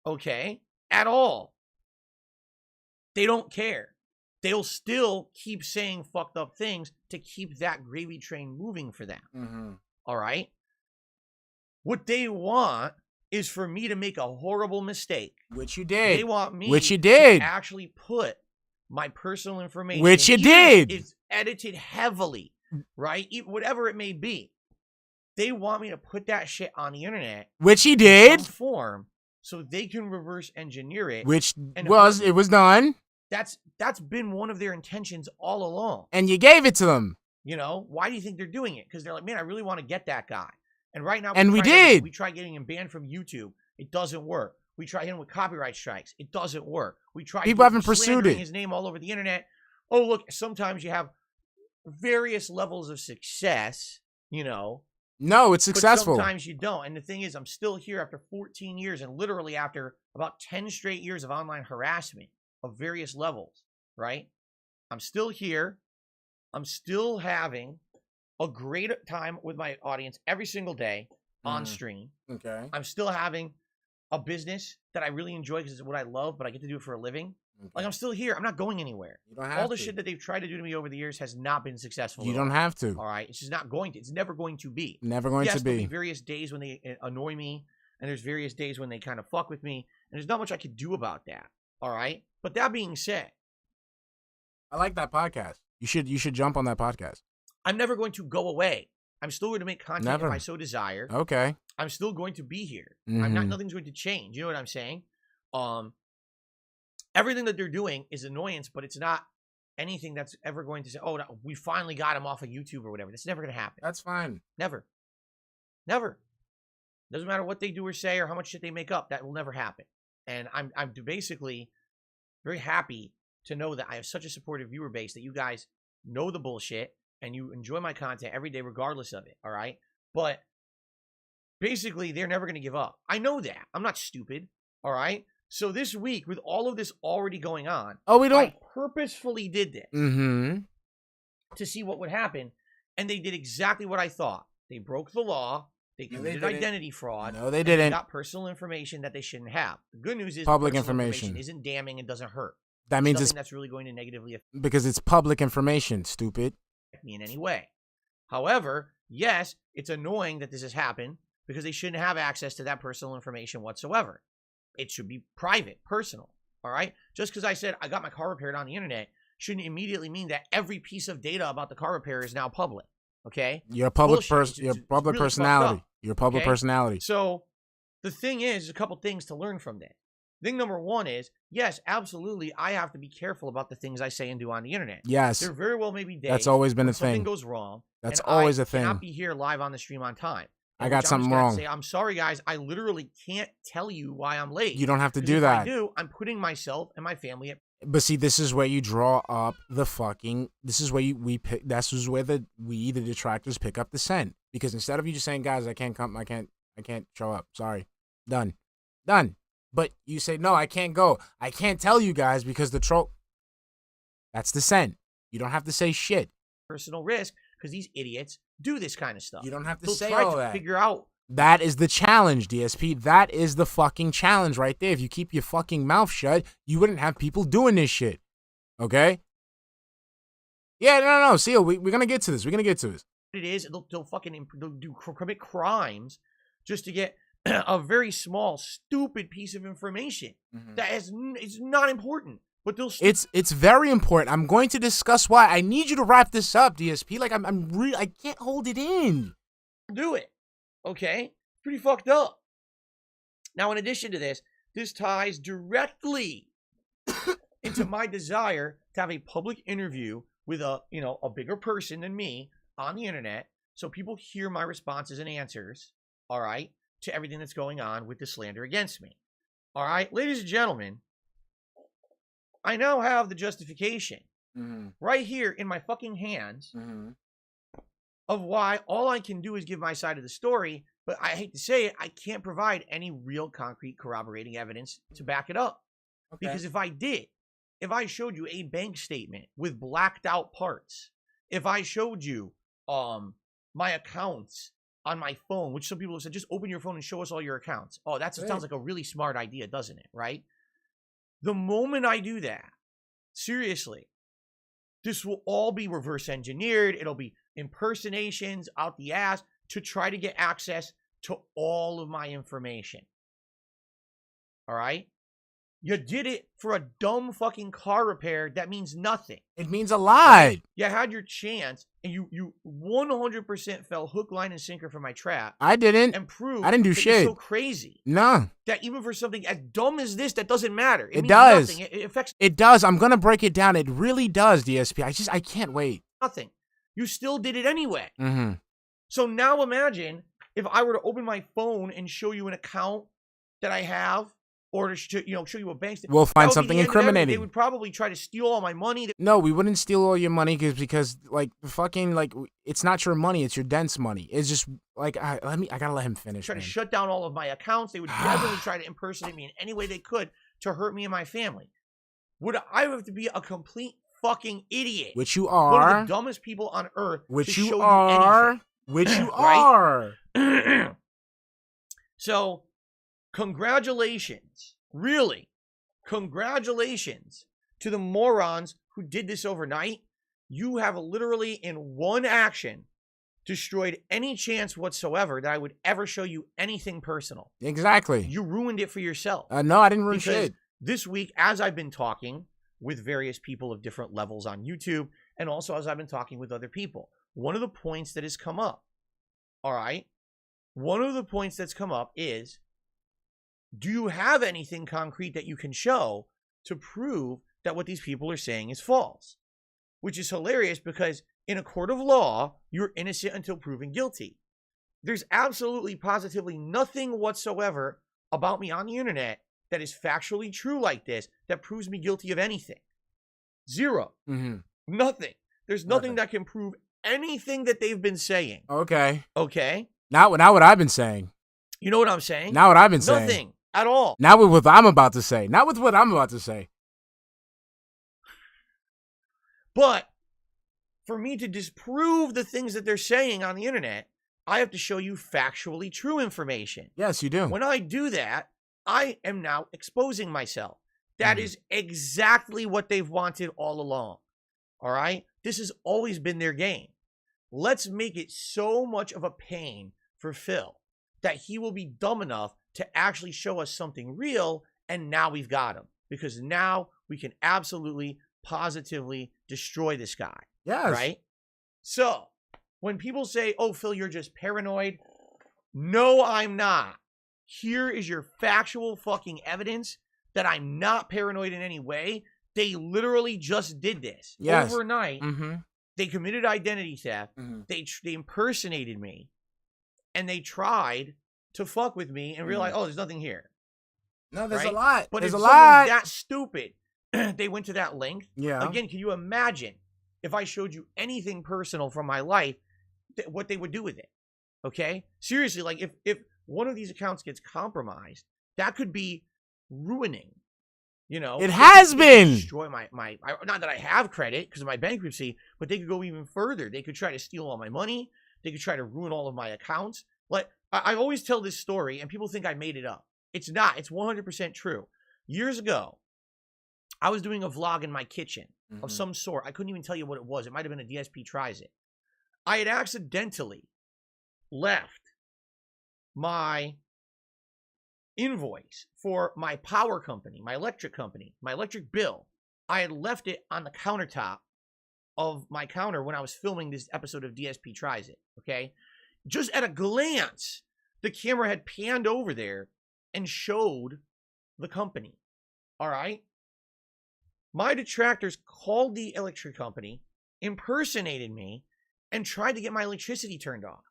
okay, at all. They don't care. They'll still keep saying fucked up things to keep that gravy train moving for them, all right? What they want is for me to make a horrible mistake. Which you did. They want me to actually put my personal information. Which you did. It's edited heavily, right? Whatever it may be. They want me to put that shit on the internet. Which he did. In some form, so they can reverse engineer it. Which it was done. That's been one of their intentions all along. And you gave it to them. You know, why do you think they're doing it? Because they're like, man, I really want to get that guy. And right now, we did. We try getting him banned from YouTube. It doesn't work. We try hitting him with copyright strikes. It doesn't work. We try. People haven't pursued it. His name all over the internet. Oh, look. Sometimes you have various levels of success. You know. No, it's successful. But sometimes you don't. And the thing is, I'm still here after 14 years, and literally after about 10 straight years of online harassment of various levels. Right. I'm still here. I'm still having a great time with my audience every single day on stream. Okay. I'm still having a business that I really enjoy because it's what I love, but I get to do it for a living. Okay. Like, I'm still here. I'm not going anywhere. You don't have All the shit that they've tried to do to me over the years has not been successful. You don't have to. All right. It's just not going to. It's never going to be. Never going to be. There'll be various days when they annoy me, and there's various days when they kind of fuck with me, and there's not much I could do about that. All right. But that being said, I like that podcast. You should jump on that podcast. I'm never going to go away. I'm still going to make content if I so desire. Okay. I'm still going to be here. Nothing's going to change. You know what I'm saying? Everything that they're doing is annoyance, but it's not anything that's ever going to say, oh, no, we finally got him off of YouTube or whatever. That's never going to happen. That's fine. Never. Never. Doesn't matter what they do or say or how much shit they make up. That will never happen. And I'm basically very happy to know that I have such a supportive viewer base that you guys know the bullshit and you enjoy my content every day regardless of it, all right? But basically, they're never going to give up. I know that. I'm not stupid, all right? So this week, with all of this already going on, I purposefully did this to see what would happen, and they did exactly what I thought. They broke the law. They committed identity fraud. No, they didn't. They got personal information that they shouldn't have. The good news is public information isn't damning and doesn't hurt. That means it's that's really going to negatively affect because it's public information, stupid. me in any way. However, yes, it's annoying that this has happened because they shouldn't have access to that personal information whatsoever. It should be private, personal, all right? Just because I said I got my car repaired on the internet shouldn't immediately mean that every piece of data about the car repair is now public, okay? You're a public person. You're a public really personality. You're a public personality. So the thing is, a couple things to learn from this. Thing number one is, yes, absolutely, I have to be careful about the things I say and do on the internet. Yes. There very well may be days that's always been a something thing. Goes wrong. That's always a thing. I cannot be here live on the stream on time. I got something wrong. Say, I'm sorry, guys. I literally can't tell you why I'm late. You don't have to do if that. I do, I'm putting myself and my family at. But see, this is where you draw up the fucking. This is where we pick. This is where the detractors pick up the scent. Because instead of you just saying, guys, I can't come. I can't show up. Sorry. Done. But you say, no, I can't go. I can't tell you guys because the troll. That's the scent. You don't have to say shit. Personal risk because these idiots do this kind of stuff. You don't have to They'll say try all to that. Figure out. That is the challenge, DSP. That is the fucking challenge right there. If you keep your fucking mouth shut, you wouldn't have people doing this shit. Okay? Yeah, no. See, we're going to get to this. We're going to get to this. It is. They'll commit crimes just to get a very small, stupid piece of information that is not important. But they'll. It's very important. I'm going to discuss why. I need you to wrap this up, DSP. Like I can't hold it in. Do it. Okay? Pretty fucked up. Now, in addition to this ties directly into my desire to have a public interview with a bigger person than me on the internet so people hear my responses and answers, all right, to everything that's going on with the slander against me. All right? Ladies and gentlemen, I now have the justification right here in my fucking hands of why all I can do is give my side of the story, but I hate to say it, I can't provide any real concrete corroborating evidence to back it up. Okay. Because if I showed you a bank statement with blacked out parts, if I showed you my accounts on my phone, which some people have said, just open your phone and show us all your accounts. Oh, that sounds like a really smart idea, doesn't it? Right? The moment I do that, seriously, this will all be reverse engineered. It'll be impersonations out the ass to try to get access to all of my information. All right? You did it for a dumb fucking car repair that means nothing. It means a lot. You had your chance, and you 100% fell hook, line, and sinker for my trap. I didn't. And proved I didn't do that shit. You're so crazy. No. That even for something as dumb as this, that doesn't matter. It means does. Nothing. It affects. It does. I'm gonna break it down. It really does, DSP. I can't wait. Nothing. You still did it anyway. Mm-hmm. So now imagine if I were to open my phone and show you an account that I have, or to show you a bank statement. We'll find something incriminating. They would probably try to steal all my money. No, we wouldn't steal all your money because it's not your money, it's your dent's money. It's just like I gotta let him finish. Try to shut down all of my accounts. They would definitely try to impersonate me in any way they could to hurt me and my family. Would I have to be a complete fucking idiot? Which you are. One of the dumbest people on earth. Which to you show are. You which you right? are. So, congratulations. Really. Congratulations to the morons who did this overnight. You have literally, in one action, destroyed any chance whatsoever that I would ever show you anything personal. Exactly. You ruined it for yourself. No, I didn't ruin shit. This week, as I've been talking with various people of different levels on YouTube, and also as I've been talking with other people, one of the points that has come up, all right? One of the points that's come up is, do you have anything concrete that you can show to prove that what these people are saying is false? which is hilarious because in a court of law, you're innocent until proven guilty. There's absolutely positively nothing whatsoever about me on the internet that is factually true like this that proves me guilty of anything. Zero. Nothing. There's nothing that can prove anything that they've been saying. Okay. Okay? Not what I've been saying. You know what I'm saying? Not what I've been saying. Nothing at all. Not with what I'm about to say. Not with what I'm about to say. But for me to disprove the things that they're saying on the internet, I have to show you factually true information. Yes, you do. When I do that, I am now exposing myself. That is exactly what they've wanted all along. All right? This has always been their game. Let's make it so much of a pain for Phil that he will be dumb enough to actually show us something real, and now we've got him. Because now we can absolutely, positively destroy this guy. Yes. Right? So, when people say, oh, Phil, you're just paranoid. No, I'm not. Here is your factual fucking evidence that I'm not paranoid in any way. They literally just did this. Yes. Overnight. They committed identity theft. They impersonated me. And they tried to fuck with me and realize, oh, there's nothing here. No, there's right? a lot. But there's if a someone's lot. that stupid, they went to that length. Yeah. Again, can you imagine if I showed you anything personal from my life, what they would do with it? Okay? Seriously, like if one of these accounts gets compromised, that could be ruining. You know, it has been. Destroy my not that I have credit because of my bankruptcy, but they could go even further. They could try to steal all my money. They could try to ruin all of my accounts. Like I always tell this story, and people think I made it up. It's not. It's 100% true. Years ago, I was doing a vlog in my kitchen of some sort. I couldn't even tell you what it was. It might have been a DSP tries it. I had accidentally left my invoice for my power company, my electric bill. I had left it on the countertop of my counter when I was filming this episode of DSP Tries It, okay? Just at a glance, the camera had panned over there and showed the company, all right? My detractors called the electric company, impersonated me, and tried to get my electricity turned off.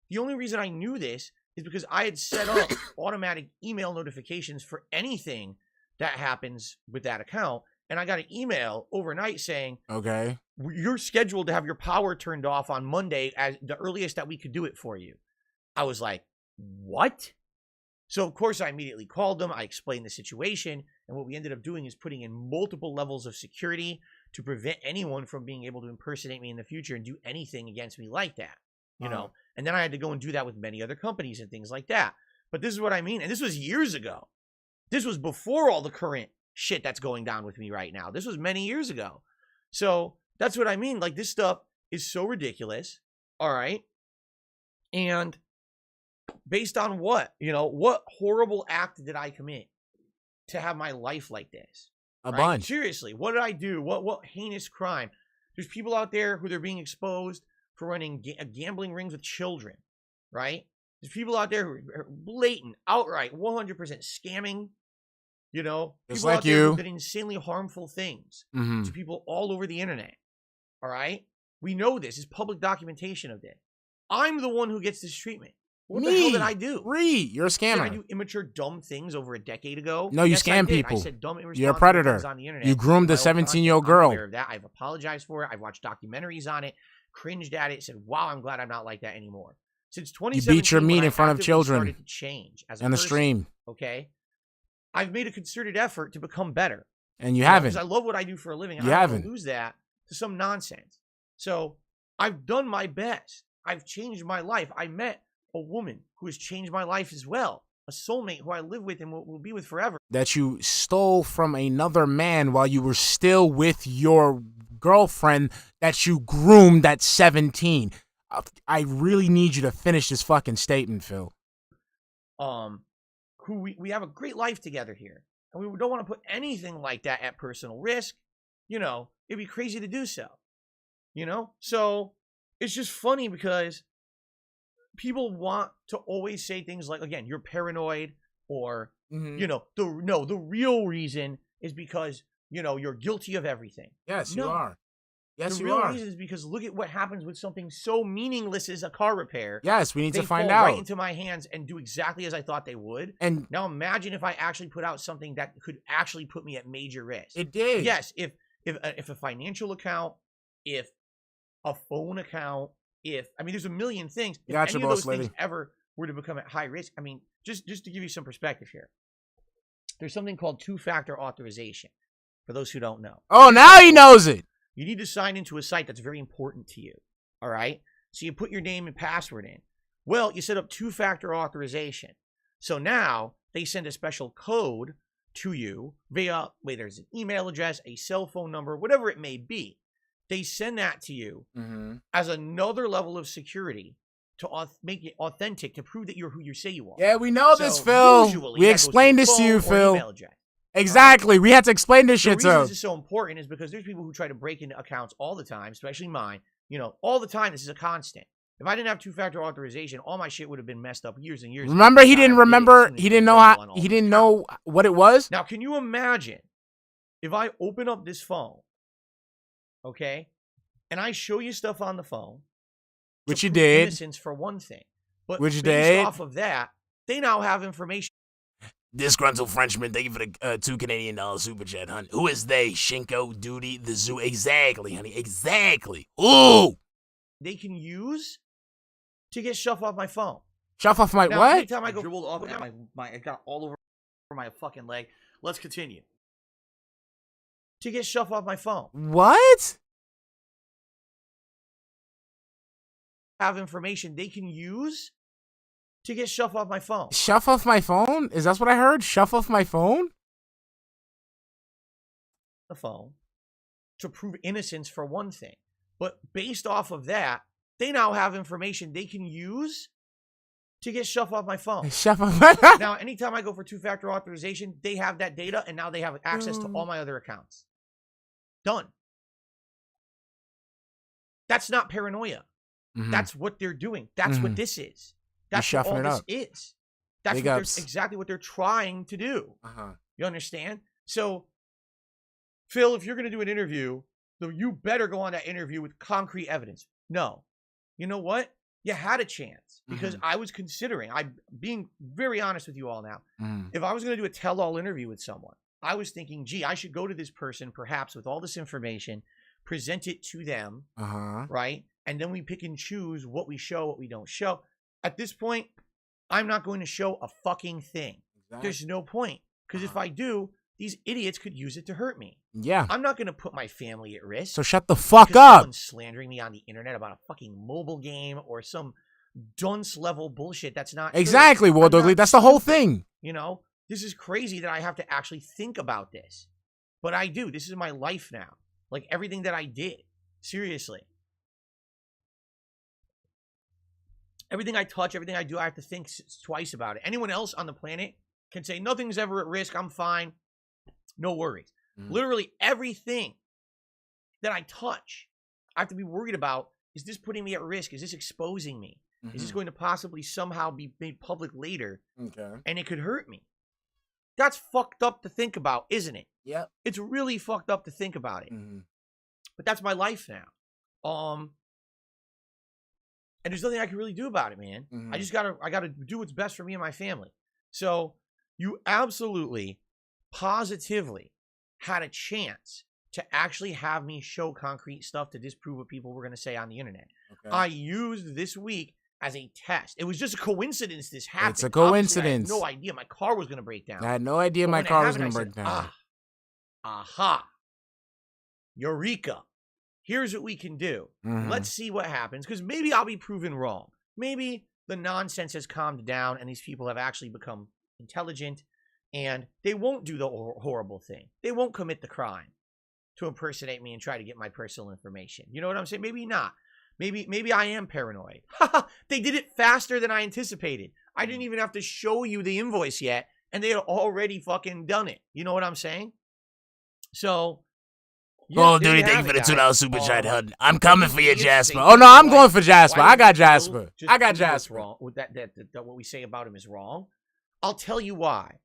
The only reason I knew this is because I had set up automatic email notifications for anything that happens with that account. And I got an email overnight saying, okay, you're scheduled to have your power turned off on Monday as the earliest that we could do it for you. I was like, what? So, of course, I immediately called them. I explained the situation. And what we ended up doing is putting in multiple levels of security to prevent anyone from being able to impersonate me in the future and do anything against me like that. You know, and then I had to go and do that with many other companies and things like that. But this is what I mean. And this was years ago. This was before all the current shit that's going down with me right now. This was many years ago. So that's what I mean. Like, this stuff is so ridiculous. All right. And based on what? You know, what horrible act did I commit to have my life like this? A bunch. Seriously, what did I do? What heinous crime? There's people out there who they're being exposed for running gambling rings with children, right? There's people out there who are blatant, outright, 100% scamming, you know? Just people like out there you. who did insanely harmful things to people all over the internet, all right? We know this. It's public documentation of this. I'm the one who gets this treatment. What the hell did I do? You're a scammer. Did I do immature, dumb things over a decade ago? No, you yes, scam I did. people. I said dumb, irresponsible You're a predator. things on the internet. You groomed a 17-year-old girl. I'm aware of that. I've apologized for it. I've watched documentaries on it, cringed at it, said, wow, I'm glad I'm not like that anymore. Since 2017, you beat your meat in front of children started to change as a on the person, stream. Okay, I've made a concerted effort to become better, and you haven't. Because I love what I do for a living. And you I haven't. don't lose that to some nonsense. So I've done my best. I've changed my life. I met a woman who has changed my life as well. A soulmate who I live with and will be with forever. That you stole from another man while you were still with your girlfriend that you groomed at 17. I really need you to finish this fucking statement, Phil. Who we have a great life together here. And we don't want to put anything like that at personal risk. You know, it'd be crazy to do so. You know? So it's just funny because people want to always say things like, again, you're paranoid, or, you know, the real reason is because, you know, you're guilty of everything. Yes, you are. Yes, the you real are. reason is because look at what happens with something so meaningless as a car repair. Yes, we need They to find fall out. right into my hands and do exactly as I thought they would. And now imagine if I actually put out something that could actually put me at major risk. it did. Yes, if a financial account, if a phone account, there's a million things. If Gotcha, any of boss those lady. things ever were to become at high risk, I mean, just to give you some perspective here, there's something called two-factor authorization. For those who don't know. Oh, now he knows it. You need to sign into a site that's very important to you. All right. So you put your name and password in. Well, you set up two-factor authorization. So now they send a special code to you via, there's an email address, a cell phone number, whatever it may be. They send that to you as another level of security to make it authentic, to prove that you're who you say you are. Yeah, we know So this, Phil. usually We that goes explained to a this to you, phone or an Phil. email address. Exactly. We had to explain this shit The to reason him. this is so important is because there's people who try to break into accounts all the time, especially mine. All the time. This is a constant. If I didn't have two-factor authorization, all my shit would have been messed up years and years ago. Remember, he didn't God, I did it remember. as soon as He it didn't was know available how. on all He the didn't accounts. know what it was. Now, can you imagine if I open up this phone, okay, and I show you stuff on the phone, Which to you prove did. innocence for one thing, but Which you based did. off of that, they now have information. Disgruntled Frenchman, thank you for the $2 Canadian super chat, hun. Who is they? Shinko, Duty, the zoo. Exactly, honey. Exactly. Ooh. They can use to get stuff off my phone. Shove off my Now, what? anytime I go, dribbled off it got all over my fucking leg. Let's continue. to get stuff off my phone. What? Have information they can use to get stuff off my phone. Shove off my phone? Is that what I heard? Shove off my phone? The phone to prove innocence for one thing. But based off of that, they now have information they can use to get stuff off my phone. Shove off my Now, anytime I go for two-factor authorization, they have that data, and now they have access to all my other accounts. Done. That's not paranoia. Mhm. That's what they're doing. That's what this is. That's what shuffling all it this up. is. That's Big what ups. exactly what they're trying to do. Uh-huh. You understand? So, Phil, if you're going to do an interview, you better go on that interview with concrete evidence. No. You know what? You had a chance because I was considering, I'm being very honest with you all now. If I was going to do a tell-all interview with someone, I was thinking, gee, I should go to this person perhaps with all this information, present it to them, right? And then we pick and choose what we show, what we don't show. At this point, I'm not going to show a fucking thing. There's no point. Because if I do, these idiots could use it to hurt me. Yeah. I'm not going to put my family at risk. So shut the fuck because up. someone's slandering me on the internet about a fucking mobile game or some dunce level bullshit that's not Exactly, true. War I'm not Dudley. That's the whole stupid. thing. You know, this is crazy that I have to actually think about this. But I do. This is my life now. Like everything that I did. Seriously. Everything I touch, everything I do, I have to think twice about it. Anyone else on the planet can say, nothing's ever at risk. I'm fine. No worries. Literally everything that I touch, I have to be worried about, is this putting me at risk? Is this exposing me? Is this going to possibly somehow be made public later? Okay. And it could hurt me. That's fucked up to think about, isn't it? Yep. It's really fucked up to think about it. But that's my life now. And there's nothing I can really do about it, man. I gotta do what's best for me and my family. So you absolutely, positively had a chance to actually have me show concrete stuff to disprove what people were going to say on the internet. Okay. I used this week as a test. It was just a coincidence this happened. It's a Obviously, coincidence. I had no idea my car was going to break down. I had no idea But my when it car was happened, going to I break said, down. Aha. Eureka. Here's what we can do. Let's see what happens, because maybe I'll be proven wrong. Maybe the nonsense has calmed down and these people have actually become intelligent and they won't do the horrible thing. They won't commit the crime to impersonate me and try to get my personal information. You know what I'm saying? Maybe not. Maybe I am paranoid. They did it faster than I anticipated. I didn't even have to show you the invoice yet, and they had already fucking done it. You know what I'm saying? So, Oh, there dude, you thank you have for the it, $2 guys. super chat, hun. I'm coming for you, idiots Jasper. think Oh, no, that, I'm going for Jasper. why I got would Phil Jasper. just I got prove what's Jasper. wrong, that what we say about him is wrong. I'll tell you why.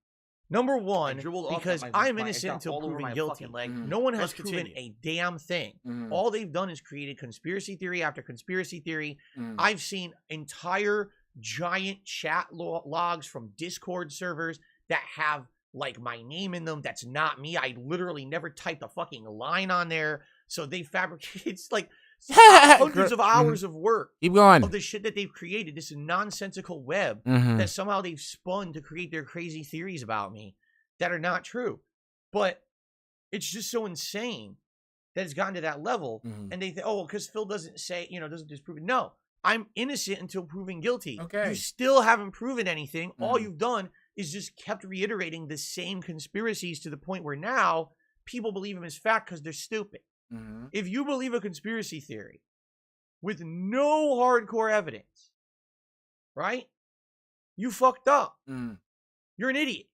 Number one, dribbled off because my- I'm my- it innocent got until all over proven my guilty. fucking leg. No one has Let's proven continue. a damn thing. All they've done is created conspiracy theory after conspiracy theory. I've seen entire giant chat logs from Discord servers that have like my name in them. That's not me. I literally never typed a fucking line on there. So they fabricate. It's like hundreds of hours of work. Keep going. Of the shit that they've created. This nonsensical web that somehow they've spun to create their crazy theories about me that are not true. But it's just so insane that it's gotten to that level. And they think, oh, well, because Phil doesn't say, doesn't disprove it. No, I'm innocent until proven guilty. Okay. You still haven't proven anything. All you've done is just kept reiterating the same conspiracies to the point where now people believe them as fact because they're stupid. If you believe a conspiracy theory with no hardcore evidence, right? You fucked up. You're an idiot.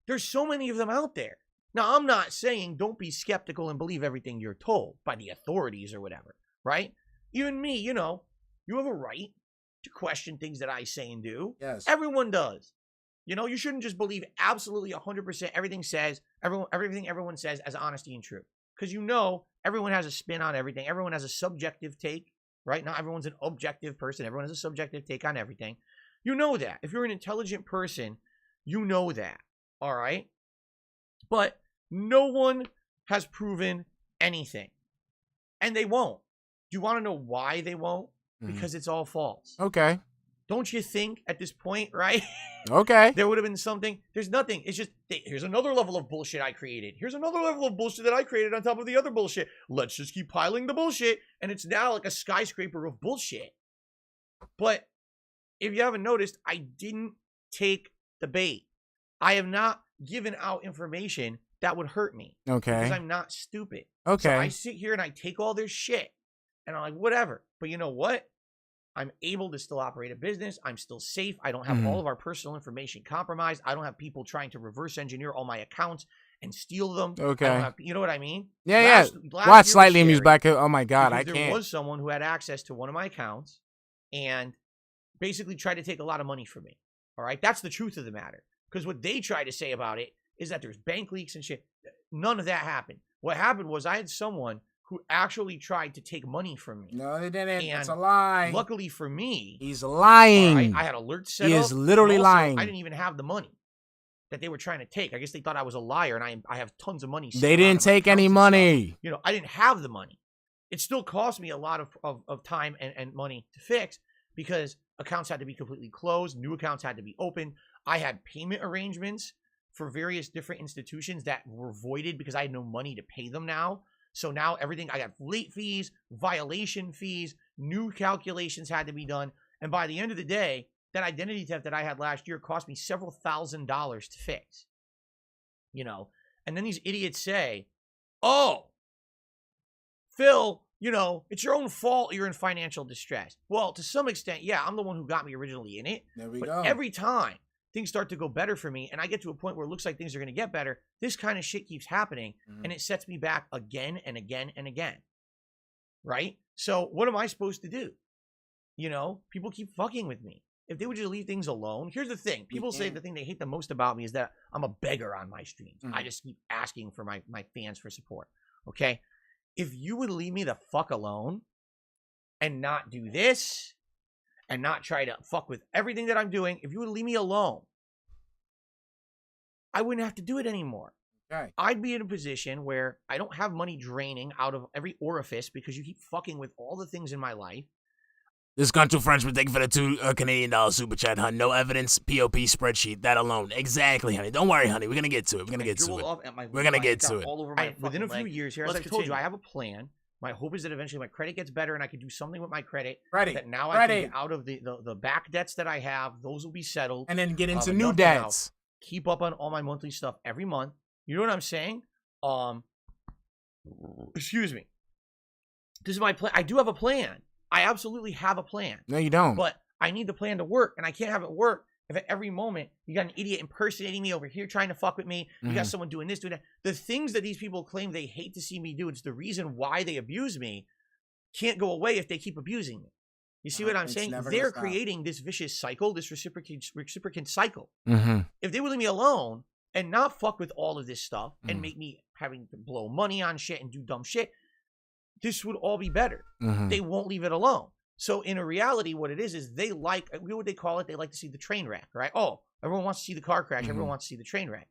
There's so many of them out there. Now, I'm not saying don't be skeptical and believe everything you're told by the authorities or whatever, right? Even me, you have a right to question things that I say and do. Yes. Everyone does. You shouldn't just believe absolutely 100% everything everyone says as honesty and truth. Because everyone has a spin on everything. Everyone has a subjective take, right? Not everyone's an objective person. Everyone has a subjective take on everything. You know that. If you're an intelligent person, you know that, all right? But no one has proven anything. And they won't. Do you want to know why they won't? Because it's all false. Okay. Don't you think at this point, right? Okay. There would have been something. There's nothing. It's just, here's another level of bullshit I created. Here's another level of bullshit that I created on top of the other bullshit. Let's just keep piling the bullshit. And it's now like a skyscraper of bullshit. But if you haven't noticed, I didn't take the bait. I have not given out information that would hurt me. Okay. Because I'm not stupid. Okay. So I sit here and I take all this shit. And I'm like, whatever. But you know what? I'm able to still operate a business. I'm still safe. I don't have all of our personal information compromised. I don't have people trying to reverse engineer all my accounts and steal them. Okay. I don't have, you know what I mean? Yeah, last Watch year was slightly amused scary back. Oh my God, because I there can't. was someone who had access to one of my accounts and basically tried to take a lot of money from me. All right. That's the truth of the matter. Because what they try to say about it is that there's bank leaks and shit. None of that happened. What happened was I had someone who actually tried to take money from me. No, they didn't. And It's a lie. luckily for me, He's lying. right, I had alerts set up. He is literally and also, lying. I didn't even have the money that they were trying to take. I guess they thought I was a liar, and I have tons of money. They didn't take any money. I didn't have the money. It still cost me a lot of time and money to fix because accounts had to be completely closed. New accounts had to be opened. I had payment arrangements for various different institutions that were voided because I had no money to pay them now. So now everything, I got late fees, violation fees, new calculations had to be done. And by the end of the day, that identity theft that I had last year cost me several $1,000s to fix. And then these idiots say, oh, Phil, it's your own fault you're in financial distress. Well, to some extent, yeah, I'm the one who got me originally in it. There we but go. Every time things start to go better for me and I get to a point where it looks like things are going to get better, this kind of shit keeps happening and it sets me back again and again and again. Right? So what am I supposed to do? People keep fucking with me. If they would just leave things alone. Here's the thing. People say the thing they hate the most about me is that I'm a beggar on my streams. I just keep asking for my fans for support. Okay? If you would leave me the fuck alone and not do this and not try to fuck with everything that I'm doing, if you would leave me alone, I wouldn't have to do it anymore. Okay. I'd be in a position where I don't have money draining out of every orifice because you keep fucking with all the things in my life. This country Frenchman, thank you for the $2 Canadian super chat, honey. No evidence, POP spreadsheet, that alone. Exactly, honey. Don't worry, honey. We're going to get to it. We're going to get to it. We're going to get to it. All over my Within a few leg. years here, as I told you, I have a plan. My hope is that eventually my credit gets better and I can do something with my credit. That now I can get out of the back debts that I have. Those will be settled. And then get into new debts. Keep up on all my monthly stuff every month. You know what I'm saying? Excuse me. This is my plan. I do have a plan. I absolutely have a plan. No, you don't. But I need the plan to work, and I can't have it work if at every moment you got an idiot impersonating me over here trying to fuck with me. You got someone doing this, doing that. The things that these people claim they hate to see me do, it's the reason why they abuse me, can't go away if they keep abusing me. You see what I'm saying? They're creating this vicious cycle, this reciprocant cycle. If they would leave me alone and not fuck with all of this stuff and make me having to blow money on shit and do dumb shit, this would all be better. They won't leave it alone. So in a reality, what it is they like, what they call it, they like to see the train wreck, right? Oh, everyone wants to see the car crash. Everyone wants to see the train wreck.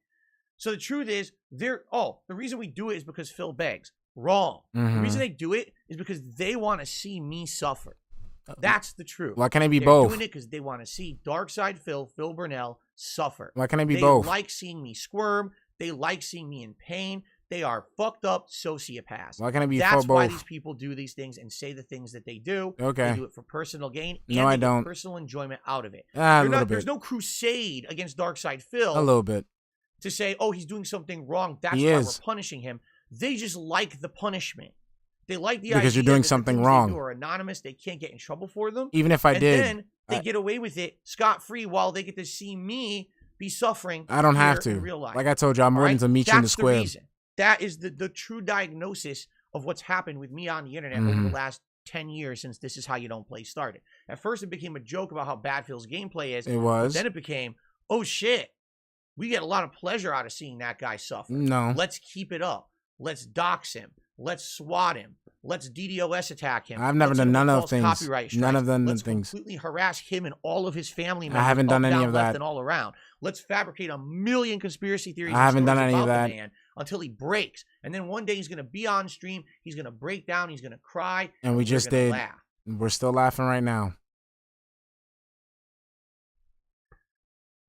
So the truth is, the reason we do it is because Phil begs. Wrong. The reason they do it is because they want to see me suffer. That's the truth. Why can't it be They're both? doing it because they want to see Phil Burnell suffer. Why can't it be they both? They like seeing me squirm. They like seeing me in pain. They are fucked up sociopaths. Why can't it be That's for both? why these people do these things and say the things that they do. Okay. They do it for personal gain. And No, I they get don't. personal enjoyment out of it. A little bit. There's no crusade against Darksydephil. A little bit. To say, oh, he's doing something wrong. That's He why is. we're punishing him. They just like the punishment. They like the Because idea you're doing that something the things wrong. They do are anonymous. They can't get in trouble for them. Even if I and did. then they get away with it scot-free while they get to see me be suffering. I don't have here to. in real life. Like I told you, I'm willing to meet you in the That's square. the reason. That is the true diagnosis of what's happened with me on the internet over the last 10 years since This Is How You Don't Play started. At first, it became a joke about how bad Phil's gameplay is. It was. Then it became, oh shit, we get a lot of pleasure out of seeing that guy suffer. No. Let's keep it up. Let's dox him. Let's swat him. Let's DDoS attack him. I've never Let's done give him none of false things. copyright strikes. None of them Let's things. completely harass him and all of his family members. I haven't done up, any down, of left, that. and all around. Let's fabricate a million conspiracy theories. I haven't done stories any of about the that. man until he breaks, and then one day he's going to be on stream. He's going to break down. He's going to cry. And we just did. Laugh. We're still laughing right now.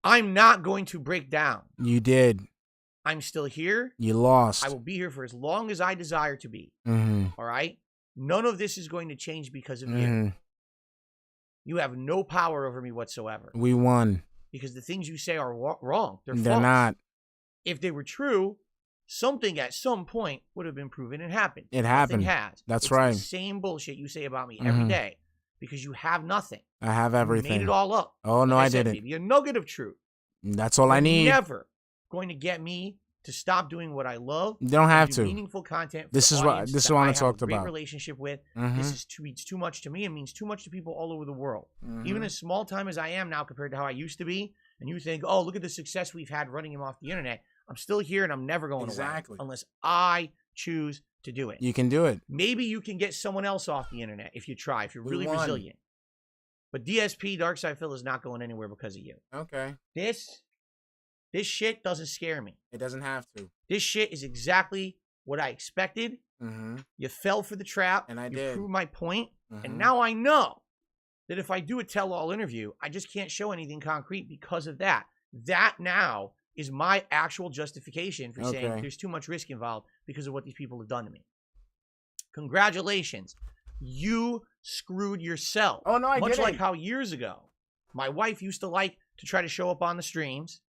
I'm not going to break down. You did. I'm still here. You lost. I will be here for as long as I desire to be. All right? None of this is going to change because of you. You have no power over me whatsoever. We won. Because the things you say are wrong. They're They're false. not. If they were true, something at some point would have been proven and happened. It happened. Nothing has. That's it's right. The same bullshit you say about me every day. Because you have nothing. I have everything. You made it all up. Oh, no, Like I said, didn't. Maybe a nugget of truth. That's all I You're need. Never going to get me to stop doing what I love. You don't have do to. Meaningful content. This is what I talked have a great about. Relationship with. This is means too much to me and means too much to people all over the world. Even as small time as I am now compared to how I used to be. And you think, oh, look at the success we've had running him off the internet. I'm still here and I'm never going away unless I choose to do it. You can do it. Maybe you can get someone else off the internet if you try, if you're really won. resilient. But DSP, Darksydephil, is not going anywhere because of you. Okay. This shit doesn't scare me. It doesn't have to. This shit is exactly what I expected. You fell for the trap. And I you did. proved my point. And now I know that if I do a tell-all interview, I just can't show anything concrete because of that. That now is my actual justification for saying there's too much risk involved because of what these people have done to me. Congratulations. You screwed yourself. Oh, no, I Much didn't. like how years ago, my wife used to like to try to show up on the streams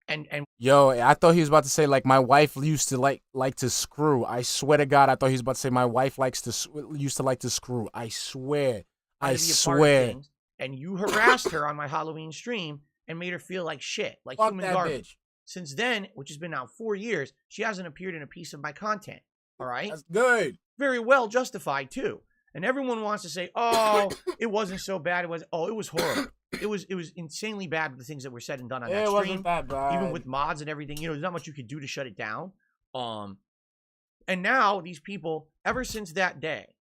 and Yo, I thought he was about to say, like, my wife used to like to screw. I swear to God, I thought he was about to say my wife used to like to screw. I swear. I to be a part of swear. things, and you harassed her on my Halloween stream and made her feel like shit, like Fuck human that garbage. bitch. Since then, which has been now 4 years, she hasn't appeared in a piece of my content. All right? That's good. Very well justified, too. And everyone wants to say, oh, it wasn't so bad. It was horrible. It was insanely bad with the things that were said and done on that It stream. wasn't that bad. Even with mods and everything, there's not much you could do to shut it down. And now these people, ever since that day,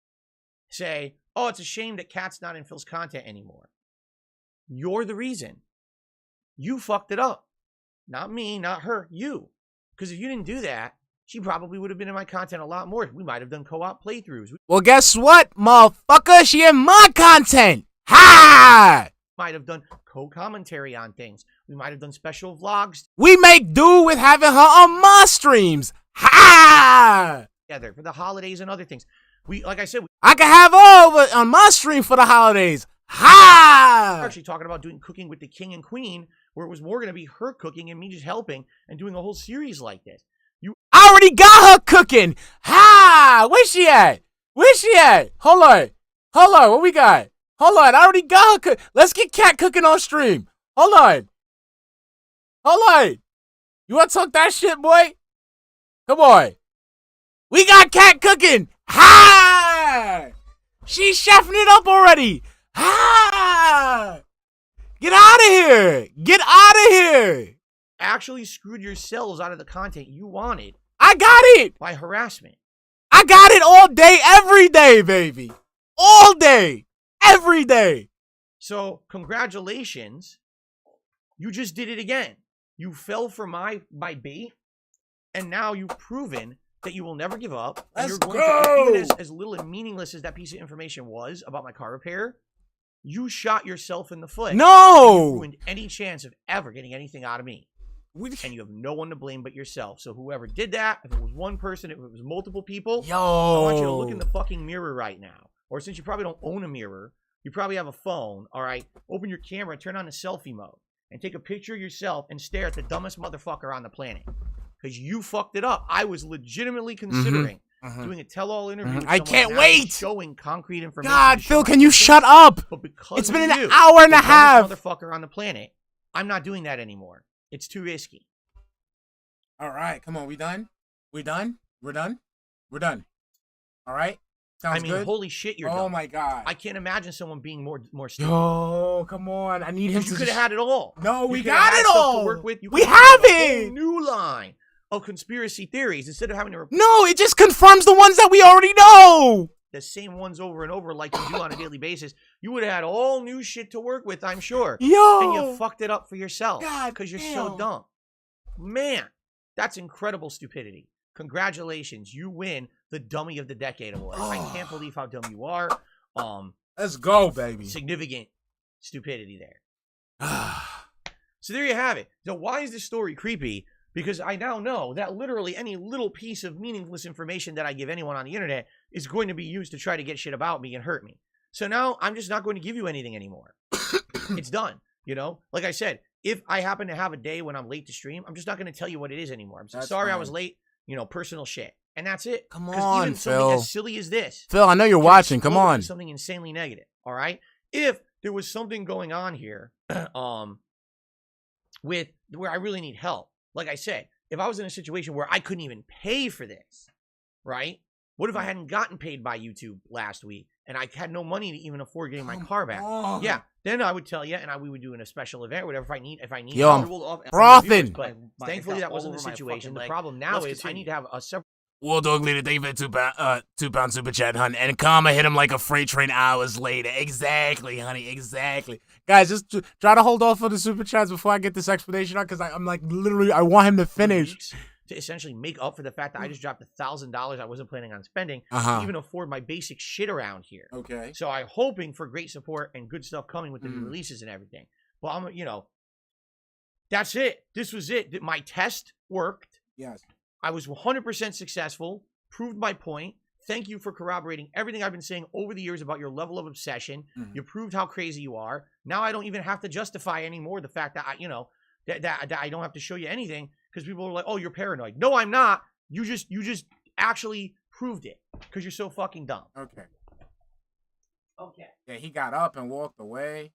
say, oh, it's a shame that Kat's not in Phil's content anymore. You're the reason. You fucked it up. Not me, not her, you. Because if you didn't do that, she probably would have been in my content a lot more. We might have done co-op playthroughs. We Well, guess what, motherfucker? She in my content. Ha! might have done co-commentary on things. We might have done special vlogs We make do with having her on my streams. Ha! together for the holidays and other things. Like I said, I can have her over on my stream for the holidays. Ha! we're actually talking about doing Cooking with the King and Queen, where it was more going to be her cooking and me just helping and doing a whole series like this. I already got her cooking. Ha! Where's she at? Where's she at? Hold on. What we got? Hold on. I already got her cook. Let's get Cat cooking on stream. Hold on. You want to talk that shit, boy? Come on. We got Cat cooking. Ha! She's chefing it up already. Ha! Get out of here. Get out of here. actually screwed yourselves out of the content you wanted I got it. by harassment. I got it all day, every day, baby. All day, every day. So congratulations. You just did it again. You fell for my bait, and now you've proven that you will never give up. And Let's you're going go. to, even as little and meaningless as that piece of information was about my car repair, you shot yourself in the foot. And you No. ruined any chance of ever getting anything out of me. And you have no one to blame but yourself. So whoever did that, if it was one person, if it was multiple people, Yo. I want you to look in the fucking mirror right now. Or since you probably don't own a mirror, you probably have a phone, all right? Open your camera, turn on the selfie mode, and take a picture of yourself and stare at the dumbest motherfucker on the planet. Because you fucked it up. I was legitimately considering doing a tell-all interview. With I someone can't and wait. Showing concrete information. God, to show Phil, my can you existence. shut up? But because It's been of an you, hour and the a half. dumbest motherfucker on the planet, I'm not doing that anymore. It's too risky. All right, come on. We done? We done? We're done? We're done. All right? Sounds I mean, good? holy shit, you're Oh, dumb. my God. I can't imagine someone being more stupid. Yo, come on. I need him to You could have had it all. No, You we could have got had it stuff all. To work with. You We could have a whole it. new line of conspiracy theories instead of having to repeat No, it just confirms the ones that we already know. the same ones over and over like you do on a daily basis. You would have had all new shit to work with, I'm sure. Yo. And you fucked it up for yourself God because you're so damn. dumb. Man, that's incredible stupidity. Congratulations, you win the Dummy of the Decade award. I can't believe how dumb you are. Let's go, baby. Significant stupidity there. So there you have it. So why is this story creepy? Because I now know that literally any little piece of meaningless information that I give anyone on the internet is going to be used to try to get shit about me and hurt me. So now I'm just not going to give you anything anymore. It's done. You know, like I said, if I happen to have a day when I'm late to stream, I'm just not going to tell you what it is anymore. I'm That's sorry I fine. was late. You know, personal shit. And that's it. Come 'Cause on, even something Phil. as silly as this. Phil, I know you're can watching. Come explode on. into something insanely negative. All right. If there was something going on here, with where I really need help, like I said, if I was in a situation where I couldn't even pay for this, right? What if I hadn't gotten paid by YouTube last week and I had no money to even afford getting my car back? on. Yeah, then I would tell you, and we would do in a special event, or whatever. If I need Yo, help. I'm Rolled off and frothing. But My- thankfully, it got that wasn't all the over my situation. fucking The leg. problem now Let's is I need to have a separate. War Dog Leader, thank you for the £2 super chat, hun. And Karma hit him like a freight train hours later. Exactly, honey, exactly. Guys, just try to hold off for the super chats before I get this explanation out because I'm like literally, I want him to finish. weeks to essentially make up for the fact that I just dropped $1,000 I wasn't planning on spending Uh-huh. to even afford my basic shit around here. Okay. So I'm hoping for great support and good stuff coming with the new Mm. releases and everything. But I'm, you know, that's it. This was it. My test worked. Yes. I was 100% successful. Proved my point. Thank you for corroborating everything I've been saying over the years about your level of obsession. Mhm. You proved how crazy you are. Now I don't even have to justify anymore the fact that that I don't have to show you anything because people are like, "Oh, you're paranoid." No, I'm not. You just actually proved it because you're so fucking dumb. Okay. Okay. Yeah, he got up and walked away.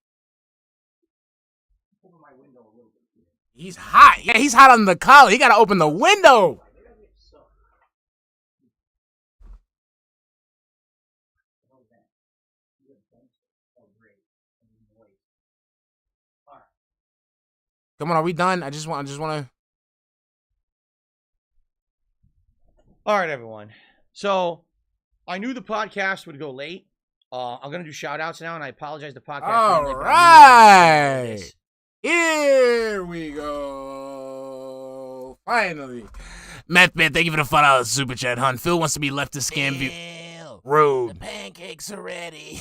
Open my window a little bit. He's hot. Yeah, he's hot on the collar. He got to open the window. Come on, are we done? I just want to. All right, everyone. So I knew the podcast would go late. I'm gonna do shout outs now, and I apologize to podcast. All being late, but I knew I was gonna do right. this. Here we go. Finally. Meth Man, thank you for the $5 super chat, hun. Phil wants to be left to scam view. Rude. Pancakes are ready.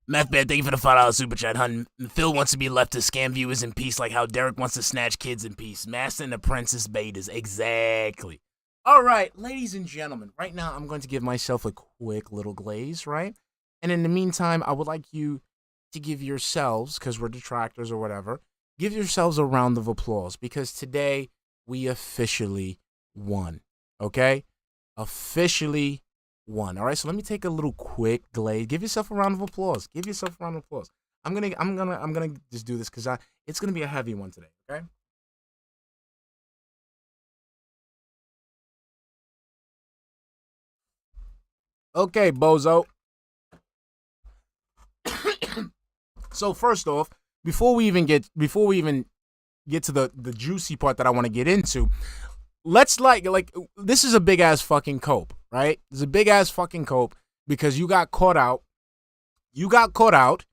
Meth Man, thank you for the $5 super chat, hun. Phil wants to be left to scam viewers in peace like how Derek wants to snatch kids in peace. Master and Apprentice betas. Exactly. All right, ladies and gentlemen, right now I'm going to give myself a quick little glaze, right? And in the meantime, I would like you to give yourselves, because we're detractors or whatever, give yourselves a round of applause because today we officially won, okay? Officially won. All right, so let me take a little quick glaze. Give yourself a round of applause. Give yourself a round of applause. I'm gonna just do this because it's gonna be a heavy one today, okay? Okay, bozo. So first off, before we even get to the juicy part that I want to get into. Let's like this is a big ass fucking cope, right? It's a big ass fucking cope because you got caught out. You got caught out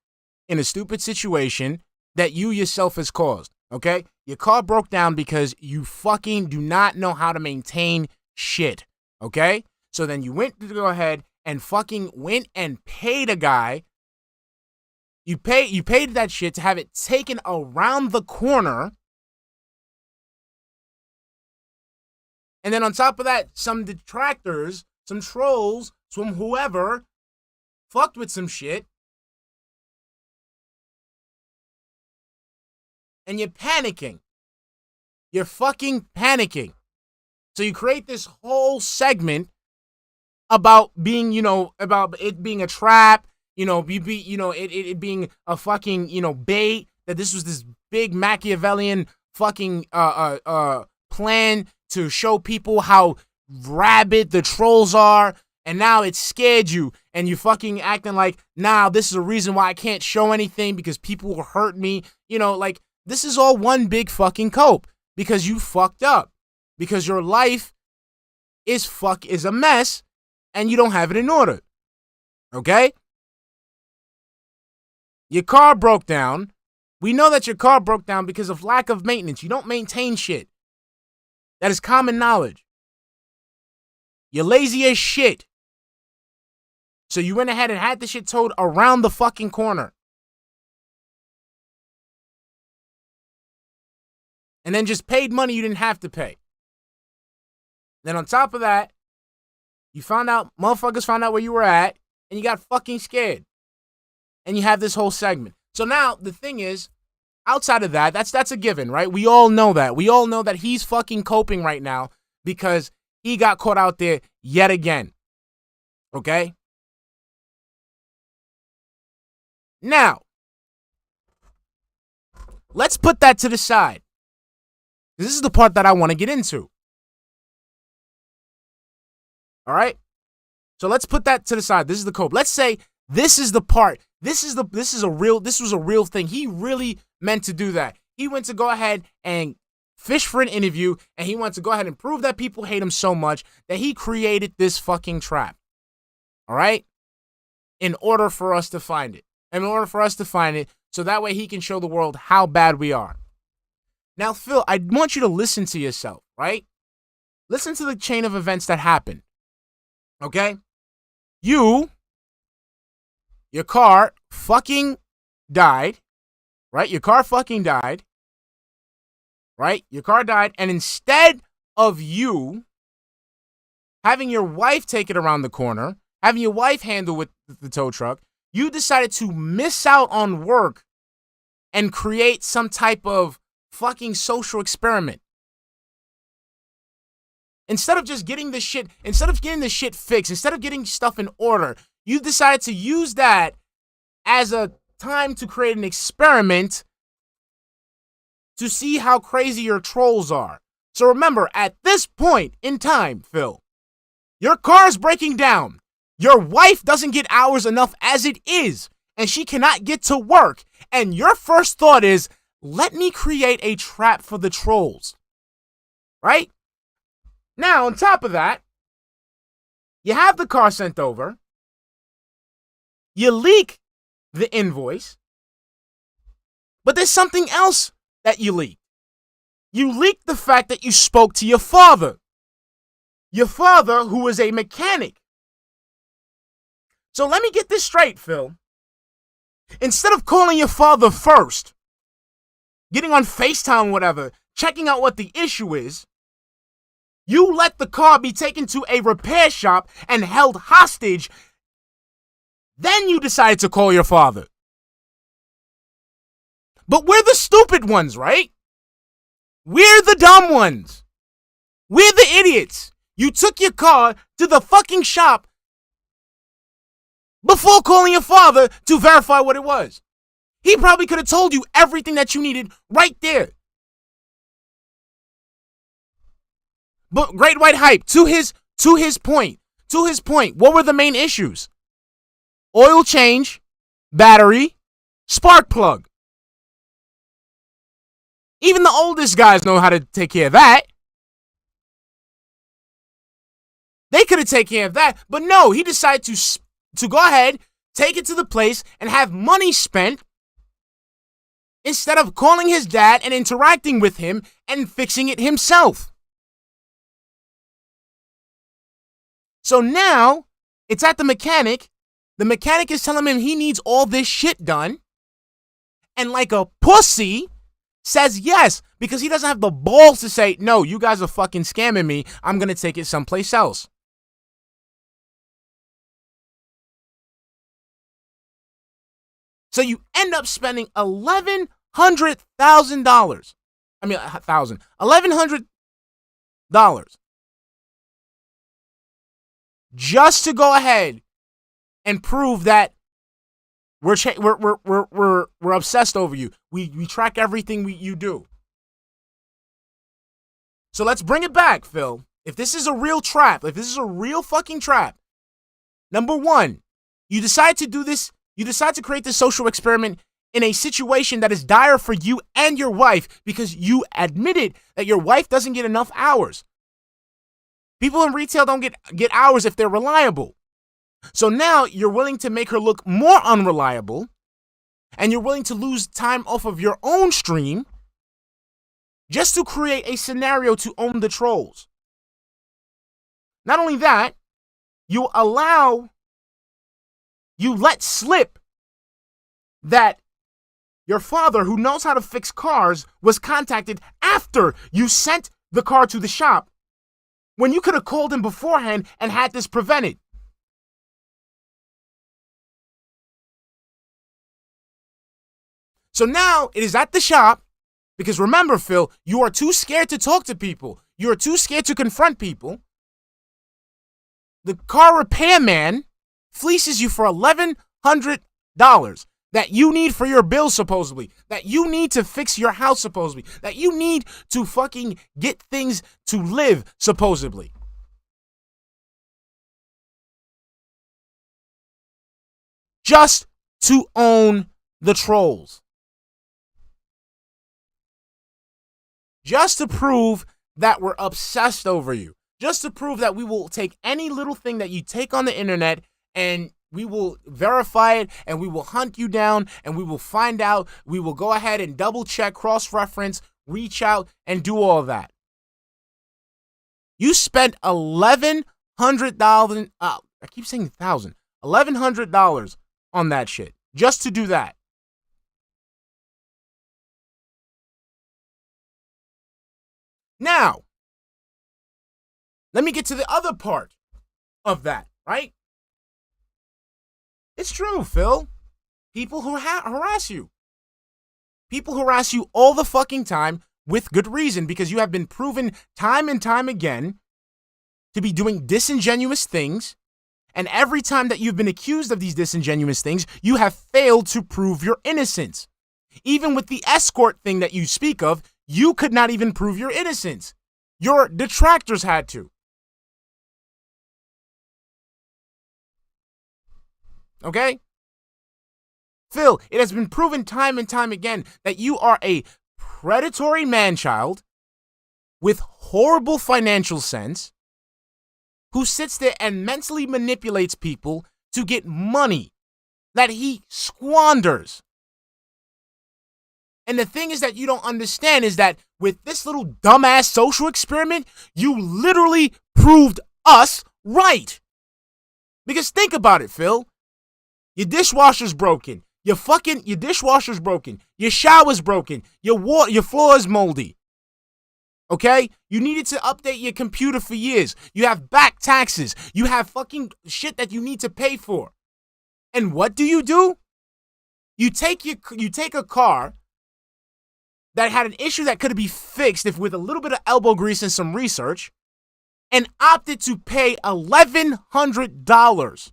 in a stupid situation that you yourself has caused, okay? Your car broke down because you fucking do not know how to maintain shit, okay? So then you went to go ahead and fucking went and paid a guy. You paid that shit to have it taken around the corner. And then on top of that, some detractors, some trolls, some whoever fucked with some shit. And you're panicking. You're fucking panicking. So you create this whole segment about being, about it being a trap, it being a fucking, bait, that this was this big Machiavellian fucking plan to show people how rabid the trolls are, and now it scared you, and you fucking acting like, nah, this is a reason why I can't show anything because people will hurt me. This is all one big fucking cope because you fucked up, because your life is a mess and you don't have it in order. Okay? Your car broke down. We know that your car broke down because of lack of maintenance. You don't maintain shit. That is common knowledge. You're lazy as shit. So you went ahead and had the shit towed around the fucking corner. And then just paid money you didn't have to pay. Then on top of that, motherfuckers found out where you were at, and you got fucking scared. And you have this whole segment. So now, the thing is, outside of that, that's a given, right? We all know that. We all know that he's fucking coping right now because he got caught out there yet again. Okay? Now, let's put that to the side. This is the part that I want to get into. All right? So let's put that to the side. This is the cope. Let's say this is the part. This was a real thing. He really meant to do that. He went to go ahead and fish for an interview, and he went to go ahead and prove that people hate him so much that he created this fucking trap. All right? In order for us to find it. So that way he can show the world how bad we are. Now, Phil, I want you to listen to yourself, right? Listen to the chain of events that happened. Okay? Your car fucking died, right? Your car fucking died, right? Your car died, and instead of you having your wife take it around the corner, having your wife handle with the tow truck, you decided to miss out on work and create some type of fucking social experiment. Instead of getting the shit fixed, instead of getting stuff in order, you decided to use that as a time to create an experiment to see how crazy your trolls are. So remember, at this point in time, Phil, your car is breaking down. Your wife doesn't get hours enough as it is, and she cannot get to work. And your first thought is, let me create a trap for the trolls. Right? Now, on top of that, you have the car sent over. You leak the invoice. But there's something else that you leak. You leaked the fact that you spoke to your father. Your father, who is a mechanic. So let me get this straight, Phil. Instead of calling your father first, getting on FaceTime, whatever, checking out what the issue is, you let the car be taken to a repair shop and held hostage. Then you decided to call your father. But we're the stupid ones, right? We're the dumb ones. We're the idiots. You took your car to the fucking shop before calling your father to verify what it was. He probably could have told you everything that you needed right there. But Great White Hype, to his point, what were the main issues? Oil change, battery, spark plug. Even the oldest guys know how to take care of that. They could have taken care of that, but no, he decided to go ahead, take it to the place, and have money spent instead of calling his dad and interacting with him and fixing it himself. So now, it's at the mechanic. The mechanic is telling him he needs all this shit done. And like a pussy, says yes, because he doesn't have the balls to say, no, you guys are fucking scamming me. I'm going to take it someplace else. So you end up spending $1,100,000. I mean, $1,100 just to go ahead and prove that we're obsessed over you. We track everything you do. So let's bring it back, Phil. If this is a real trap, if this is a real fucking trap, number one, you decide to do this. You decide to create this social experiment in a situation that is dire for you and your wife because you admitted that your wife doesn't get enough hours. People in retail don't get hours if they're reliable. So now you're willing to make her look more unreliable, and you're willing to lose time off of your own stream just to create a scenario to own the trolls. Not only that, you let slip that your father, who knows how to fix cars, was contacted after you sent the car to the shop when you could have called him beforehand and had this prevented. So now it is at the shop, because remember, Phil, you are too scared to talk to people. You are too scared to confront people. The car repairman fleeces you for $1,100 that you need for your bill, supposedly, that you need to fix your house, supposedly, that you need to fucking get things to live, supposedly. Just to own the trolls. Just to prove that we're obsessed over you. Just to prove that we will take any little thing that you take on the internet and we will verify it and we will hunt you down and we will find out. We will go ahead and double check, cross-reference, reach out, and do all that. You spent $1,100. I keep saying $1,000. $1,100 on that shit just to do that. Now, let me get to the other part of that, right? It's true, Phil. People who harass you. People harass you all the fucking time with good reason, because you have been proven time and time again to be doing disingenuous things. And every time that you've been accused of these disingenuous things, you have failed to prove your innocence. Even with the escort thing that you speak of, you could not even prove your innocence. Your detractors had to. Okay? Phil, it has been proven time and time again that you are a predatory man-child with horrible financial sense who sits there and mentally manipulates people to get money that he squanders. And the thing is that you don't understand is that with this little dumbass social experiment, you literally proved us right. Because think about it, Phil. Your dishwasher's broken. Your dishwasher's broken. Your shower's broken. Your floor is moldy. Okay? You needed to update your computer for years. You have back taxes. You have fucking shit that you need to pay for. And what do? You take a car that had an issue that could be fixed if with a little bit of elbow grease and some research, and opted to pay $1,100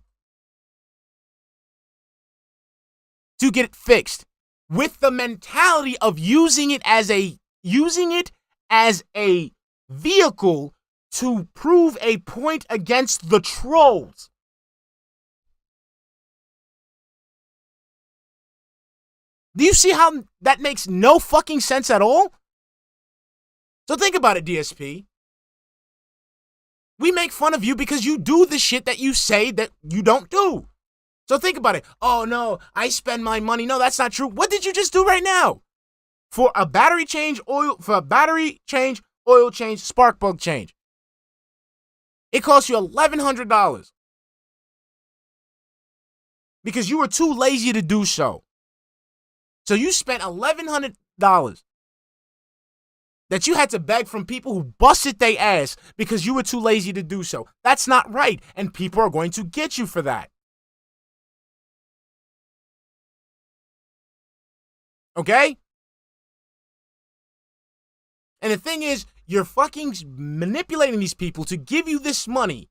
to get it fixed, with the mentality of using it as a vehicle to prove a point against the trolls. Do you see how that makes no fucking sense at all? So think about it, DSP. We make fun of you because you do the shit that you say that you don't do. So think about it. Oh, no, I spend my money. No, that's not true. What did you just do right now? For a battery change, oil change, spark plug change. It costs you $1,100 because you were too lazy to do so. So you spent $1,100 that you had to beg from people who busted their ass because you were too lazy to do so. That's not right, and people are going to get you for that. Okay? And the thing is, you're fucking manipulating these people to give you this money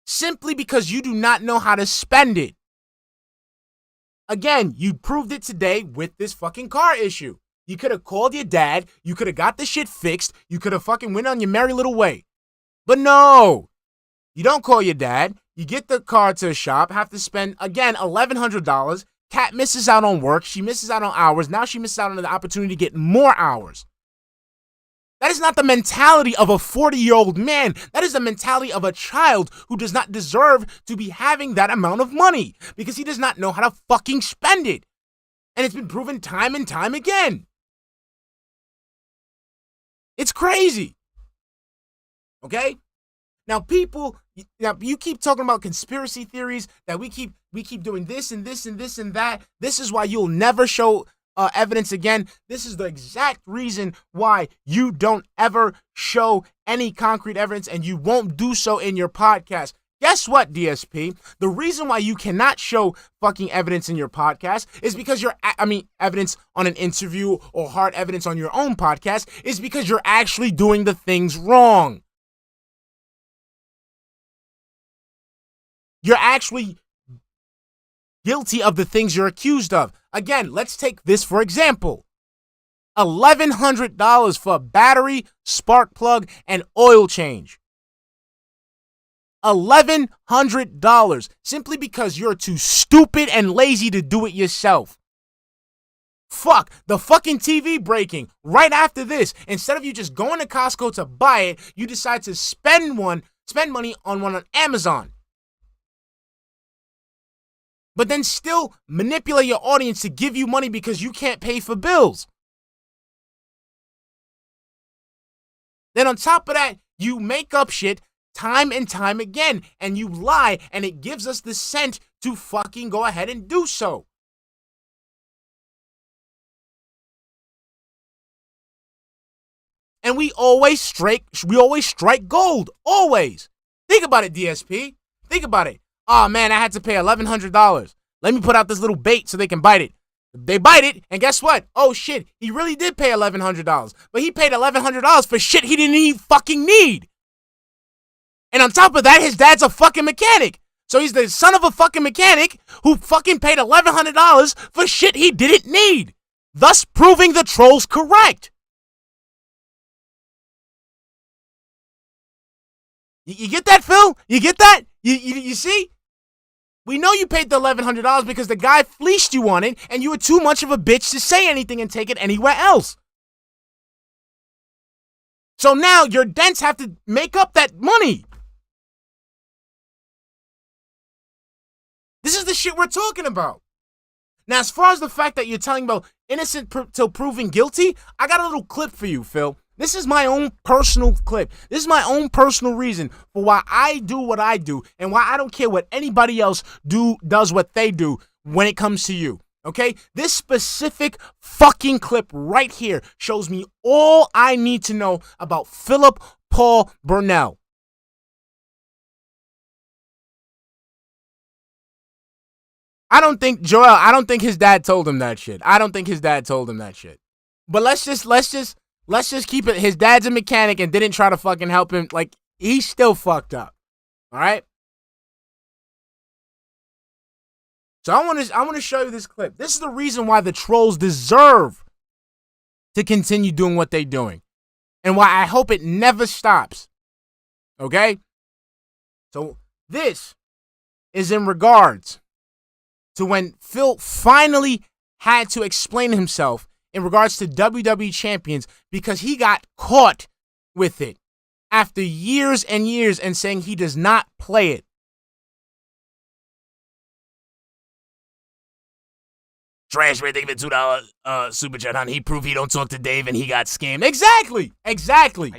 simply because you do not know how to spend it. Again, you proved it today with this fucking car issue. You could have called your dad. You could have got the shit fixed. You could have fucking went on your merry little way. But no, you don't call your dad. You get the car to a shop, have to spend, again, $1,100. Kat misses out on work. She misses out on hours. Now she misses out on the opportunity to get more hours. That is not the mentality of a 40-year-old man. That is the mentality of a child who does not deserve to be having that amount of money because he does not know how to fucking spend it. And it's been proven time and time again. It's crazy. Okay? Now you keep talking about conspiracy theories that we keep doing this and this and this and that. This is why you'll never show evidence again. This is the exact reason why you don't ever show any concrete evidence and you won't do so in your podcast. Guess what, DSP? The reason why you cannot show fucking evidence in your podcast is because evidence on an interview or hard evidence on your own podcast is because you're actually doing the things wrong. You're actually guilty of the things you're accused of. Again, let's take this for example. $1,100 for a battery, spark plug, and oil change. $1,100 simply because you're too stupid and lazy to do it yourself. Fuck, the fucking TV breaking right after this. Instead of you just going to Costco to buy it, you decide to spend money on one on Amazon. But then still manipulate your audience to give you money because you can't pay for bills. Then on top of that, you make up shit time and time again, and you lie, and it gives us the scent to fucking go ahead and do so. And we always strike gold. Always. Think about it, DSP. Think about it. Oh man, I had to pay $1,100. Let me put out this little bait so they can bite it. They bite it, and guess what? Oh shit, he really did pay $1,100. But he paid $1,100 for shit he didn't even fucking need. And on top of that, his dad's a fucking mechanic. So he's the son of a fucking mechanic who fucking paid $1,100 for shit he didn't need. Thus proving the trolls correct. You get that, Phil? You get that? You see? We know you paid the $1,100 because the guy fleeced you on it and you were too much of a bitch to say anything and take it anywhere else. So now your dents have to make up that money. This is the shit we're talking about. Now, as far as the fact that you're telling about innocent till proven guilty, I got a little clip for you, Phil. This is my own personal clip. This is my own personal reason for why I do what I do and why I don't care what anybody else does what they do when it comes to you. Okay? This specific fucking clip right here shows me all I need to know about Philip Paul Burnell. I don't think his dad told him that shit. But let's just keep it. His dad's a mechanic and didn't try to fucking help him. Like, he's still fucked up. All right? So I want to show you this clip. This is the reason why the trolls deserve to continue doing what they're doing. And why I hope it never stops. Okay? So this is in regards to when Phil finally had to explain himself in regards to WWE champions because he got caught with it after years and years and saying he does not play it. Trash man, thank you for $2 super chat, honey. He proved he don't talk to Dave and he got scammed. Exactly. I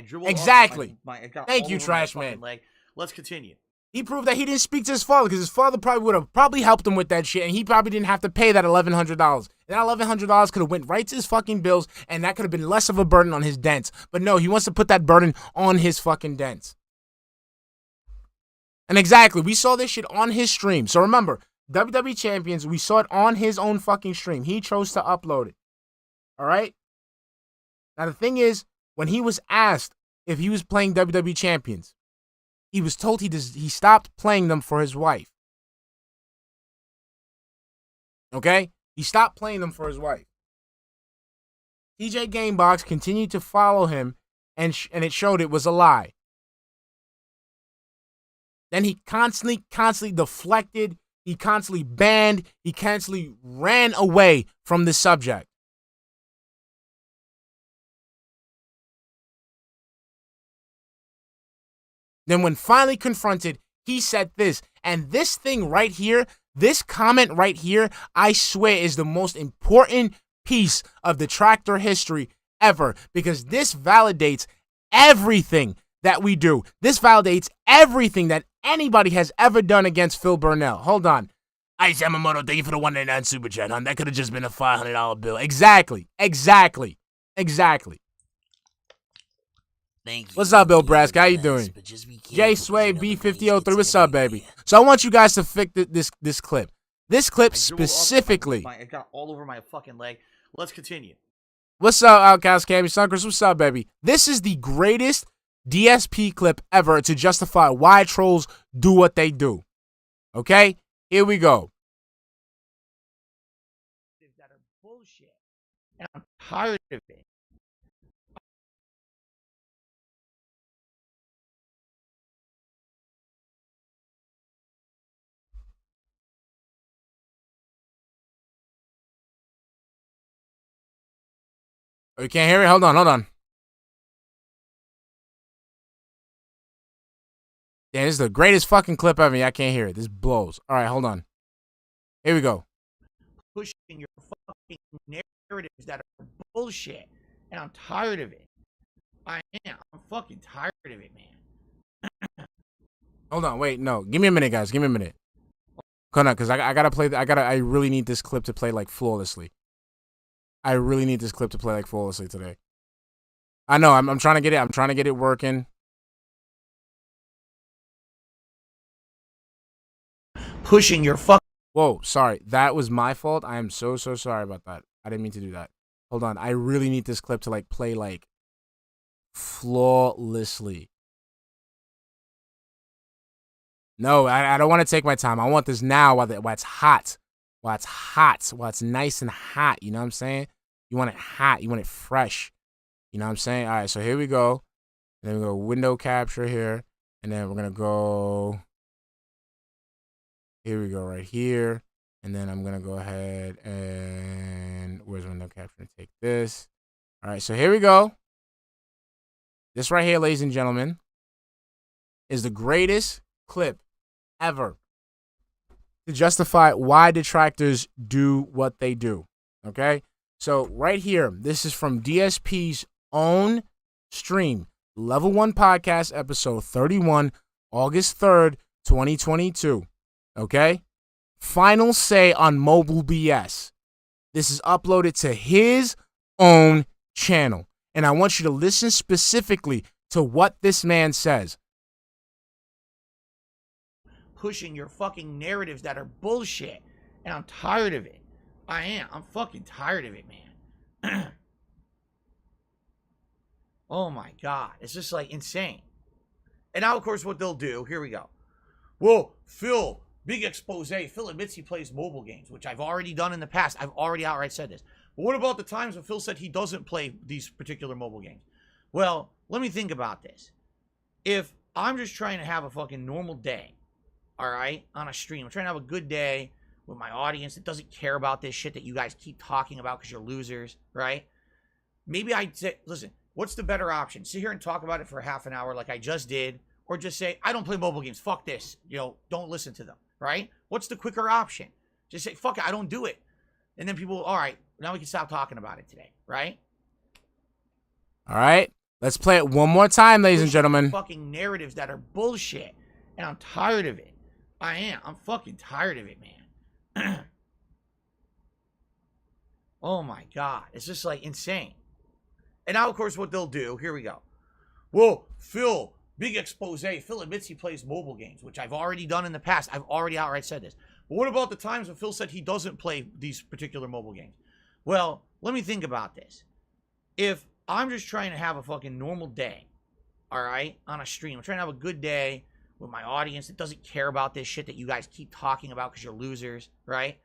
dribbled Exactly. off it got Thank all you, over my trash fucking man. leg. Let's continue. He proved that he didn't speak to his father because his father probably would have probably helped him with that shit, and he probably didn't have to pay that $1,100. And that $1,100 could have went right to his fucking bills, and that could have been less of a burden on his dents. But no, he wants to put that burden on his fucking dents. And exactly, we saw this shit on his stream. So remember, WWE Champions, we saw it on his own fucking stream. He chose to upload it. All right? Now, the thing is, when he was asked if he was playing WWE Champions, he was told he stopped playing them for his wife. Okay? He stopped playing them for his wife. TJ Gamebox continued to follow him, and it showed it was a lie. Then he constantly deflected. He constantly banned. He constantly ran away from the subject. Then when finally confronted, he said this. And this thing right here, this comment right here, I swear is the most important piece of detractor history ever. Because this validates everything that we do. This validates everything that anybody has ever done against Phil Burnell. Hold on. Ice Yamamoto, thank you for the 199 super chat, hon. That could have just been a $500 bill. Exactly. Thank you. What's up, Bill Brask? How you doing? J Sway B5003. What's up, baby? So I want you guys to fix this clip. This clip specifically. It got all over my fucking leg. Let's continue. What's up, Outcast Cammy Sunkers? What's up, baby? This is the greatest DSP clip ever to justify why trolls do what they do. Okay? Here we go. That are bullshit. And I'm tired of it. Oh, you can't hear it? Hold on. Damn, this is the greatest fucking clip ever. I can't hear it. This blows. All right, hold on. Here we go. Pushing your fucking narratives that are bullshit. And I'm tired of it. I am. I'm fucking tired of it, man. Hold on. Wait, no. Give me a minute, guys. Give me a minute. Come on, because I gotta play. I really need this clip to play like flawlessly. I really need this clip to play like flawlessly today. I know. I'm trying to get it. I'm trying to get it working. Pushing your fuck. Whoa, sorry. That was my fault. I am so sorry about that. I didn't mean to do that. Hold on. I really need this clip to like play like flawlessly. No, I don't want to take my time. I want this now while it's hot. While it's nice and hot. You know what I'm saying? You want it hot. You want it fresh. You know what I'm saying? All right, so here we go. And then we go window capture here. And then we're going to go. Here we go right here. And then I'm going to go ahead and where's window capture? Take this. All right, so here we go. This right here, ladies and gentlemen, is the greatest clip ever to justify why detractors do what they do. Okay? So right here, this is from DSP's own stream, Level 1 Podcast, episode 31, August 3rd, 2022. Okay? Final say on mobile BS. This is uploaded to his own channel. And I want you to listen specifically to what this man says. Pushing your fucking narratives that are bullshit. And I'm tired of it. I am. I'm fucking tired of it, man. Oh my God. It's just like insane. And now, of course, what they'll do, here we go. Well, Phil, big expose. Phil admits he plays mobile games, which I've already done in the past. I've already outright said this. But what about the times when Phil said he doesn't play these particular mobile games? Well, let me think about this. If I'm just trying to have a fucking normal day, all right, on a stream, I'm trying to have a good day with my audience that doesn't care about this shit that you guys keep talking about because you're losers, right? Maybe I'd say, listen, What's the better option? Sit here and talk about it for half an hour like I just did, or just say, I don't play mobile games. Fuck this. You know, don't listen to them, right? What's the quicker option? Just say, fuck it, I don't do it. And then people, all right, now we can stop talking about it today, right? All right. Let's play it one more time, ladies and gentlemen. Fucking narratives that are bullshit. And I'm tired of it. I am. I'm fucking tired of it, man. Oh my God. It's just like insane. And now, of course, what they'll do, here we go. Well, Phil, big expose. Phil admits he plays mobile games, which I've already done in the past. I've already outright said this. But what about the times when Phil said he doesn't play these particular mobile games? Well, let me think about this. If I'm just trying to have a fucking normal day, all right, on a stream, I'm trying to have a good day with my audience that doesn't care about this shit that you guys keep talking about because you're losers, right?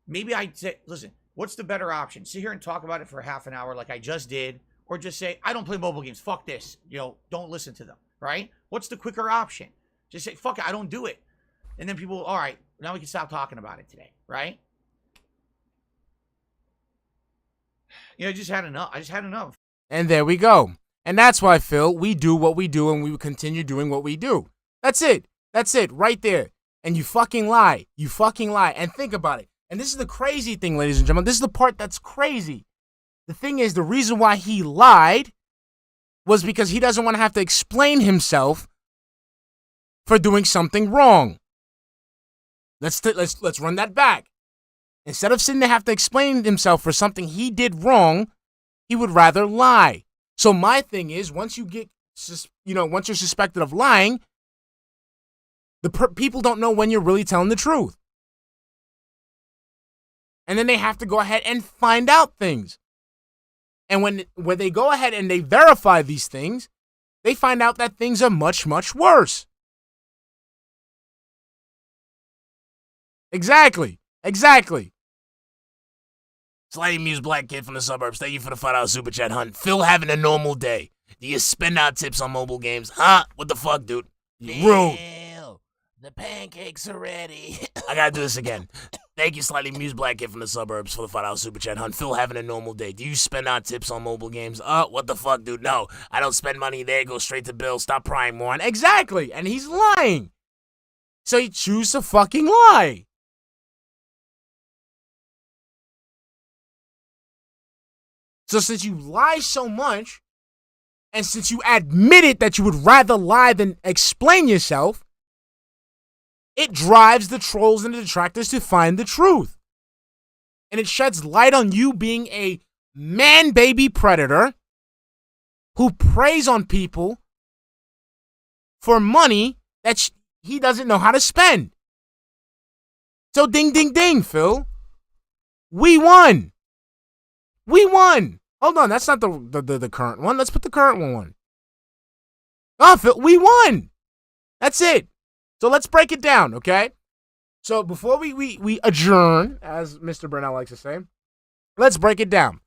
Maybe I'd say, listen, what's the better option? Sit here and talk about it for half an hour like I just did, or just say, I don't play mobile games. Fuck this. You know, don't listen to them, right? What's the quicker option? Just say, fuck it, I don't do it. And then people, all right, now we can stop talking about it today, right? You know, I just had enough. And there we go. And that's why, Phil, we do what we do and we will continue doing what we do. That's it. That's it, right there. And you fucking lie. You fucking lie. And think about it. And this is the crazy thing, ladies and gentlemen. This is the part that's crazy. The thing is, the reason why he lied was because he doesn't want to have to explain himself for doing something wrong. Let's run that back. Instead of sitting there have to explain himself for something he did wrong, he would rather lie. So my thing is, once you get, once you're suspected of lying, people don't know when you're really telling the truth. And then they have to go ahead and find out things. And when they go ahead and they verify these things, they find out that things are much, much worse. Exactly. Slightly amused black kid from the suburbs. Thank you for the $5 super chat, hunt. Phil having a normal day. Do you spend out tips on mobile games? Huh? What the fuck, dude? Rude. The pancakes are ready. I gotta do this again. Thank you, slightly amused black kid from the suburbs, for the $5 super chat, hunt. Phil having a normal day. Do you spend out tips on mobile games? What the fuck, dude? No, I don't spend money there. Go straight to Bill. Stop prying more on. Exactly. And he's lying. So he chooses to fucking lie. So since you lie so much, and since you admitted that you would rather lie than explain yourself, it drives the trolls and the detractors to find the truth. And it sheds light on you being a man-baby predator who preys on people for money that he doesn't know how to spend. So ding, ding, ding, Phil. We won. We won. Hold on, that's not the current one. Let's put the current one on. Oh, Phil, we won. That's it. So let's break it down, okay? So before we adjourn, as Mr. Burnell likes to say, let's break it down.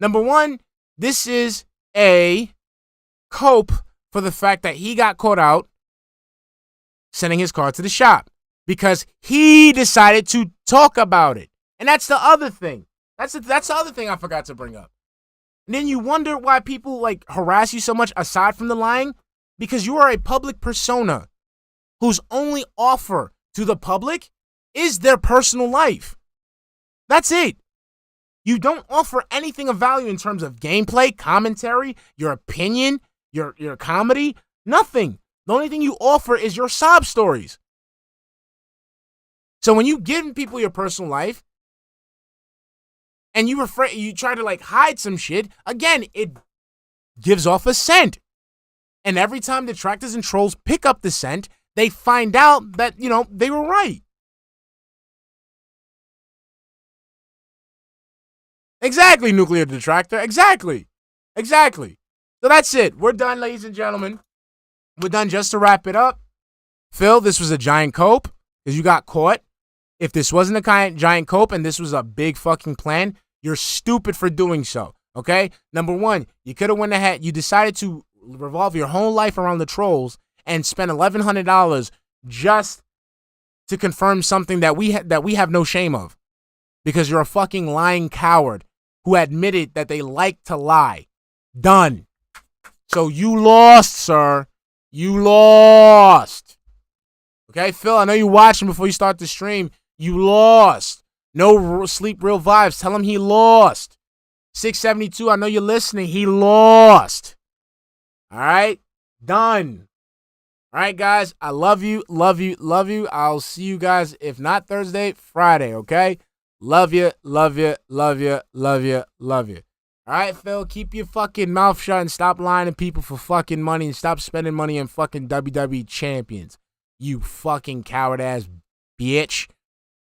Number one, this is a cope for the fact that he got caught out sending his car to the shop because he decided to talk about it. And that's the other thing. That's the other thing I forgot to bring up. And then you wonder why people like harass you so much aside from the lying, because you are a public persona whose only offer to the public is their personal life. That's it. You don't offer anything of value in terms of gameplay, commentary, your opinion, your comedy, nothing. The only thing you offer is your sob stories. So when you give people your personal life, and you try to like hide some shit, again, it gives off a scent. And every time detractors and trolls pick up the scent, they find out that, they were right. Exactly, nuclear detractor. Exactly. So that's it. We're done, ladies and gentlemen. We're done. Just to wrap it up. Phil, this was a giant cope because you got caught. If this wasn't a giant cope and this was a big fucking plan, you're stupid for doing so, okay? Number one, you could have went ahead. You decided to revolve your whole life around the trolls and spend $1,100 just to confirm something that we have no shame of because you're a fucking lying coward who admitted that they like to lie. Done. So you lost, sir. You lost. Okay, Phil, I know you're watching before you start the stream. You lost. No sleep, real vibes. Tell him he lost. 672, I know you're listening. He lost. All right? Done. All right, guys. I love you, love you, love you. I'll see you guys, if not Thursday, Friday, okay? Love you, love you, love you, love you, love you. All right, Phil, keep your fucking mouth shut and stop lying to people for fucking money and stop spending money on fucking WWE champions. You fucking coward-ass bitch.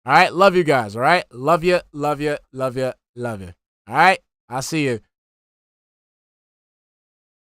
All right, love you guys, all right? Love you, love you, love you, love you. All right, I'll see you.